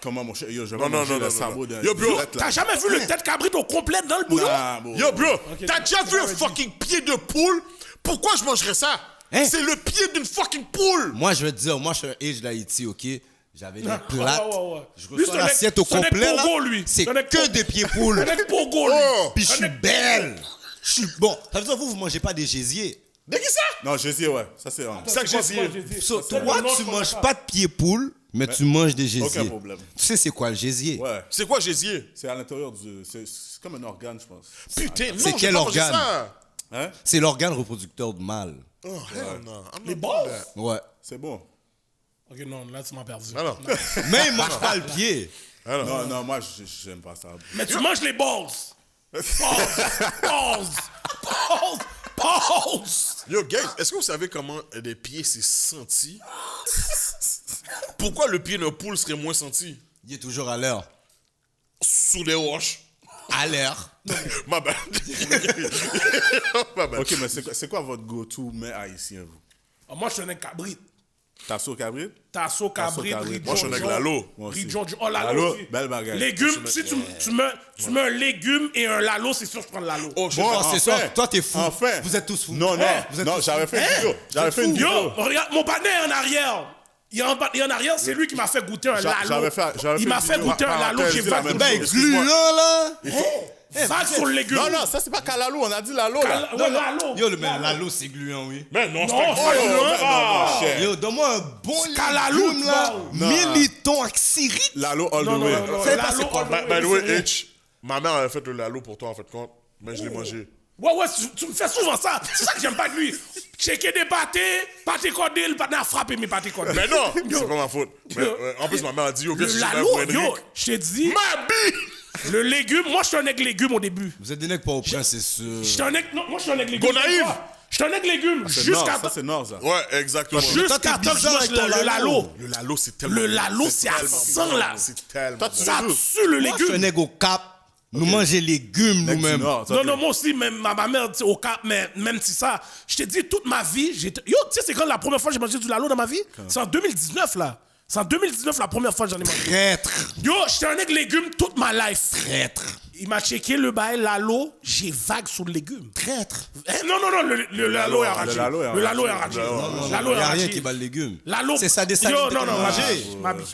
[SPEAKER 4] Comment, mon cher? Yo, je vais
[SPEAKER 3] Non, non,
[SPEAKER 4] manger
[SPEAKER 3] non,
[SPEAKER 4] le
[SPEAKER 3] non,
[SPEAKER 4] sabot
[SPEAKER 3] non.
[SPEAKER 4] d'un...
[SPEAKER 3] Yo, bro,
[SPEAKER 2] T'as jamais vu le tête cabrite au complet dans le bouillon?
[SPEAKER 4] Nah, bro.
[SPEAKER 3] Yo, bro, t'as déjà vu un fucking pied de poule? Pourquoi je mangerais ça?
[SPEAKER 5] Hein?
[SPEAKER 3] C'est le pied d'une fucking poule!
[SPEAKER 5] Moi, je veux te dire, moi, je suis un age d'Haïti, ok? J'avais des plates.
[SPEAKER 2] ouais.
[SPEAKER 5] Je
[SPEAKER 2] Lui,
[SPEAKER 5] reçois
[SPEAKER 2] c'est un
[SPEAKER 5] l'assiette au
[SPEAKER 2] mec- c'est un mec
[SPEAKER 5] complet, là.
[SPEAKER 2] Pogo, lui.
[SPEAKER 5] C'est
[SPEAKER 2] C'est un mec
[SPEAKER 5] que
[SPEAKER 2] Pogo.
[SPEAKER 5] des pieds poules.
[SPEAKER 2] Un mec Pogo, lui.
[SPEAKER 3] Oh!
[SPEAKER 5] Puis je
[SPEAKER 2] Un
[SPEAKER 5] suis
[SPEAKER 2] mec-
[SPEAKER 5] belle. Je suis bon. Ça veut dire, vous mangez pas des gésiers.
[SPEAKER 3] De qui ça?
[SPEAKER 4] Non, je dis, ouais. Ça, c'est...
[SPEAKER 3] C'est ça que j'ai dit.
[SPEAKER 5] So,
[SPEAKER 2] C'est
[SPEAKER 5] toi,
[SPEAKER 2] le nom,
[SPEAKER 5] tu
[SPEAKER 2] je
[SPEAKER 5] manges
[SPEAKER 2] connais
[SPEAKER 5] pas de pieds poules, mais tu manges des gésiers.
[SPEAKER 4] Aucun problème.
[SPEAKER 5] Tu sais c'est quoi le gésier?
[SPEAKER 4] Ouais.
[SPEAKER 3] C'est quoi gésier?
[SPEAKER 4] C'est à l'intérieur du... C'est comme un organe, je pense.
[SPEAKER 3] Putain, non,
[SPEAKER 5] C'est
[SPEAKER 3] j'ai
[SPEAKER 5] quel
[SPEAKER 3] pas mangé
[SPEAKER 5] organe?
[SPEAKER 3] ça.
[SPEAKER 4] Hein?
[SPEAKER 5] C'est l'organe reproducteur du mâle.
[SPEAKER 3] Oh, hell no. I'm
[SPEAKER 2] Les
[SPEAKER 3] not
[SPEAKER 2] balls?
[SPEAKER 3] doing that.
[SPEAKER 5] Ouais.
[SPEAKER 4] C'est bon.
[SPEAKER 2] Ok, non, là, tu m'as perdu.
[SPEAKER 3] Ah non.
[SPEAKER 5] Mais il mange pas le pied.
[SPEAKER 3] Ah non.
[SPEAKER 4] Non, non, moi, j'aime pas ça.
[SPEAKER 2] Mais tu manges les balls. Pause.
[SPEAKER 3] Yo, guys, est-ce que vous savez comment des pieds c'est senti? Pourquoi le pied d'un poule serait moins senti?
[SPEAKER 5] Il est toujours à l'heure.
[SPEAKER 3] Sous les roches.
[SPEAKER 5] À l'heure.
[SPEAKER 3] Ma bad. Ma bad.
[SPEAKER 4] Ok, mais c'est quoi votre go-to mets haïtien, vous?
[SPEAKER 2] Ah, moi, je suis un mec cabrit.
[SPEAKER 4] Tasso cabrit?
[SPEAKER 2] Tasso, cabrit,
[SPEAKER 4] cabrit.
[SPEAKER 2] riz,
[SPEAKER 3] Moi, je suis un mec lalo.
[SPEAKER 4] Moi aussi.
[SPEAKER 2] riz, oh, lalo
[SPEAKER 4] Lalo,
[SPEAKER 2] aussi.
[SPEAKER 4] belle bagaille.
[SPEAKER 2] Légumes, si tu mets un légume et un lalo, c'est sûr que je prends le lalo.
[SPEAKER 3] Oh, je sais
[SPEAKER 5] Bon,
[SPEAKER 3] pas.
[SPEAKER 5] c'est ça. Toi, t'es fou.
[SPEAKER 4] Enfin.
[SPEAKER 5] Vous êtes tous fous.
[SPEAKER 4] Non, non,
[SPEAKER 5] Vous êtes
[SPEAKER 4] non,
[SPEAKER 5] tous
[SPEAKER 4] j'avais
[SPEAKER 5] fous.
[SPEAKER 4] fait une vidéo. J'avais fait une
[SPEAKER 2] Yo,
[SPEAKER 4] vidéo.
[SPEAKER 2] regarde, mon panais en arrière. Il est en arrière, c'est lui qui m'a fait goûter un lalo.
[SPEAKER 4] j'avais fait
[SPEAKER 2] Il m'a
[SPEAKER 4] une
[SPEAKER 2] fait
[SPEAKER 4] vidéo.
[SPEAKER 2] goûter un lalo,
[SPEAKER 4] Parenthèse,
[SPEAKER 2] j'ai
[SPEAKER 4] c'est la
[SPEAKER 2] vague
[SPEAKER 4] même
[SPEAKER 2] de
[SPEAKER 4] chose.
[SPEAKER 5] Ben,
[SPEAKER 4] Excuse-moi.
[SPEAKER 5] gluant, là.
[SPEAKER 2] vague sur le légume.
[SPEAKER 4] Non, non, ça, c'est pas Kalalou. On a dit Lalo, là.
[SPEAKER 2] Ouais, lalo.
[SPEAKER 5] Yo, mais l'alo, c'est gluant, oui.
[SPEAKER 3] Mais non, c'est
[SPEAKER 2] Non,
[SPEAKER 3] pas
[SPEAKER 2] c'est
[SPEAKER 3] grave.
[SPEAKER 2] un
[SPEAKER 4] Cher.
[SPEAKER 5] Yo, donne-moi un bon
[SPEAKER 2] Calalou,
[SPEAKER 5] légume, là.
[SPEAKER 2] non.
[SPEAKER 5] Militon avec Syrie.
[SPEAKER 4] Lalo all the
[SPEAKER 2] Non, non,
[SPEAKER 4] way.
[SPEAKER 2] non, non.
[SPEAKER 5] C'est pas
[SPEAKER 2] Lalo,
[SPEAKER 5] c'est quoi.
[SPEAKER 2] oh,
[SPEAKER 3] By the way, H, ma mère avait fait le lalo pour toi, en fait, compte. Mais je l'ai mangé.
[SPEAKER 2] Ouais, tu me fais souvent ça. C'est ça que j'aime pas de lui. Checker des pâtés cordés, le pâté a frappé mes pâtés cordés.
[SPEAKER 3] Mais non,
[SPEAKER 2] Yo.
[SPEAKER 3] c'est pas ma faute. Mais, en plus, ma mère a dit, yo, viens
[SPEAKER 2] Le
[SPEAKER 3] chez
[SPEAKER 2] lalo,
[SPEAKER 3] moi,
[SPEAKER 2] yo, je t'ai dit,
[SPEAKER 3] Ma bille!
[SPEAKER 2] le légume, moi je suis un nègre légume au début.
[SPEAKER 5] Vous êtes des nègres pas au prince, c'est sûr.
[SPEAKER 2] J'étais un nègre, non, moi je suis un nègre légume.
[SPEAKER 3] Go naïf.
[SPEAKER 2] Je suis un nègre légume
[SPEAKER 4] C'est Nord,
[SPEAKER 2] jusqu'à
[SPEAKER 4] ça, c'est Nord, ça.
[SPEAKER 3] Ouais, exactement.
[SPEAKER 5] Toi,
[SPEAKER 2] jusqu'à
[SPEAKER 5] t'es
[SPEAKER 2] temps que je
[SPEAKER 5] bizarre
[SPEAKER 2] mange
[SPEAKER 5] avec ton
[SPEAKER 2] le lalo.
[SPEAKER 3] Le lalo, c'est tellement.
[SPEAKER 2] Le lalo, c'est à
[SPEAKER 3] tellement
[SPEAKER 2] 100
[SPEAKER 3] bon.
[SPEAKER 2] là.
[SPEAKER 3] C'est tellement.
[SPEAKER 4] Toi, tu
[SPEAKER 3] bon.
[SPEAKER 2] Ça
[SPEAKER 4] veux-
[SPEAKER 2] tue le
[SPEAKER 5] Moi, je suis un
[SPEAKER 2] légume.
[SPEAKER 5] nègre au cap. Nous mangeons légumes
[SPEAKER 4] Mec du
[SPEAKER 5] nous-mêmes.
[SPEAKER 4] Nord, ça,
[SPEAKER 2] Non,
[SPEAKER 4] ok.
[SPEAKER 2] non, moi aussi, même ma mère, tu sais, au cap, mais même si ça, je t'ai dit, toute ma vie, yo, tu sais, c'est quand la première fois que j'ai mangé du lalo dans ma vie? C'est en 2019, là. C'est en 2019, la première fois que j'en ai mangé.
[SPEAKER 5] Traître.
[SPEAKER 2] Yo, j'étais un nègre légume toute ma life.
[SPEAKER 5] Traître.
[SPEAKER 2] Il m'a checké le bail lalo, j'ai vague sur le légume.
[SPEAKER 5] Traître.
[SPEAKER 2] Eh, non, le lalo est enragé.
[SPEAKER 4] le lalo est
[SPEAKER 2] Le lalo est enragé. Lalo est
[SPEAKER 5] Il n'y a rien
[SPEAKER 2] enragé.
[SPEAKER 5] qui bat le légume.
[SPEAKER 2] Lalo.
[SPEAKER 5] C'est ça des salades
[SPEAKER 2] Yo,
[SPEAKER 5] de
[SPEAKER 2] non, non,
[SPEAKER 5] manger.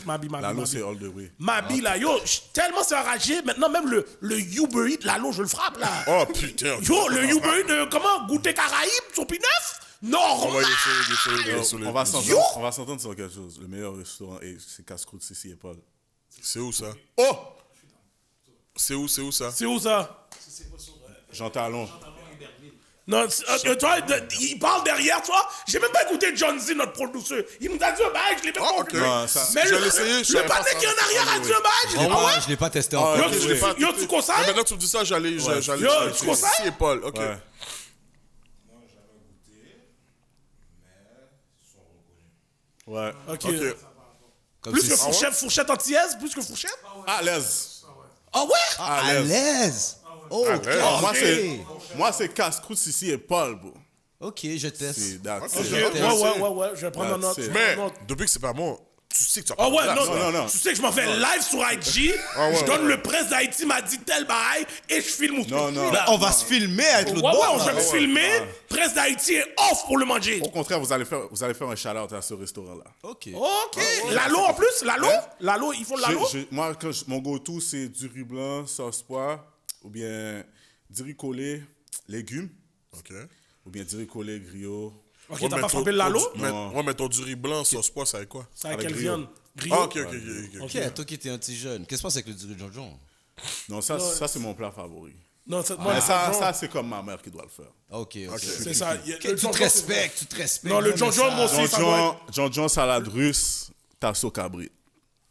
[SPEAKER 2] ma vie.
[SPEAKER 4] Lalo, c'est all the way.
[SPEAKER 2] Ma bille, là, yo, tellement c'est enragé, maintenant même le Uber Eats, Lalo, je le frappe, là.
[SPEAKER 3] Oh putain.
[SPEAKER 2] Yo, le Uber Eats, comment, goûter Caraïbes sur P9?
[SPEAKER 3] On
[SPEAKER 2] Normal.
[SPEAKER 3] va essayer.
[SPEAKER 4] On va s'entendre sur quelque chose. Le meilleur restaurant, c'est Casse-Croûte, Sissi et Paul.
[SPEAKER 3] C'est où ça?
[SPEAKER 2] Oh,
[SPEAKER 3] C'est où ça?
[SPEAKER 2] c'est où ça?
[SPEAKER 4] Jean Talon.
[SPEAKER 2] Non, toi, il parle derrière toi. J'ai même pas écouté John Z, notre producteur. Il nous a dit un bail, je l'ai même pas
[SPEAKER 3] ok.
[SPEAKER 2] écouté.
[SPEAKER 4] Non, ça-
[SPEAKER 2] Mais
[SPEAKER 3] je l'ai essayé, je
[SPEAKER 2] le
[SPEAKER 3] savais pas
[SPEAKER 2] panneau
[SPEAKER 3] ça.
[SPEAKER 2] qui est en arrière a dit un bail, je
[SPEAKER 5] Je
[SPEAKER 2] l'ai
[SPEAKER 5] l'ai
[SPEAKER 2] dit, ah ouais?
[SPEAKER 5] je l'ai pas testé
[SPEAKER 4] Ah,
[SPEAKER 5] encore.
[SPEAKER 2] Yo,
[SPEAKER 3] Ok, je l'ai pas
[SPEAKER 2] yo,
[SPEAKER 3] écouté.
[SPEAKER 2] tu conseilles?
[SPEAKER 3] Mais maintenant que tu me dis ça, j'allais.
[SPEAKER 2] Yo, tu conseilles?
[SPEAKER 3] Si, Paul, ok.
[SPEAKER 4] Ouais. Ouais.
[SPEAKER 2] Ok.
[SPEAKER 3] Ok.
[SPEAKER 5] Comme
[SPEAKER 2] Plus
[SPEAKER 5] si-
[SPEAKER 2] que fourchette antillaise, plus que fourchette?
[SPEAKER 4] À l'aise.
[SPEAKER 2] Ah ouais?
[SPEAKER 5] À l'aise. Oh, ok.
[SPEAKER 3] l'aise.
[SPEAKER 4] Moi, c'est casse-croûte ici et Paul, bro.
[SPEAKER 5] Ok, je teste.
[SPEAKER 4] C'est that's
[SPEAKER 2] Ok,
[SPEAKER 4] it.
[SPEAKER 2] ouais, je vais prendre en note.
[SPEAKER 4] That's it.
[SPEAKER 3] Mais,
[SPEAKER 2] Non.
[SPEAKER 3] depuis que c'est pas moi, tu sais que tu as
[SPEAKER 2] Ah ouais,
[SPEAKER 3] pas
[SPEAKER 2] non,
[SPEAKER 4] non.
[SPEAKER 2] tu sais que je m'en fais live sur IG,
[SPEAKER 3] ouais,
[SPEAKER 2] je donne
[SPEAKER 3] ouais.
[SPEAKER 2] le prince d'Haïti m'a dit tel bail et je filme au
[SPEAKER 4] Non, non.
[SPEAKER 2] Là.
[SPEAKER 5] On va se filmer avec l'autre
[SPEAKER 2] Ouais,
[SPEAKER 5] bord.
[SPEAKER 2] on va
[SPEAKER 5] là.
[SPEAKER 2] le filmer, prince d'Haïti est off pour le manger.
[SPEAKER 4] Au contraire, vous allez faire un shout-out à ce restaurant-là.
[SPEAKER 5] Ok.
[SPEAKER 2] Ok, Lalo en plus, Lalo? Lalo, il faut le Lalo?
[SPEAKER 4] Moi, mon go-to, c'est du riz blanc, sauce pois, ou bien du riz collé, légumes,
[SPEAKER 3] Ok.
[SPEAKER 4] ou bien du riz collé, griot.
[SPEAKER 2] Ok,
[SPEAKER 3] Ouais,
[SPEAKER 2] t'as
[SPEAKER 3] mais
[SPEAKER 2] pas
[SPEAKER 3] ton-
[SPEAKER 2] frappé le Lalo?
[SPEAKER 4] Non.
[SPEAKER 3] Ouais, mais ton du riz blanc, sauce pois, ça avec quoi?
[SPEAKER 2] C'est avec
[SPEAKER 4] Avec
[SPEAKER 2] quelle
[SPEAKER 4] griot.
[SPEAKER 2] viande? Griot?
[SPEAKER 3] Ah, ok.
[SPEAKER 5] Ok, toi qui étais un petit jeune, qu'est-ce qui se passe avec le dirigeant John?
[SPEAKER 4] Non, ça c'est mon plat favori.
[SPEAKER 2] Non, moi,
[SPEAKER 4] Mais ça,
[SPEAKER 2] John,
[SPEAKER 4] c'est comme ma mère qui doit le faire.
[SPEAKER 5] Ok, ok.
[SPEAKER 2] c'est ça.
[SPEAKER 5] Ok, tu te respectes, tu te respectes.
[SPEAKER 2] Non, le
[SPEAKER 5] mais
[SPEAKER 2] John
[SPEAKER 5] ça-
[SPEAKER 2] moi aussi, ça doit être...
[SPEAKER 4] John salade russe, tasso cabri.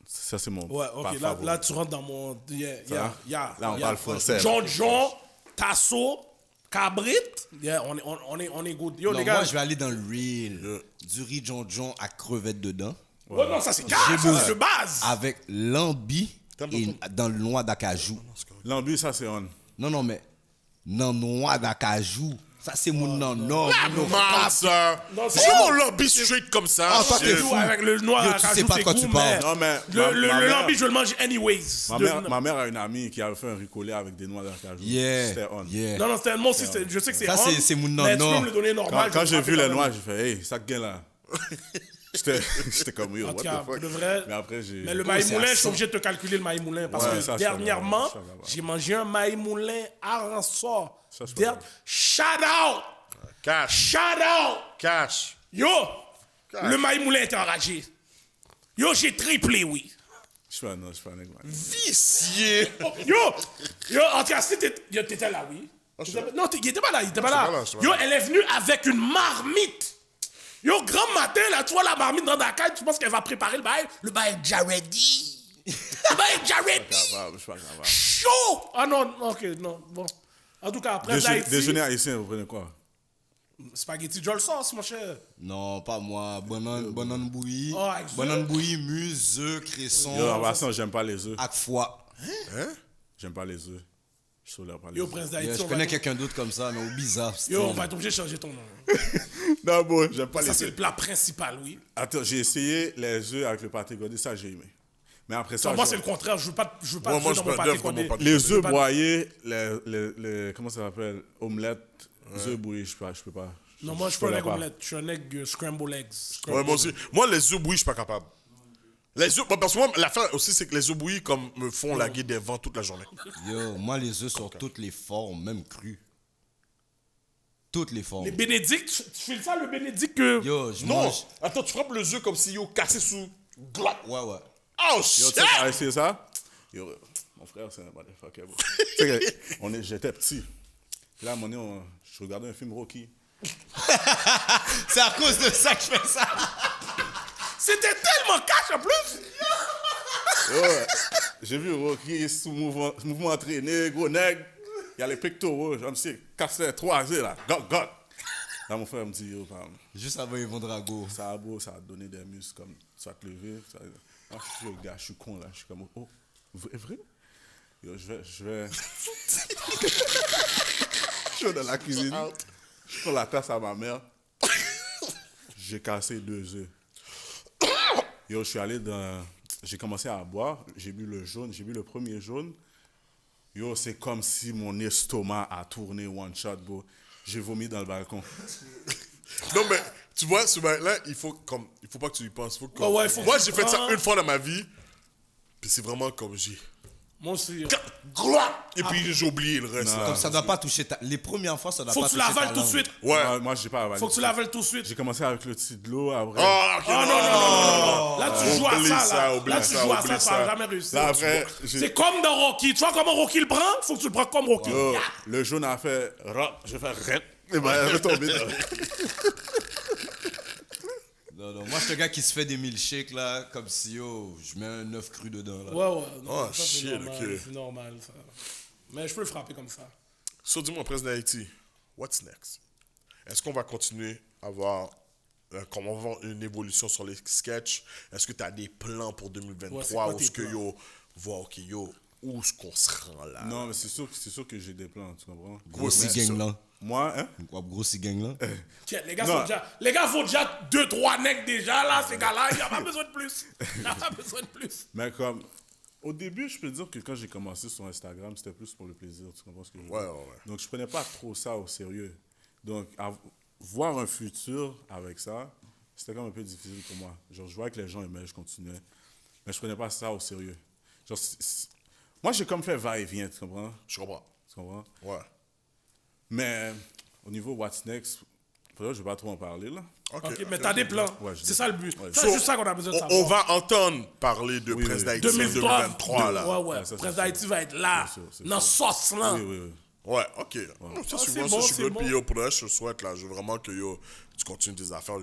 [SPEAKER 4] Ça, c'est mon
[SPEAKER 2] Ouais,
[SPEAKER 4] plat
[SPEAKER 2] ok,
[SPEAKER 4] favori.
[SPEAKER 2] là, tu rentres dans mon...
[SPEAKER 4] va? Là, on parle français.
[SPEAKER 2] John, Tasso, Cabrit, yeah, on est good. Yo,
[SPEAKER 5] Non,
[SPEAKER 2] les gars...
[SPEAKER 5] moi, je vais aller dans le real. Du riz John à crevettes dedans.
[SPEAKER 2] Ouais, non, ça c'est carré, ça c'est de base.
[SPEAKER 5] Avec lambi et dans le noix d'acajou.
[SPEAKER 4] Lambi, ça, c'est on.
[SPEAKER 5] Non, mais dans noix d'acajou. Ça, c'est mon non.
[SPEAKER 3] Mal, ça.
[SPEAKER 2] Non, c'est
[SPEAKER 3] C'est
[SPEAKER 2] bon.
[SPEAKER 3] mon lobby straight comme ça.
[SPEAKER 5] Ah, toi,
[SPEAKER 3] shit.
[SPEAKER 5] t'es
[SPEAKER 2] Tout
[SPEAKER 5] fou.
[SPEAKER 2] avec le noir
[SPEAKER 5] Yo,
[SPEAKER 2] à
[SPEAKER 5] tu sais
[SPEAKER 2] cajou,
[SPEAKER 5] pas
[SPEAKER 2] c'est
[SPEAKER 5] quand tu
[SPEAKER 2] goût,
[SPEAKER 5] parles.
[SPEAKER 2] mais
[SPEAKER 4] Non, mais
[SPEAKER 2] le
[SPEAKER 4] ma mère-
[SPEAKER 2] lambi, je le mange anyways.
[SPEAKER 4] Ma mère a une amie qui avait fait un riz collé avec des noix d'acajou.
[SPEAKER 5] Yeah.
[SPEAKER 4] C'était on.
[SPEAKER 5] Yeah.
[SPEAKER 2] Non, c'est moi aussi, je sais que c'est
[SPEAKER 5] Ça,
[SPEAKER 2] on,
[SPEAKER 5] c'est mon
[SPEAKER 2] mais tu
[SPEAKER 5] non-non.
[SPEAKER 2] peux me le donner normal.
[SPEAKER 4] Quand
[SPEAKER 2] je vais
[SPEAKER 4] j'ai vu
[SPEAKER 2] frapper
[SPEAKER 4] les
[SPEAKER 2] quand
[SPEAKER 4] noix,
[SPEAKER 2] même.
[SPEAKER 4] j'ai fait, hey, ça gagne là. J'étais comme, yo,
[SPEAKER 2] En
[SPEAKER 4] what
[SPEAKER 2] tout
[SPEAKER 4] the
[SPEAKER 2] cas,
[SPEAKER 4] fuck.
[SPEAKER 2] pour de vrai.
[SPEAKER 4] Mais après, j'ai.
[SPEAKER 2] Mais le
[SPEAKER 5] Oh,
[SPEAKER 2] maï
[SPEAKER 5] c'est
[SPEAKER 2] moulin,
[SPEAKER 5] à
[SPEAKER 2] je suis
[SPEAKER 5] 100.
[SPEAKER 2] obligé de te calculer le maï moulin parce
[SPEAKER 4] Ouais,
[SPEAKER 2] que
[SPEAKER 4] ça, je
[SPEAKER 2] dernièrement,
[SPEAKER 4] savais pas.
[SPEAKER 2] j'ai mangé un maï moulin à Ransort.
[SPEAKER 4] Ça, je savais pas.
[SPEAKER 2] Shout out!
[SPEAKER 3] Cash.
[SPEAKER 2] Shout out!
[SPEAKER 3] Cash.
[SPEAKER 2] Yo! Le maï moulin était enragé. Yo, j'ai triplé, oui.
[SPEAKER 4] Je suis un non, je suis un nègre, man.
[SPEAKER 3] Vicié.
[SPEAKER 2] Yo, en tout cas, si t'étais là, oui. Non, il était pas là, il était pas
[SPEAKER 3] pas là,
[SPEAKER 2] là.
[SPEAKER 3] j'étais pas
[SPEAKER 2] Yo,
[SPEAKER 3] là.
[SPEAKER 2] elle est venue avec une marmite. Yo, grand matin, là, tu vois la marmite dans la cage, tu penses qu'elle va préparer le bail. Le bail est déjà ready. Le bail est déjà ready.
[SPEAKER 4] Je suis pas capable.
[SPEAKER 2] Chaud. Ah non, ok, non, bon. En tout cas, après d'Haïti,
[SPEAKER 4] Déjeuner haïtien, vous prenez quoi?
[SPEAKER 2] spaghetti jol sauce, mon cher.
[SPEAKER 5] Non, pas moi. Banane bouillie.
[SPEAKER 2] Oh, avec
[SPEAKER 5] Banane bouillie, mousse, œufs, cresson.
[SPEAKER 4] Yo, en passant, j'aime pas les œufs.
[SPEAKER 5] Avec foie.
[SPEAKER 4] J'aime pas les œufs. Je suis là pas les
[SPEAKER 2] Yo,
[SPEAKER 4] œufs.
[SPEAKER 2] prince
[SPEAKER 5] Yo,
[SPEAKER 2] d'Haïti,
[SPEAKER 5] je
[SPEAKER 2] on
[SPEAKER 5] connais
[SPEAKER 2] va...
[SPEAKER 5] quelqu'un d'autre comme ça, mais au bizarre.
[SPEAKER 2] Yo, on va être obligé de changer ton nom.
[SPEAKER 4] Non, bon, j'aime pas
[SPEAKER 2] Ça,
[SPEAKER 4] les
[SPEAKER 2] c'est le
[SPEAKER 4] œufs.
[SPEAKER 2] plat principal, oui.
[SPEAKER 4] Attends, j'ai essayé les œufs avec le pâté godé, ça j'ai aimé. Mais après ça,
[SPEAKER 2] Moi,
[SPEAKER 4] genre,
[SPEAKER 2] c'est le contraire. Je veux pas
[SPEAKER 3] Ouais,
[SPEAKER 2] de
[SPEAKER 3] moi,
[SPEAKER 2] jeu
[SPEAKER 3] je
[SPEAKER 2] dans mon
[SPEAKER 3] peux
[SPEAKER 2] pâté
[SPEAKER 3] d'œuf dans mon
[SPEAKER 2] codé.
[SPEAKER 3] pâté.
[SPEAKER 4] les œufs
[SPEAKER 2] pas-
[SPEAKER 4] broyés, comment ça s'appelle? Omelettes, œufs bouillis, je peux pas.
[SPEAKER 2] Non, moi, je suis pas un egg
[SPEAKER 4] pas.
[SPEAKER 2] omelette. Je suis un egg scramble eggs.
[SPEAKER 3] Ouais, moi aussi. Moi, les œufs bouillis, je suis pas capable. Les œufs, parce que moi, l'affaire aussi, c'est que les œufs bouillis, comme, me font laguer des vents toute la journée.
[SPEAKER 5] Yo, moi, les œufs sur toutes les formes, même crus. Toutes les formes.
[SPEAKER 2] Les bénédicts, tu fais ça, le bénédict que...
[SPEAKER 5] Yo, je
[SPEAKER 3] Non!
[SPEAKER 5] mange.
[SPEAKER 3] Attends, tu frappes les œufs comme si yo cassé sous. Glop.
[SPEAKER 5] Ouais.
[SPEAKER 3] Oh,
[SPEAKER 4] Yo,
[SPEAKER 3] shit!
[SPEAKER 4] tu sais, t'as essayé ça? Yo, mon frère, c'est un motherfucker, bro. Tu sais que j'étais petit. Puis là, à un moment donné, je regardais un film Rocky.
[SPEAKER 5] C'est à cause de ça que je fais ça.
[SPEAKER 2] C'était tellement cash en plus.
[SPEAKER 4] Yo, j'ai vu Rocky sous mouvement entraîné, gros nègre. Il y a les pectoraux, je me suis cassé 3 là. God. Là, mon frère me dit, yo, fam,
[SPEAKER 5] Juste avant Yvon Drago.
[SPEAKER 4] ça a beau, ça a donné des muscles comme tu vas te lever. Moi, je suis le gars, je suis con là. Je suis comme, oh, vrai? Yo, je vais. Je suis dans la cuisine. Je prends la tasse à ma mère. J'ai cassé 2 œufs. Yo, je suis allé dans. J'ai commencé à boire. J'ai bu le jaune. J'ai bu le premier jaune. Yo, c'est comme si mon estomac a tourné one shot, bro. J'ai vomi dans le balcon.
[SPEAKER 3] Non, mais tu vois, ce bail-là, il faut pas que tu y penses. Faut que,
[SPEAKER 2] Oh ouais, faut
[SPEAKER 3] moi,
[SPEAKER 2] que
[SPEAKER 3] j'ai
[SPEAKER 2] tu
[SPEAKER 3] fait ça
[SPEAKER 2] prends.
[SPEAKER 3] une fois dans ma vie. Puis c'est vraiment comme j'ai.
[SPEAKER 2] Moi aussi.
[SPEAKER 3] Et puis j'ai oublié le reste. là.
[SPEAKER 5] Comme ça doit pas toucher ta... Les premières fois, ça doit
[SPEAKER 2] Faut
[SPEAKER 5] pas
[SPEAKER 2] que tu
[SPEAKER 5] toucher ta
[SPEAKER 2] l'avales tout de
[SPEAKER 5] langue.
[SPEAKER 2] suite.
[SPEAKER 3] Ouais.
[SPEAKER 4] Moi, j'ai pas avalé.
[SPEAKER 2] Faut que tu l'avales tout de suite.
[SPEAKER 4] J'ai commencé avec le petit de l'eau, après.
[SPEAKER 3] Ah, ok.
[SPEAKER 2] Oh non. Là, tu joues à
[SPEAKER 3] Oublie
[SPEAKER 2] ça,
[SPEAKER 3] ça,
[SPEAKER 2] là.
[SPEAKER 3] oublie
[SPEAKER 2] Là, tu
[SPEAKER 3] ça,
[SPEAKER 2] joues à
[SPEAKER 3] oublie
[SPEAKER 2] ça, tu
[SPEAKER 3] ça.
[SPEAKER 2] vas jamais réussir.
[SPEAKER 4] Là, après, j'ai-
[SPEAKER 2] C'est comme dans Rocky. Tu vois comment Rocky le prend? Faut que tu le prends comme Rocky.
[SPEAKER 4] Yo, le jaune a fait rock, j'ai fait red.
[SPEAKER 3] Eh ben, retombé dans...
[SPEAKER 5] Non, moi, je suis un gars qui se fait des milkshakes, là, comme si, je mets un œuf cru dedans, là.
[SPEAKER 2] Ouais. Non,
[SPEAKER 3] Oh,
[SPEAKER 2] ça, c'est
[SPEAKER 3] shit,
[SPEAKER 2] normal,
[SPEAKER 3] ok.
[SPEAKER 2] c'est normal, ça. Mais je peux le frapper comme ça.
[SPEAKER 3] So, dis-moi, président d'Haïti, what's next? Est-ce qu'on va continuer à avoir... comment voir une évolution sur les sketchs? Est-ce que tu as des plans pour 2023?
[SPEAKER 2] Ouais, c'est quoi
[SPEAKER 3] Ou
[SPEAKER 2] tes
[SPEAKER 3] est-ce que,
[SPEAKER 2] plans?
[SPEAKER 3] où est-ce qu'on se rend là?
[SPEAKER 4] Non, mais c'est sûr que j'ai des plans, tu comprends?
[SPEAKER 5] Grossi
[SPEAKER 3] c'est
[SPEAKER 5] gang, là.
[SPEAKER 4] Moi, hein?
[SPEAKER 5] Quoi, grossi gang, là?
[SPEAKER 2] Tiens, les gars
[SPEAKER 4] Non.
[SPEAKER 2] font déjà 2-3 necks déjà, là, ces gars-là. Il n'y a pas besoin de plus. Il n'y a pas besoin de plus.
[SPEAKER 4] Mais comme, au début, je peux dire que quand j'ai commencé sur Instagram, c'était plus pour le plaisir, tu comprends ce que je veux dire?
[SPEAKER 3] Ouais.
[SPEAKER 4] Donc, je prenais pas trop ça au sérieux. Donc, voir un futur avec ça, c'était comme un peu difficile pour moi. Genre, je voyais que les gens aimaient, je continuais. Mais je prenais pas ça au sérieux. Genre, moi, j'ai comme fait va-et-vient, tu comprends?
[SPEAKER 3] Je comprends.
[SPEAKER 4] Tu comprends?
[SPEAKER 3] Ouais.
[SPEAKER 4] Mais au niveau What's Next, pour là, je vais pas trop en parler, là.
[SPEAKER 2] Ok, mais t'as des plans.
[SPEAKER 4] Ouais, j'ai
[SPEAKER 2] C'est
[SPEAKER 4] des
[SPEAKER 2] ça le
[SPEAKER 4] plans.
[SPEAKER 2] but.
[SPEAKER 4] Ouais.
[SPEAKER 2] C'est juste ça qu'on a besoin de savoir.
[SPEAKER 3] On va entendre parler de
[SPEAKER 4] Oui,
[SPEAKER 3] Prince
[SPEAKER 4] oui.
[SPEAKER 3] d'Haïti en 2023, là.
[SPEAKER 2] Ouais.
[SPEAKER 4] Ouais, ça,
[SPEAKER 2] Prince
[SPEAKER 4] c'est
[SPEAKER 2] d'Haïti va être là.
[SPEAKER 4] C'est sûr, c'est
[SPEAKER 2] Dans
[SPEAKER 4] sûr.
[SPEAKER 2] sauce, là.
[SPEAKER 4] Oui.
[SPEAKER 3] Ouais, ok. Ça,
[SPEAKER 2] c'est
[SPEAKER 3] c'est
[SPEAKER 2] bon,
[SPEAKER 3] je suis
[SPEAKER 2] c'est
[SPEAKER 3] good.
[SPEAKER 2] bon.
[SPEAKER 3] Puis, yo, pour le reste, je te souhaite, là, je veux vraiment que, tu continues tes affaires,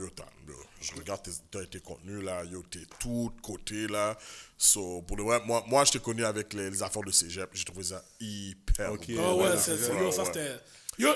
[SPEAKER 3] je regarde tes contenus, là, t'es tout de côté, là. So, pour le vrai, moi, je t'ai connu avec les affaires de cégep, j'ai trouvé ça hyper
[SPEAKER 4] Ok.
[SPEAKER 3] bon.
[SPEAKER 2] Ah ouais,
[SPEAKER 4] Ouais,
[SPEAKER 2] ça
[SPEAKER 3] ouais.
[SPEAKER 2] c'était...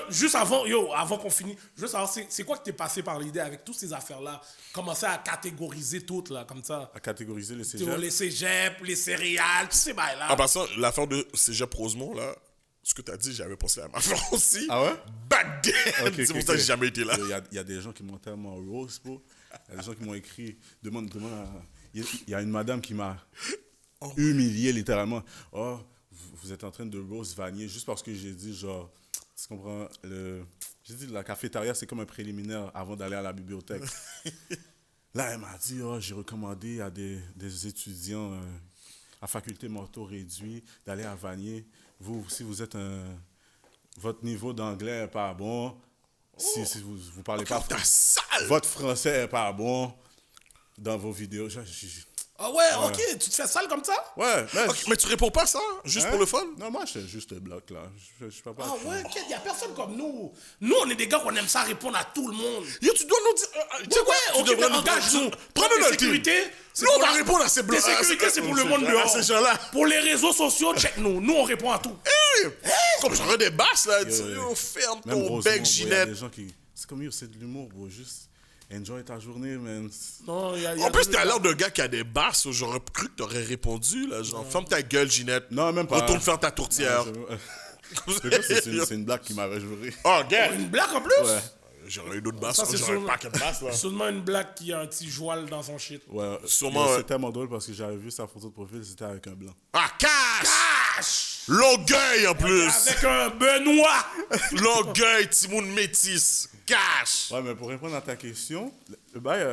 [SPEAKER 2] Juste avant qu'on finisse, je veux savoir, c'est quoi que t'es passé par l'idée avec toutes ces affaires-là? Commencer à catégoriser toutes, là, comme ça.
[SPEAKER 4] À catégoriser les
[SPEAKER 2] Sur
[SPEAKER 4] cégeps.
[SPEAKER 2] les cégeps, les céréales, tous ces bails-là.
[SPEAKER 3] En passant, l'affaire de cégep Rosemont, là, ce que t'as dit, j'avais pensé à ma affaire aussi.
[SPEAKER 4] Ah ouais?
[SPEAKER 3] Back then!
[SPEAKER 4] Ok,
[SPEAKER 3] C'est pour
[SPEAKER 4] ok,
[SPEAKER 3] ça que
[SPEAKER 4] ok.
[SPEAKER 3] j'ai jamais été là.
[SPEAKER 4] Il y a des gens qui m'ont tellement rose, bro. Il y a des gens qui m'ont écrit, demande à... Il y a une madame qui m'a humilié, littéralement. Oh, vous êtes en train de rose Vanier juste parce que j'ai dit, genre, tu comprends, j'ai dit, la cafétéria, c'est comme un préliminaire avant d'aller à la bibliothèque. Là, elle m'a dit, oh, j'ai recommandé à des étudiants à faculté morto réduit d'aller à Vanier. Vous, si vous êtes votre niveau d'anglais n'est pas bon, si vous parlez pas
[SPEAKER 3] T'as sale!
[SPEAKER 4] votre français n'est pas bon dans vos vidéos.
[SPEAKER 2] Ah ouais, ok, tu te fais sale comme ça?
[SPEAKER 4] Ouais, mais,
[SPEAKER 3] Ok, mais tu réponds pas à ça, juste
[SPEAKER 4] hein?
[SPEAKER 3] pour le fun?
[SPEAKER 4] Non, moi, je juste le bloc, là. Je fais pas...
[SPEAKER 2] Ah ouais, il y a personne comme nous. Nous, on est des gars qu'on aime ça répondre à tout le monde.
[SPEAKER 3] Yo, tu dois nous dire. Tu sais quoi? Tu
[SPEAKER 2] ok,
[SPEAKER 3] devrais
[SPEAKER 2] mais
[SPEAKER 3] nous
[SPEAKER 2] engage-nous.
[SPEAKER 3] Prends-nous
[SPEAKER 2] Tes
[SPEAKER 3] dans le team.
[SPEAKER 2] sécurités, c'est
[SPEAKER 3] Nous, on
[SPEAKER 2] pour
[SPEAKER 3] va
[SPEAKER 2] la-
[SPEAKER 3] répondre à ces
[SPEAKER 2] Tes
[SPEAKER 3] blocs.
[SPEAKER 2] sécurités, c'est pour le monde
[SPEAKER 3] À
[SPEAKER 2] dehors.
[SPEAKER 3] ces gens-là.
[SPEAKER 2] Pour les réseaux sociaux, check nous. Nous, on répond à tout.
[SPEAKER 3] Comme j'aurais des basses, là.
[SPEAKER 4] Yo.
[SPEAKER 3] On ferme
[SPEAKER 4] Même
[SPEAKER 3] ton
[SPEAKER 4] Rosemont,
[SPEAKER 3] bec,
[SPEAKER 4] il y a
[SPEAKER 3] Ginette.
[SPEAKER 4] des gens qui... C'est comme, yo, c'est de l'humour, bro. Juste enjoy ta journée, man.
[SPEAKER 2] Non, y a
[SPEAKER 3] En plus,
[SPEAKER 2] deux
[SPEAKER 3] t'as
[SPEAKER 2] gars.
[SPEAKER 3] l'air d'un gars qui a des basses. J'aurais cru que t'aurais répondu, là. Genre, ferme ta gueule, Ginette.
[SPEAKER 4] Non, même pas.
[SPEAKER 3] Retourne faire ta tourtière.
[SPEAKER 4] C'est une blague qui m'avait juré.
[SPEAKER 3] Oh, gars.
[SPEAKER 2] Une blague en plus?
[SPEAKER 4] Ouais.
[SPEAKER 3] J'aurais eu d'autres basses.
[SPEAKER 2] Ça, c'est
[SPEAKER 3] J'aurais
[SPEAKER 2] sûrement-
[SPEAKER 3] pas qu'une basse, là.
[SPEAKER 2] Seulement une blague qui a un petit joual dans son shit.
[SPEAKER 4] Ouais,
[SPEAKER 3] Sûrement,
[SPEAKER 4] Yo, c'est tellement drôle parce que j'avais vu sa photo de profil, c'était avec un blanc.
[SPEAKER 3] Ah, cash!
[SPEAKER 2] Cash!
[SPEAKER 3] Longueuil, en plus.
[SPEAKER 2] Avec un Benoît!
[SPEAKER 3] Longueuil, Timoun métis. Cash!
[SPEAKER 4] Ouais, mais pour répondre à ta question, le bail,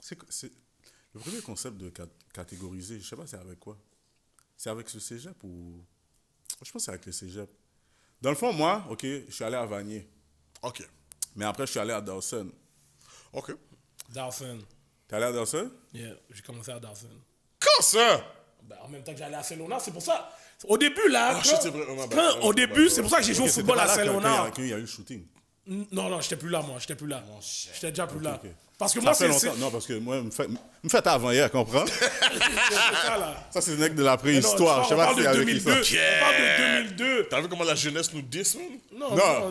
[SPEAKER 4] c'est le premier concept de catégoriser, je sais pas c'est avec quoi. C'est avec le cégep ou... Je pense que c'est avec le cégep. Dans le fond, moi, ok, je suis allé à Vanier.
[SPEAKER 3] Ok.
[SPEAKER 4] Mais après, je suis allé à Dawson.
[SPEAKER 3] Ok.
[SPEAKER 2] Dawson.
[SPEAKER 4] T'es allé à Dawson?
[SPEAKER 2] Yeah, j'ai commencé à Dawson.
[SPEAKER 3] Quand ça?
[SPEAKER 2] Ben, en même temps que j'allais à Saint-Léonard, c'est pour ça. Au début, là,
[SPEAKER 3] shit, c'est vrai, on a-
[SPEAKER 2] au début, c'est pour ça que j'ai joué au
[SPEAKER 4] Ok, c'était
[SPEAKER 2] football
[SPEAKER 4] pas
[SPEAKER 2] à
[SPEAKER 4] là
[SPEAKER 2] Saint-Léonard.
[SPEAKER 4] qu'il y a eu le shooting.
[SPEAKER 2] Non, j'étais plus là, moi. J'étais plus là. J'étais déjà plus là.
[SPEAKER 4] ok.
[SPEAKER 2] Parce que
[SPEAKER 4] Ça
[SPEAKER 2] moi,
[SPEAKER 4] fait
[SPEAKER 2] c'est
[SPEAKER 4] longtemps. Non, parce que moi, me fait avant hier, comprends?
[SPEAKER 2] ça, là.
[SPEAKER 4] Ça, c'est le mec de la
[SPEAKER 2] Non,
[SPEAKER 4] préhistoire. Je sais
[SPEAKER 2] on
[SPEAKER 4] pas
[SPEAKER 2] parle
[SPEAKER 4] si
[SPEAKER 2] de
[SPEAKER 4] c'est avec qui
[SPEAKER 2] 2002.
[SPEAKER 4] ça.
[SPEAKER 2] On parle de 2002.
[SPEAKER 3] T'as vu comment la jeunesse nous dit, man?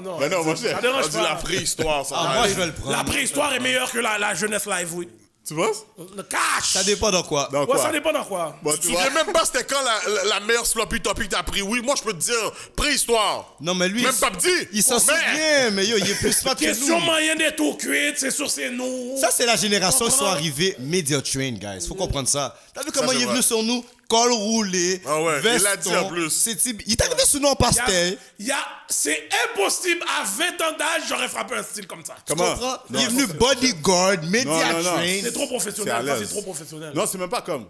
[SPEAKER 2] Non.
[SPEAKER 4] Ben non, moi,
[SPEAKER 2] Ça
[SPEAKER 3] On
[SPEAKER 2] dérange
[SPEAKER 3] dit la
[SPEAKER 2] pas.
[SPEAKER 3] préhistoire, ça.
[SPEAKER 5] Moi, je vais le prendre.
[SPEAKER 2] La préhistoire est meilleure que la jeunesse live, oui.
[SPEAKER 4] Tu penses?
[SPEAKER 2] Le cash!
[SPEAKER 5] Ça dépend dans quoi.
[SPEAKER 4] Dans
[SPEAKER 2] Ouais,
[SPEAKER 4] quoi?
[SPEAKER 2] ça dépend dans quoi.
[SPEAKER 4] Bon,
[SPEAKER 3] Tu te
[SPEAKER 4] tu vois?
[SPEAKER 3] souviens même pas c'était quand la meilleure sloppy topic t'as pris? Oui, moi je peux te dire préhistoire.
[SPEAKER 5] Non, mais lui,
[SPEAKER 3] Même pas dit.
[SPEAKER 5] il s'en souvient, mais yo, il est plus pas que
[SPEAKER 2] Question
[SPEAKER 5] nous.
[SPEAKER 2] moyen d'être au cuit, c'est sûr, c'est nous.
[SPEAKER 5] Ça, c'est la génération qui sont
[SPEAKER 2] Comprends?
[SPEAKER 5] arrivés media train, guys. Faut comprendre ça. T'as vu comment
[SPEAKER 3] c'est
[SPEAKER 5] il est
[SPEAKER 3] vrai.
[SPEAKER 5] venu sur nous? Col roulé,
[SPEAKER 3] Ah ouais, il l'a dit en plus.
[SPEAKER 5] Il est arrivé sous nous en pastel.
[SPEAKER 2] C'est impossible, à 20 ans d'âge, j'aurais frappé un style comme ça.
[SPEAKER 5] Tu
[SPEAKER 4] Comment?
[SPEAKER 5] comprends?
[SPEAKER 4] Non,
[SPEAKER 5] Il est venu bodyguard, media
[SPEAKER 4] non, non.
[SPEAKER 5] train.
[SPEAKER 2] C'est trop
[SPEAKER 4] C'est
[SPEAKER 2] professionnel,
[SPEAKER 4] à
[SPEAKER 2] ça,
[SPEAKER 4] l'aise.
[SPEAKER 2] c'est trop professionnel.
[SPEAKER 4] Non, c'est même pas comme...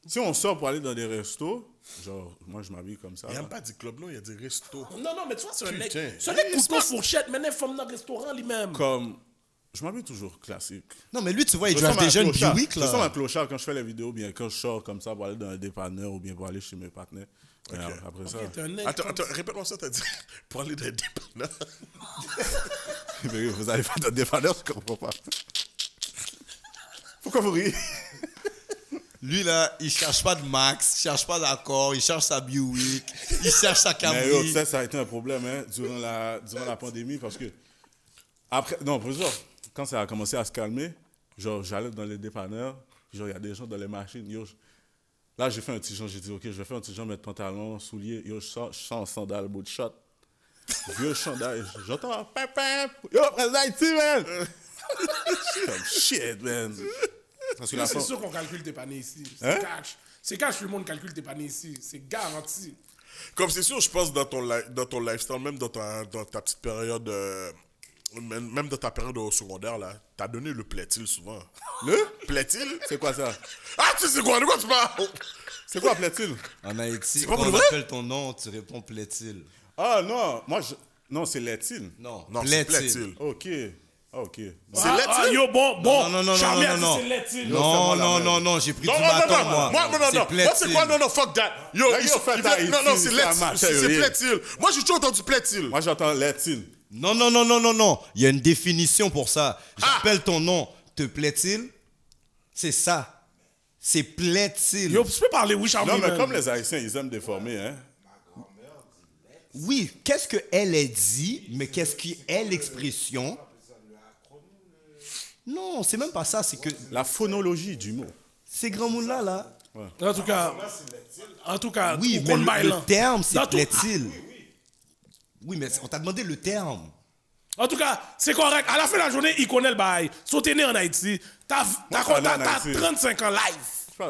[SPEAKER 4] Si on sort pour aller dans des restos, genre, moi, je m'habille comme ça.
[SPEAKER 3] Il a
[SPEAKER 4] là.
[SPEAKER 3] même pas dit club, non, il a dit resto.
[SPEAKER 2] Non, mais tu vois, c'est un mec.
[SPEAKER 3] Putain.
[SPEAKER 2] C'est un mec couteau fourchette, maintenant, il forme dans le restaurant lui-même.
[SPEAKER 4] Comme... Je m'habille toujours classique.
[SPEAKER 5] Non, mais lui, tu vois, il
[SPEAKER 4] Je
[SPEAKER 5] drive
[SPEAKER 4] ressemble
[SPEAKER 5] des
[SPEAKER 4] à un
[SPEAKER 5] jeunes
[SPEAKER 4] clochard.
[SPEAKER 5] Buick,
[SPEAKER 4] Je ressemble à un
[SPEAKER 5] là.
[SPEAKER 4] clochard quand je fais les vidéos, bien quand je sors comme ça pour aller dans un dépanneur ou bien pour aller chez mes partenaires. Et après ça,
[SPEAKER 2] T'es un nègre.
[SPEAKER 3] Attends, répète-moi ça, t'as dit. Pour aller dans les dépanneurs.
[SPEAKER 4] mais vous allez faire de dépanneur, je comprends pas. Pourquoi vous riez?
[SPEAKER 5] Lui, là, il cherche pas de Max, il cherche pas d'accord, il cherche sa Buick, il cherche sa
[SPEAKER 4] Mais yo,
[SPEAKER 5] Camry.
[SPEAKER 4] ça a été un problème hein, durant la pandémie parce que après, non, pour genre, quand ça a commencé à se calmer, genre j'allais dans les dépanneurs, genre il y a des gens dans les machines, yo, là j'ai fait un petit genre, j'ai dit ok, je vais faire un petit genre, mettre pantalon, souliers, yo, je sors en sandales, bout de shot, vieux chandail, j'entends pep, yo, présent ici, man! Comme shit, man! Parce que la
[SPEAKER 2] C'est
[SPEAKER 4] fin,
[SPEAKER 2] sûr qu'on calcule tes paniers ici. C'est
[SPEAKER 4] Hein?
[SPEAKER 2] cash. C'est cash, tout le monde calcule tes paniers ici. C'est garanti.
[SPEAKER 3] Comme c'est sûr, je pense, dans ton lifestyle, même dans ta petite période, même dans ta période au secondaire, là, t'as donné le plaît-il souvent.
[SPEAKER 4] le?
[SPEAKER 3] Plaît-il?
[SPEAKER 4] C'est quoi ça?
[SPEAKER 3] Ah, tu sais quoi? De quoi tu parles?
[SPEAKER 4] C'est quoi plaît-il?
[SPEAKER 5] En Haïti,
[SPEAKER 3] pas
[SPEAKER 5] quand
[SPEAKER 3] pour
[SPEAKER 5] on
[SPEAKER 3] le vrai?
[SPEAKER 5] appelle ton nom, tu réponds plaît-il.
[SPEAKER 4] Ah non, non, c'est l'est-il.
[SPEAKER 5] Non,
[SPEAKER 3] Non, c'est
[SPEAKER 5] plaît-il.
[SPEAKER 3] plaît-il.
[SPEAKER 4] Ok, ok.
[SPEAKER 3] C'est l'est-il?
[SPEAKER 2] Yo, bon.
[SPEAKER 5] Non,
[SPEAKER 2] Charlie a dit
[SPEAKER 5] non.
[SPEAKER 2] c'est laitine.
[SPEAKER 5] Non, j'ai pris
[SPEAKER 3] Non,
[SPEAKER 5] du
[SPEAKER 3] non,
[SPEAKER 5] matin,
[SPEAKER 3] non,
[SPEAKER 5] moi.
[SPEAKER 3] moi, non,
[SPEAKER 5] C'est
[SPEAKER 3] moi, c'est
[SPEAKER 5] plaît-il.
[SPEAKER 3] quoi? Non, fuck that. Yo,
[SPEAKER 4] Là, yo, fait Haïti,
[SPEAKER 3] non, c'est
[SPEAKER 4] c'est un
[SPEAKER 3] plaît-il.
[SPEAKER 4] marché,
[SPEAKER 3] C'est
[SPEAKER 4] oui.
[SPEAKER 3] plaît-il. Moi, j'ai toujours entendu plaît-il.
[SPEAKER 4] Moi, j'entends l'est-il.
[SPEAKER 5] Non. Il y a une définition pour ça. J'appelle ton nom. Te plaît-il? C'est ça. C'est plaît-il.
[SPEAKER 2] Yo, tu peux parler, oui, Charlie.
[SPEAKER 4] Non, mais
[SPEAKER 2] man.
[SPEAKER 4] comme les Haïtiens, ils aiment déformer, hein.
[SPEAKER 5] Oui, qu'est-ce qu'elle est dit, mais qu'est-ce qui est l'expression? Non, c'est même pas ça. C'est que
[SPEAKER 4] La phonologie du mot.
[SPEAKER 5] ces grands mots-là, là.
[SPEAKER 2] En tout cas,
[SPEAKER 5] Oui,
[SPEAKER 2] au
[SPEAKER 5] mais
[SPEAKER 2] Cold
[SPEAKER 5] le
[SPEAKER 2] Mile,
[SPEAKER 5] terme, c'est
[SPEAKER 2] Dans tout-
[SPEAKER 5] plaît-il. Oui, mais on t'a demandé le terme.
[SPEAKER 2] En tout cas, c'est correct. À la fin de la journée, il connaît le bail. So, t'es né en Haïti. T'as
[SPEAKER 4] je suis né en Haïti.
[SPEAKER 2] 35 ans live.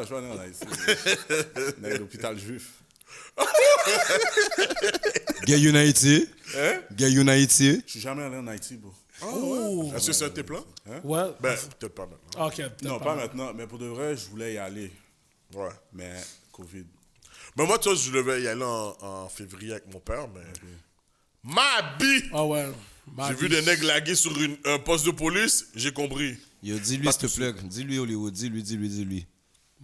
[SPEAKER 4] Je suis en Haïti. Dans l'hôpital juif.
[SPEAKER 5] Gay United.
[SPEAKER 4] Hein?
[SPEAKER 5] Gay United.
[SPEAKER 4] Je suis jamais allé en Haïti, bro.
[SPEAKER 3] Est-ce que c'est un de tes plans?
[SPEAKER 2] Ouais.
[SPEAKER 3] Ben, peut-être pas maintenant.
[SPEAKER 2] Ok. peut-être
[SPEAKER 4] Non, pas maintenant, mais pour de vrai, je voulais y aller.
[SPEAKER 3] Ouais.
[SPEAKER 4] Mais Covid.
[SPEAKER 3] Mais moi, tu vois, je devais y aller en février avec mon père, mais. Ma bille!
[SPEAKER 2] Ah ouais.
[SPEAKER 3] J'ai vu des nègres laguer sur un poste de police, j'ai compris.
[SPEAKER 5] Yo, dis-lui, s'il te plaît. Dis-lui, Hollywood. Dis-lui.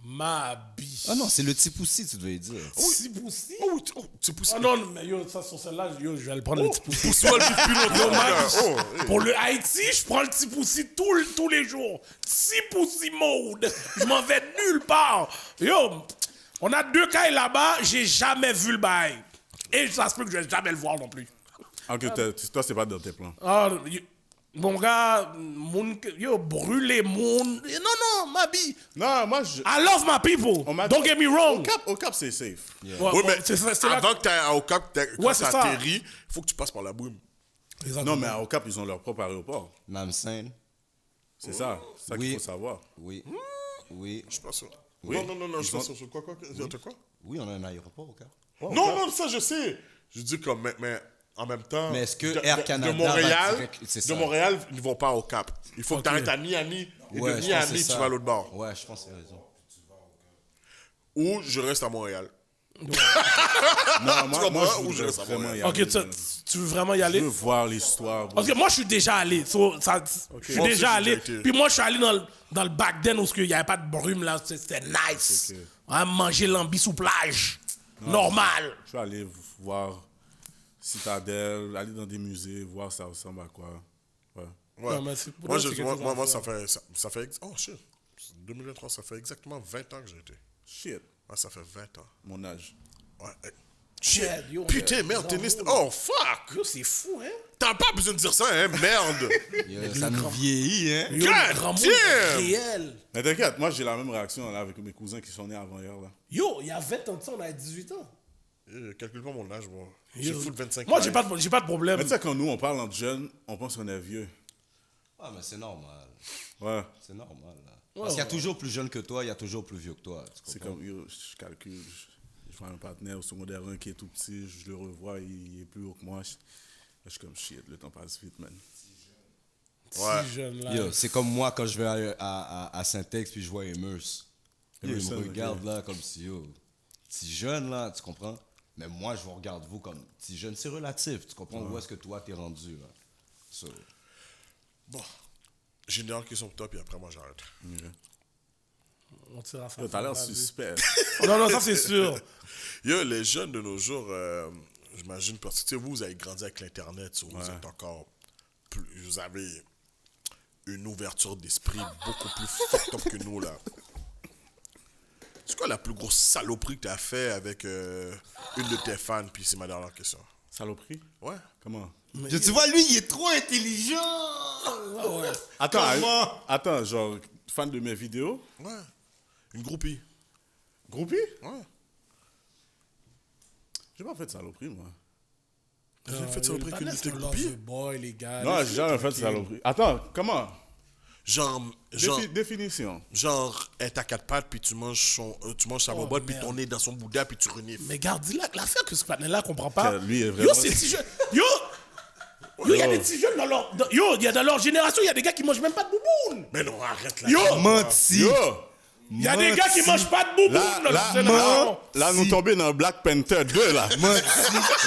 [SPEAKER 2] Ma bille.
[SPEAKER 5] Ah non, c'est le petit poussi, tu devais dire.
[SPEAKER 2] Si poussi.
[SPEAKER 3] Oh, tu pousses.
[SPEAKER 2] Oh non, mais yo, ça sur celle-là, yo, je vais le prendre le petit poussi.
[SPEAKER 3] Pousse-moi le vif plus longtemps, gars. Oh, hey.
[SPEAKER 2] Pour le Haïti, je prends le petit poussi tous les jours. 6 poussi mode. Je m'en vais nulle part. Yo, on a 2 cailles là-bas, j'ai jamais vu le bail. Et ça se peut que je vais jamais le voir non plus.
[SPEAKER 4] Ok, toi, c'est pas dans tes plans.
[SPEAKER 2] Ah, mon gars, yo, brûler moun. Non, ma vie.
[SPEAKER 4] Non, moi, je.
[SPEAKER 2] I love my people.
[SPEAKER 4] On m'a
[SPEAKER 2] Don't
[SPEAKER 4] dit-
[SPEAKER 2] get me wrong.
[SPEAKER 4] Au Cap, c'est safe.
[SPEAKER 2] Ouais,
[SPEAKER 3] Oui,
[SPEAKER 2] ouais,
[SPEAKER 3] mais
[SPEAKER 2] c'est là
[SPEAKER 3] avant que tu ailles au Cap, quand
[SPEAKER 2] Ouais, c'est ça.
[SPEAKER 3] t'atterris, il faut que tu passes par la brume.
[SPEAKER 4] Non, mais au Cap, ils ont leur propre aéroport.
[SPEAKER 5] Namsen.
[SPEAKER 4] C'est ça. C'est ça
[SPEAKER 5] Oui.
[SPEAKER 4] qu'il faut savoir.
[SPEAKER 5] Oui. Oui.
[SPEAKER 3] Je suis pas sûr.
[SPEAKER 4] Oui.
[SPEAKER 3] Non, je suis
[SPEAKER 4] Ils
[SPEAKER 3] pas
[SPEAKER 4] sont-
[SPEAKER 3] sûr. Quoi? T'as quoi?
[SPEAKER 5] Oui, on a un aéroport au cas.
[SPEAKER 3] Non, ça, je sais. Je dis comme, mais en même temps.
[SPEAKER 5] Mais est-ce que
[SPEAKER 3] de-
[SPEAKER 5] Air
[SPEAKER 3] de-
[SPEAKER 5] Canada
[SPEAKER 3] de
[SPEAKER 5] va
[SPEAKER 3] Montréal,
[SPEAKER 5] direct- c'est
[SPEAKER 3] de
[SPEAKER 5] ça.
[SPEAKER 3] Montréal, ils ne vont pas au Cap. Il faut que tu arrêtes à Miami. Et
[SPEAKER 5] Ouais,
[SPEAKER 3] de
[SPEAKER 5] je pense que
[SPEAKER 3] Miami,
[SPEAKER 5] c'est
[SPEAKER 3] tu
[SPEAKER 5] ça.
[SPEAKER 3] vas à l'autre bord.
[SPEAKER 5] Ouais, je pense que c'est raison.
[SPEAKER 3] Ou je reste à Montréal.
[SPEAKER 4] Non, moi,
[SPEAKER 3] comprends?
[SPEAKER 4] je
[SPEAKER 3] Ou je
[SPEAKER 4] voudrais
[SPEAKER 3] reste à
[SPEAKER 4] vraiment y
[SPEAKER 2] Ok,
[SPEAKER 4] aller.
[SPEAKER 2] tu veux vraiment y
[SPEAKER 4] Je
[SPEAKER 2] aller?
[SPEAKER 4] veux voir l'histoire. bro.
[SPEAKER 2] Parce que moi, je suis déjà allé. So, je suis
[SPEAKER 3] Moi aussi,
[SPEAKER 2] déjà
[SPEAKER 3] j'ai
[SPEAKER 2] allé.
[SPEAKER 3] déjà été.
[SPEAKER 2] Puis moi, je suis allé dans le back then où il n'y avait pas de brume, là. C'était nice.
[SPEAKER 4] Ok.
[SPEAKER 2] Hein, manger l'ambi sous plage. Normal.
[SPEAKER 4] Je suis allé voir Citadelle, aller dans des musées, voir ça ressemble à quoi. Ouais.
[SPEAKER 3] Ouais.
[SPEAKER 2] Non, mais c'est-
[SPEAKER 3] Moi,
[SPEAKER 2] c'est quelque chose à
[SPEAKER 3] moi,
[SPEAKER 2] faire.
[SPEAKER 3] ça fait. Oh shit. 2023, ça fait exactement 20 ans que j'ai été.
[SPEAKER 4] Shit,
[SPEAKER 3] Ouais, ça fait 20 ans.
[SPEAKER 4] mon âge.
[SPEAKER 3] Ouais.
[SPEAKER 2] Shit, yo,
[SPEAKER 3] Putain,
[SPEAKER 2] mais-
[SPEAKER 3] merde, tennis. Oh fuck!
[SPEAKER 2] Yo, c'est fou, hein?
[SPEAKER 3] T'as pas besoin de dire ça, hein? Merde!
[SPEAKER 5] Yo, ça nous vieillit, hein?
[SPEAKER 2] Yo,
[SPEAKER 3] God
[SPEAKER 2] le grand monde
[SPEAKER 3] damn!
[SPEAKER 2] réel.
[SPEAKER 4] Mais t'inquiète, moi j'ai la même réaction là, avec mes cousins qui sont nés avant hier. Là.
[SPEAKER 2] Yo, il y a 20 ans de ça, on a 18 ans.
[SPEAKER 3] Calcule pas mon âge, moi. J'ai
[SPEAKER 2] Yo.
[SPEAKER 3] fou de 25
[SPEAKER 2] Moi,
[SPEAKER 3] ans.
[SPEAKER 2] j'ai pas de problème.
[SPEAKER 4] Mais tu sais, quand nous on parle entre jeunes, on pense qu'on est vieux.
[SPEAKER 5] Ah, mais c'est normal.
[SPEAKER 4] Ouais.
[SPEAKER 5] C'est normal, là. Parce qu'il y a toujours plus jeune que toi, il y a toujours plus vieux que toi. Tu
[SPEAKER 4] C'est
[SPEAKER 5] comprends?
[SPEAKER 4] comme, yo, je calcule, je vois un partenaire au secondaire 1 qui est tout petit, je le revois, il est plus haut que moi. Je suis comme shit, le temps passe vite, man.
[SPEAKER 3] Ouais.
[SPEAKER 2] Si jeune, là.
[SPEAKER 5] Yo, c'est comme moi quand je vais à Saint-Ex puis je vois Emerse. Yo, il
[SPEAKER 4] Emerson,
[SPEAKER 5] me regarde
[SPEAKER 4] ok.
[SPEAKER 5] là comme si, yo, petit jeune là, tu comprends? Mais moi, je vous regarde vous comme petit jeune. C'est relatif, tu comprends? Où est-ce que toi, t'es rendu là? So,
[SPEAKER 3] Bon. J'ai une dernière question pour toi, puis après, moi, j'arrête.
[SPEAKER 2] On tire à sa
[SPEAKER 4] Yo, t'as l'air
[SPEAKER 2] femme,
[SPEAKER 4] suspect.
[SPEAKER 2] Non, ça c'est sûr.
[SPEAKER 3] Yo, les jeunes de nos jours, j'imagine, parce que tu sais, vous avez grandi avec l'Internet, so vous êtes encore plus. Vous avez une ouverture d'esprit beaucoup plus fucked up que nous, là. C'est quoi la plus grosse saloperie que t'as fait avec une de tes fans, puis c'est ma dernière question.
[SPEAKER 4] Saloperie?
[SPEAKER 3] Ouais.
[SPEAKER 4] Comment?
[SPEAKER 5] Tu vois, lui, il est trop intelligent.
[SPEAKER 4] Attends, genre, fan de mes vidéos?
[SPEAKER 3] Ouais. Une groupie.
[SPEAKER 4] Groupie?
[SPEAKER 3] Ouais.
[SPEAKER 4] J'ai pas fait de saloperie, moi.
[SPEAKER 3] T'as jamais fait de saloperie avec une de tes
[SPEAKER 2] Lover
[SPEAKER 3] groupies?
[SPEAKER 2] boy, les gars.
[SPEAKER 4] Non, j'ai jamais fait de saloperie. Attends, comment?
[SPEAKER 3] Genre,
[SPEAKER 4] Définition.
[SPEAKER 3] genre, elle est à quatre pattes, puis tu manges sa bobotte, puis
[SPEAKER 2] merde.
[SPEAKER 3] ton nez dans son bouddha, puis tu renifles.
[SPEAKER 2] Mais Gardilac, l'affaire que ce patin-là comprend pas.
[SPEAKER 4] Lui est
[SPEAKER 2] Yo,
[SPEAKER 4] vraiment-
[SPEAKER 2] ces petits jeunes. Yo, il y a des petits jeunes dans leur. Yo, il y a dans leur génération, il y a des gars qui mangent même pas de bouboune.
[SPEAKER 3] Mais non, arrête là.
[SPEAKER 2] Yo,
[SPEAKER 5] Menti.
[SPEAKER 4] Yo!
[SPEAKER 2] il y a des gars qui mangent pas de bouboune dans leur génération.
[SPEAKER 4] Là, nous tomber dans Black Panther 2, là.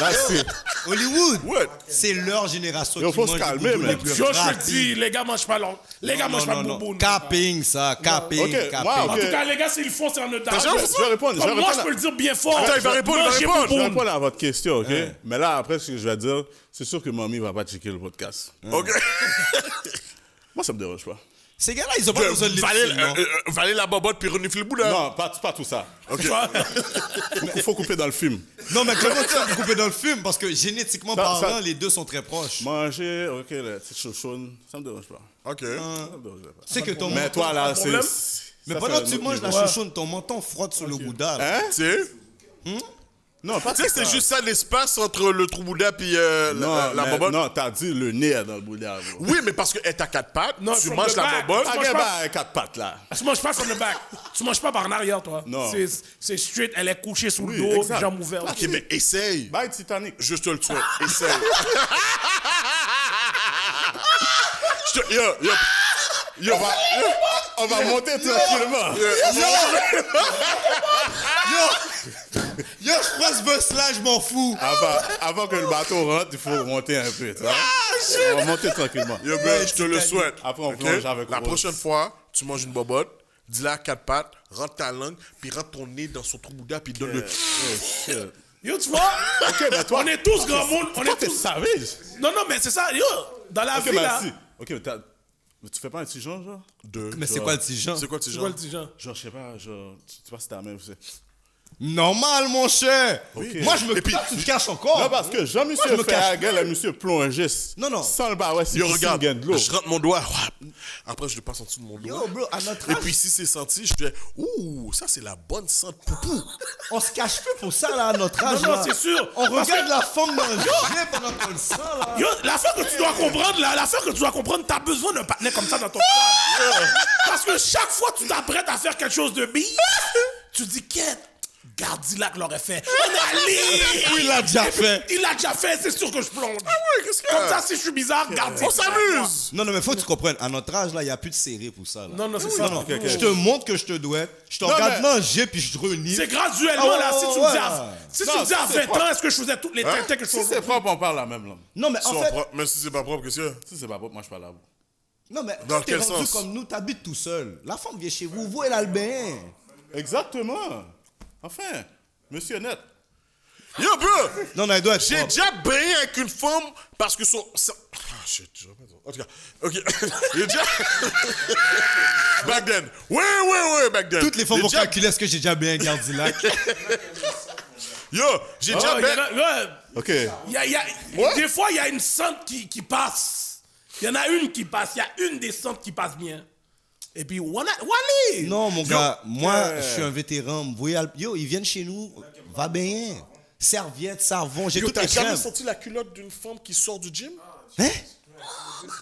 [SPEAKER 4] Là, c'est...
[SPEAKER 5] Hollywood,
[SPEAKER 3] Ouais.
[SPEAKER 5] c'est leur génération
[SPEAKER 4] Yo,
[SPEAKER 5] qui
[SPEAKER 4] faut se
[SPEAKER 5] mange
[SPEAKER 4] calmer,
[SPEAKER 5] les boubous
[SPEAKER 4] man.
[SPEAKER 5] les plus
[SPEAKER 2] Yo, je te le
[SPEAKER 5] rapides.
[SPEAKER 2] dis, les gars mangent pas long. Les gars mangent pas de bouboune.
[SPEAKER 5] Capping, ça. Capping,
[SPEAKER 4] Ok,
[SPEAKER 5] capping.
[SPEAKER 4] moi,
[SPEAKER 2] En
[SPEAKER 4] ok.
[SPEAKER 2] tout cas, les gars, s'ils le font, c'est en otage.
[SPEAKER 3] jamais fait
[SPEAKER 4] Je vais répondre.
[SPEAKER 2] Comme moi, je peux le dire bien fort.
[SPEAKER 3] Attends, il va répondre, il va
[SPEAKER 2] Mangez
[SPEAKER 3] répondre.
[SPEAKER 4] Je vais
[SPEAKER 2] bouboune.
[SPEAKER 4] répondre à votre question, ok? Mais là, après, ce que je vais dire, c'est sûr que mamie va pas checker le podcast.
[SPEAKER 3] Ok.
[SPEAKER 4] Moi, ça me dérange pas.
[SPEAKER 5] Ces gars-là, ils ont pas besoin de lip-sync, non?
[SPEAKER 3] Valer la bobotte, puis renifler le boudin.
[SPEAKER 4] Non, pas tout ça. Faut couper dans le film.
[SPEAKER 5] Non, mais comment tu vas couper dans le film? Parce que génétiquement
[SPEAKER 4] Ça-
[SPEAKER 5] parlant,
[SPEAKER 4] ça-
[SPEAKER 5] les deux sont très proches.
[SPEAKER 4] Manger, ok, la petite chauchonne, ça me dérange pas.
[SPEAKER 3] Ok.
[SPEAKER 4] Ça me dérange pas.
[SPEAKER 5] C'est que ton
[SPEAKER 4] Mais
[SPEAKER 5] menton...
[SPEAKER 4] toi, là,
[SPEAKER 2] problème.
[SPEAKER 4] c'est...
[SPEAKER 5] Mais
[SPEAKER 4] ça,
[SPEAKER 5] pendant
[SPEAKER 4] c'est
[SPEAKER 5] que
[SPEAKER 4] un
[SPEAKER 5] tu
[SPEAKER 4] autre
[SPEAKER 5] manges la
[SPEAKER 4] niveau.
[SPEAKER 5] chouchoune, ton menton frotte sur le bouddha. là.
[SPEAKER 4] Hein?
[SPEAKER 3] Tu sais?
[SPEAKER 4] Non, pas
[SPEAKER 3] Tu sais,
[SPEAKER 4] ça.
[SPEAKER 3] c'est juste ça l'espace entre le trou boudin puis la
[SPEAKER 4] mais-
[SPEAKER 3] bobotte.
[SPEAKER 4] Non, t'as dit le nez dans le bouddha, bro.
[SPEAKER 3] Oui, mais parce qu'elle est à quatre pattes,
[SPEAKER 2] Non,
[SPEAKER 3] tu
[SPEAKER 2] from
[SPEAKER 3] manges
[SPEAKER 2] the
[SPEAKER 3] la
[SPEAKER 2] back.
[SPEAKER 3] bobotte.
[SPEAKER 2] Tu
[SPEAKER 4] Ok,
[SPEAKER 2] manges pas-
[SPEAKER 4] bah, 4 pattes, là.
[SPEAKER 2] Tu manges pas from the back. Tu manges pas par en arrière, toi.
[SPEAKER 4] Non.
[SPEAKER 2] C'est straight, elle est couchée sous
[SPEAKER 4] Oui,
[SPEAKER 2] le dos,
[SPEAKER 4] exact.
[SPEAKER 2] jambes ouvertes.
[SPEAKER 3] Ok, mais essaye.
[SPEAKER 4] Bye, Titanic.
[SPEAKER 3] Je te le souhaite. Essaye. Yo,
[SPEAKER 4] On va monter tranquillement.
[SPEAKER 5] Yo, je prends ce bus-là, je m'en fous.
[SPEAKER 4] Avant que le bateau rentre, il faut monter un peu, tu vois. On va monter tranquillement.
[SPEAKER 3] Yo, bro, je te le souhaite.
[SPEAKER 4] Après, on
[SPEAKER 3] Ok?
[SPEAKER 4] plonge avec
[SPEAKER 3] La
[SPEAKER 4] Rose.
[SPEAKER 3] prochaine fois, tu manges une bobotte, dis-la à quatre pattes, rentre ta langue, puis rentre ton nez dans son trou boudin, puis donne le.
[SPEAKER 2] Yo, tu vois?
[SPEAKER 4] mais toi-
[SPEAKER 2] on est tous grand monde. On
[SPEAKER 4] Toi,
[SPEAKER 2] est
[SPEAKER 4] t'es
[SPEAKER 2] tous.
[SPEAKER 4] savage.
[SPEAKER 2] Non, mais c'est ça. Yo, dans la
[SPEAKER 4] Ok,
[SPEAKER 2] vie, là.
[SPEAKER 4] merci. Ok, mais tu fais pas un petit genre, genre?
[SPEAKER 5] Mais c'est quoi le petit genre?
[SPEAKER 3] C'est quoi, tu
[SPEAKER 2] C'est quoi le petit genre?
[SPEAKER 4] Genre, je sais pas, genre, tu vois, c'est ta mère, c'est...
[SPEAKER 5] Normal, mon cher.
[SPEAKER 4] Ok.
[SPEAKER 5] Moi, je me...
[SPEAKER 3] Et puis-
[SPEAKER 5] tu te caches encore.
[SPEAKER 4] Non, parce que
[SPEAKER 5] Moi, je
[SPEAKER 4] Jean-Monsieur
[SPEAKER 5] me
[SPEAKER 4] fait
[SPEAKER 5] cache
[SPEAKER 4] la gueule, le monsieur plongé.
[SPEAKER 5] Non.
[SPEAKER 4] Sans le bar, ouais, c'est
[SPEAKER 3] Yo,
[SPEAKER 4] qui
[SPEAKER 3] regarde,
[SPEAKER 4] gagne de l'eau.
[SPEAKER 3] je rentre mon doigt. Ouais. Après, je le passe en dessous de mon doigt.
[SPEAKER 5] Yo, bro, à notre
[SPEAKER 3] Et
[SPEAKER 5] âge,
[SPEAKER 3] puis, si c'est senti, je fais ouh, ça, c'est la bonne sente poupou.
[SPEAKER 5] on se cache plus pour ça, là, à notre âge.
[SPEAKER 2] Non,
[SPEAKER 5] là.
[SPEAKER 2] c'est sûr.
[SPEAKER 5] On
[SPEAKER 2] Parce
[SPEAKER 5] regarde la forme d'un gilet pendant qu'on le sent, là.
[SPEAKER 2] Yo, l'affaire que tu dois comprendre, là, l'affaire que tu dois comprendre, t'as besoin d'un partenaire comme ça dans ton club. Parce que chaque fois que tu t'apprêtes à faire quelque chose de bille, tu dis, quête, Gardilac l'aurait fait. On est allé.
[SPEAKER 5] Il l'a déjà fait.
[SPEAKER 2] Il l'a déjà fait, c'est sûr que je plonge.
[SPEAKER 3] Ah ouais, qu'est-ce qu'il y a?
[SPEAKER 2] Comme ça, si je suis bizarre, Gardilac.
[SPEAKER 3] On s'amuse.
[SPEAKER 5] Non, mais faut que tu comprennes. À notre âge, là, il n'y a plus de série pour ça, là.
[SPEAKER 2] Non, c'est ça.
[SPEAKER 4] ok.
[SPEAKER 5] Je te montre que je te dois. Je te regarde manger, puis je te renifle.
[SPEAKER 2] C'est graduellement, là. Si tu me dis à, si tu
[SPEAKER 4] Non,
[SPEAKER 2] me dis à
[SPEAKER 4] c'est
[SPEAKER 2] 20
[SPEAKER 4] propre.
[SPEAKER 2] ans, est-ce que je faisais toutes les têtes que je
[SPEAKER 4] Si
[SPEAKER 2] faisais?
[SPEAKER 4] c'est propre, on parle la même langue.
[SPEAKER 5] Non, mais en fait...
[SPEAKER 3] Même si c'est pas propre, qu'est-ce qu'il y a?
[SPEAKER 4] Si c'est pas propre, moi, je parle là.
[SPEAKER 5] Non, mais
[SPEAKER 3] Dans
[SPEAKER 5] quand t'es
[SPEAKER 3] quel
[SPEAKER 5] rendu
[SPEAKER 3] sens?
[SPEAKER 5] comme nous, t'habites tout seul. La femme vient chez vous, vous et l'Albin.
[SPEAKER 4] Exactement. Enfin, monsieur net.
[SPEAKER 3] Yo, bro!
[SPEAKER 5] Non, elle doit être
[SPEAKER 3] J'ai
[SPEAKER 5] propre.
[SPEAKER 3] déjà baigné avec une femme parce que son. Ah, shit, je vais pas dire. En tout cas, ok. J'ai déjà. Back then. Ouais, back then.
[SPEAKER 5] Toutes les femmes
[SPEAKER 3] J'ai
[SPEAKER 5] vont
[SPEAKER 3] déjà-
[SPEAKER 5] calculer ce que j'ai déjà bien Gardilac.
[SPEAKER 3] Yo, j'ai déjà
[SPEAKER 2] Oh,
[SPEAKER 3] baigné.
[SPEAKER 4] Ok.
[SPEAKER 2] Des fois, il y a une centre qui passe. Il y en a une qui passe. Il y a une des centres qui passe bien. Et puis, Wally!
[SPEAKER 5] Non, mon gars, moi, je suis un vétéran. Vous voyez, yo, ils viennent chez nous, va bien. Serviette, savon, j'ai
[SPEAKER 3] Yo,
[SPEAKER 5] toutes les
[SPEAKER 3] t'as jamais
[SPEAKER 5] crèmes.
[SPEAKER 3] senti la culotte d'une femme qui sort du gym?
[SPEAKER 5] Hein?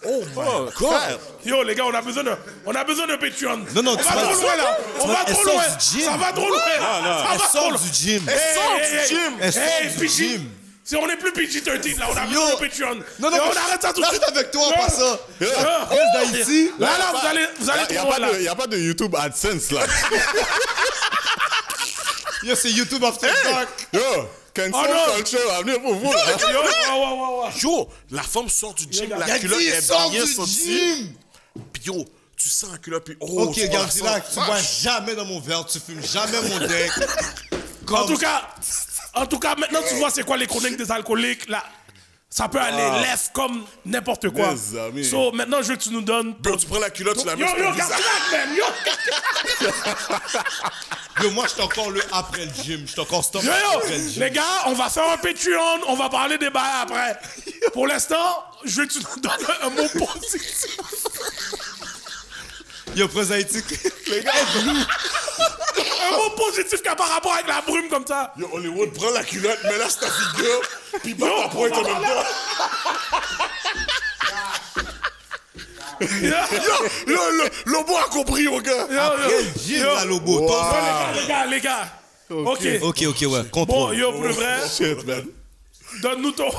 [SPEAKER 3] Oh my god!
[SPEAKER 2] Yo, les gars, on a besoin de Patreon.
[SPEAKER 5] Non,
[SPEAKER 2] on va trop loin, là. On va
[SPEAKER 5] elle
[SPEAKER 2] trop
[SPEAKER 5] sort
[SPEAKER 2] loin.
[SPEAKER 5] du gym.
[SPEAKER 2] Ça va trop loin.
[SPEAKER 5] Elle
[SPEAKER 2] Ça va trop
[SPEAKER 5] sort
[SPEAKER 2] loin.
[SPEAKER 5] du gym.
[SPEAKER 3] Elle sort du gym!
[SPEAKER 5] Elle sort
[SPEAKER 2] Hey,
[SPEAKER 5] du
[SPEAKER 2] PG.
[SPEAKER 5] gym.
[SPEAKER 2] Si on n'est plus PG-13, là, on a
[SPEAKER 5] Yo.
[SPEAKER 2] besoin de Patreon.
[SPEAKER 5] Non,
[SPEAKER 2] Et
[SPEAKER 5] mais
[SPEAKER 2] on arrête ça tout de
[SPEAKER 5] là,
[SPEAKER 2] suite.
[SPEAKER 5] je suis avec toi en
[SPEAKER 2] Yo.
[SPEAKER 5] passant.
[SPEAKER 2] Yo.
[SPEAKER 5] Reste d'Haïti.
[SPEAKER 2] Là, vous allez
[SPEAKER 4] Il
[SPEAKER 2] trop loin, là.
[SPEAKER 4] n'y a pas de YouTube AdSense, là.
[SPEAKER 5] Yo, c'est YouTube After Dark.
[SPEAKER 4] Yo, cancel
[SPEAKER 2] Oh non.
[SPEAKER 4] culture va venir pour vous, là.
[SPEAKER 2] Yo,
[SPEAKER 3] Yo, la femme sort du gym,
[SPEAKER 2] Yo,
[SPEAKER 3] la
[SPEAKER 5] Il a
[SPEAKER 3] culotte
[SPEAKER 5] dit,
[SPEAKER 3] est
[SPEAKER 5] sors
[SPEAKER 3] bien
[SPEAKER 5] du
[SPEAKER 3] sentie.
[SPEAKER 5] gym.
[SPEAKER 3] Puis yo, tu sens la culotte, puis oh,
[SPEAKER 5] Ok,
[SPEAKER 3] tu vois la
[SPEAKER 5] Gardilac, tu
[SPEAKER 3] sens.
[SPEAKER 5] bois jamais dans mon verre, tu fumes jamais mon deck.
[SPEAKER 2] En tout cas, maintenant tu vois c'est quoi les chroniques des alcooliques. Là, ça peut aller left comme n'importe quoi.
[SPEAKER 4] Mes amis.
[SPEAKER 2] So, maintenant, je veux que tu nous donnes...
[SPEAKER 3] Bro, tu prends la culotte, tu la mets
[SPEAKER 2] Yo,
[SPEAKER 3] sur
[SPEAKER 2] yo,
[SPEAKER 3] ton visage.
[SPEAKER 2] Gardilac, man, yo!
[SPEAKER 5] Yo, moi, je suis encore le après le gym. Je suis encore stop
[SPEAKER 2] Yo,
[SPEAKER 5] après le
[SPEAKER 2] yo,
[SPEAKER 5] gym.
[SPEAKER 2] les gars, on va faire un Patreon, on va parler des bails après. Pour l'instant, je veux que tu nous donnes un mot positif.
[SPEAKER 5] Yo, prosaïtique. Les gars,
[SPEAKER 2] Un mot positif qui a par rapport avec la brume comme ça.
[SPEAKER 3] Yo, Hollywood, prends la culotte, mets là sur ta figure, puis bat ta pointe en même temps. Yo, Lobo a compris, mon gars.
[SPEAKER 5] après le gym, la Lobo.
[SPEAKER 2] Yo, les gars. Ok.
[SPEAKER 5] Ok, ouais.
[SPEAKER 2] Bon,
[SPEAKER 5] Contrôle.
[SPEAKER 2] yo, pour le vrai,
[SPEAKER 4] Shit, man.
[SPEAKER 2] donne-nous ton...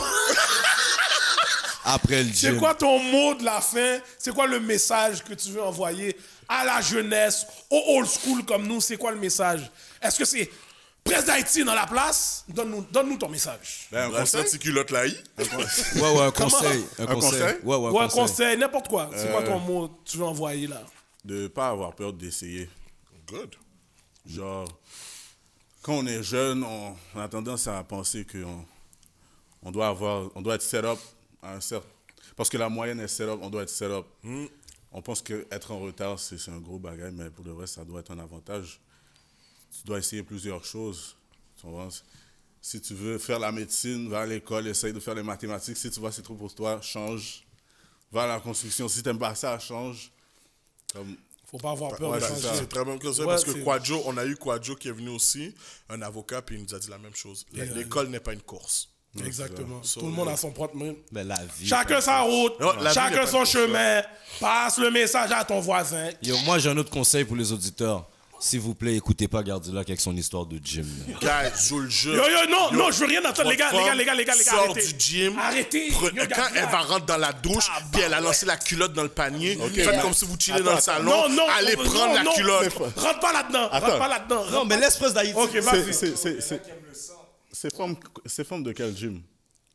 [SPEAKER 5] Après le
[SPEAKER 2] C'est
[SPEAKER 5] gym.
[SPEAKER 2] quoi ton mot de la fin? C'est quoi le message que tu veux envoyer à la jeunesse, au old school comme nous? C'est quoi le message? Est-ce que c'est Presse d'Haïti dans la place? Donne-nous ton message.
[SPEAKER 4] Ben, un
[SPEAKER 3] La
[SPEAKER 4] conseil?
[SPEAKER 3] petite culotte là,
[SPEAKER 5] Ouais, un conseil.
[SPEAKER 4] Un conseil?
[SPEAKER 5] Ouais,
[SPEAKER 2] Ou un conseil, n'importe quoi. C'est quoi ton mot que tu veux envoyer là?
[SPEAKER 4] De ne pas avoir peur d'essayer.
[SPEAKER 3] Good.
[SPEAKER 4] Genre, quand on est jeune, on a tendance à penser qu'on doit être set-up à un certain... Parce que la moyenne est set-up, on doit être set-up. On pense qu'être en retard, c'est un gros bagage, mais pour le vrai, ça doit être un avantage. Tu dois essayer plusieurs choses. Tu comprends? Si tu veux faire la médecine, va à l'école, essaye de faire les mathématiques. Si tu vois c'est trop pour toi, change. Va à la construction. Si tu n'aimes pas ça, change. Comme...
[SPEAKER 2] Faut pas avoir peur
[SPEAKER 4] Ouais,
[SPEAKER 2] de
[SPEAKER 4] c'est
[SPEAKER 2] changer.
[SPEAKER 4] ça.
[SPEAKER 3] C'est très bon conseil
[SPEAKER 2] Ouais,
[SPEAKER 3] parce que
[SPEAKER 2] c'est-
[SPEAKER 3] Quadjo, on a eu Quadjo qui est venu aussi, un avocat, puis il nous a dit la même chose. L'école n'est pas une course.
[SPEAKER 2] Exactement.
[SPEAKER 3] So,
[SPEAKER 2] Tout le monde a son propre main.
[SPEAKER 5] Mais la vie.
[SPEAKER 2] Chacun sa route,
[SPEAKER 3] Non, la vie n'est
[SPEAKER 2] chacun
[SPEAKER 3] pas
[SPEAKER 2] son
[SPEAKER 3] une
[SPEAKER 2] chemin. Passe le message à ton voisin.
[SPEAKER 5] Yo, moi, j'ai un autre conseil pour les auditeurs. S'il vous plaît, écoutez pas Gardilac avec son histoire de gym.
[SPEAKER 3] Guys, je le jure.
[SPEAKER 2] Yo, non, je veux rien entendre. Les gars,
[SPEAKER 3] Sors
[SPEAKER 2] arrêtez.
[SPEAKER 3] du gym.
[SPEAKER 2] Arrêtez. Yo,
[SPEAKER 3] Quand
[SPEAKER 2] Gardilac.
[SPEAKER 3] elle va rentrer dans la douche, puis elle a lancé la culotte dans le panier, faites comme si vous chillez dans le salon,
[SPEAKER 2] Non,
[SPEAKER 3] allez prendre la culotte.
[SPEAKER 2] Rentre pas là-dedans.
[SPEAKER 5] Non, mais laisse Presse d'Haïti.
[SPEAKER 2] Ok, vas-y.
[SPEAKER 4] C'est forme de quel gym?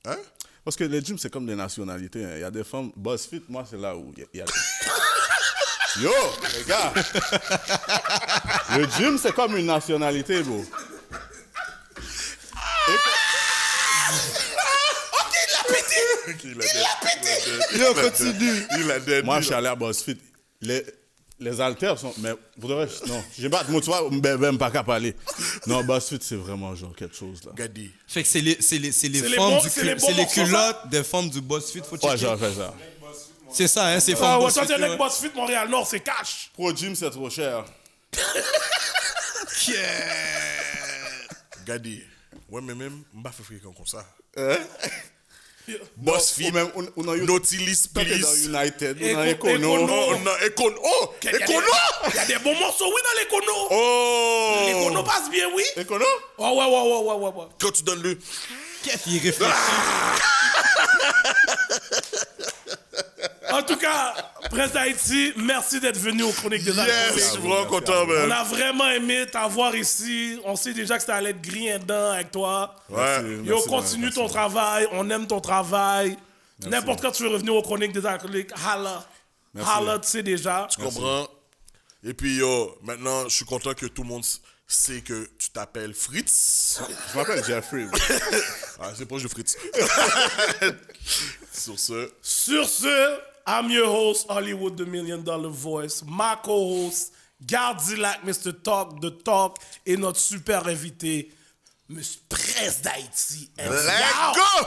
[SPEAKER 3] Hein?
[SPEAKER 4] Parce que les gyms, c'est comme des nationalités. Hein. Il y a des femmes... BuzzFit, moi, c'est là où il y a... Yo, les gars! Le gym, c'est comme une nationalité, bro.
[SPEAKER 3] Il a pété.
[SPEAKER 5] Yo, continue.
[SPEAKER 3] Il a dead.
[SPEAKER 4] Moi, je suis allé à BuzzFit. Les haltères sont... Mais vous devez... Non, j'ai pas... Moi, tu vois, même pas qu'à parler. Non, BuzzFit, c'est vraiment genre quelque chose, là.
[SPEAKER 3] Gadi.
[SPEAKER 5] Fait que c'est les
[SPEAKER 2] les
[SPEAKER 5] femmes
[SPEAKER 2] bons-
[SPEAKER 5] du
[SPEAKER 2] c'est les bons
[SPEAKER 5] c'est les
[SPEAKER 2] morceaux,
[SPEAKER 5] culottes des femmes du BuzzFit. Faut
[SPEAKER 4] Ouais,
[SPEAKER 5] checker.
[SPEAKER 4] j'aurais fait ça.
[SPEAKER 5] C'est ça, hein, c'est
[SPEAKER 2] Ah
[SPEAKER 5] femmes
[SPEAKER 2] ouais, toi,
[SPEAKER 5] BuzzFit.
[SPEAKER 2] t'es un mec
[SPEAKER 5] ouais.
[SPEAKER 2] BuzzFit Montréal-Nord, c'est cash.
[SPEAKER 4] Pro gym, c'est trop cher.
[SPEAKER 3] Gadi. Ouais, mais même, m'ba fait fréquent comme ça.
[SPEAKER 4] Ou
[SPEAKER 3] BuzzFit,
[SPEAKER 4] même, on a eu...
[SPEAKER 3] Nautilus
[SPEAKER 4] Quand t'es dans
[SPEAKER 3] Bliss.
[SPEAKER 4] United, on a
[SPEAKER 2] Econo.
[SPEAKER 4] Econo.
[SPEAKER 3] On a Econo. Oh,
[SPEAKER 2] Il y a des-
[SPEAKER 3] Econo.
[SPEAKER 2] Il y a des bons morceaux, oui, dans l'Econo.
[SPEAKER 3] Oh.
[SPEAKER 2] L'Econo passe bien, oui.
[SPEAKER 4] Econo?
[SPEAKER 2] Oh, ouais.
[SPEAKER 3] Quand tu donnes le...
[SPEAKER 5] Qu'est-ce qu'il réfléchit?
[SPEAKER 2] En tout cas, Presse d'Haïti, merci d'être venu aux Chroniques des
[SPEAKER 3] Yes,
[SPEAKER 2] Alcooliques.
[SPEAKER 3] je suis vraiment content,
[SPEAKER 2] On
[SPEAKER 3] man.
[SPEAKER 2] a vraiment aimé t'avoir ici. On sait déjà que ça allait être grinçant avec toi.
[SPEAKER 3] Ouais.
[SPEAKER 2] Yo,
[SPEAKER 4] Merci,
[SPEAKER 2] continue
[SPEAKER 4] merci.
[SPEAKER 2] ton travail. On aime ton travail. N'importe quand tu veux revenir aux Chroniques des Alcooliques, holla. Holla, tu sais déjà.
[SPEAKER 3] Tu comprends? Et puis, yo, maintenant, je suis content que tout le monde sait que tu t'appelles Fritz.
[SPEAKER 4] Je m'appelle Jeffrey.
[SPEAKER 3] Ah, c'est proche de Fritz. Sur ce,
[SPEAKER 2] Sur ce, I'm your host, Hollywood, the $1 Million Voice. Ma co-host, Gardilac, Mr. Talk, The Talk, et notre super invité, Miss Presse d'Haïti.
[SPEAKER 3] let's go!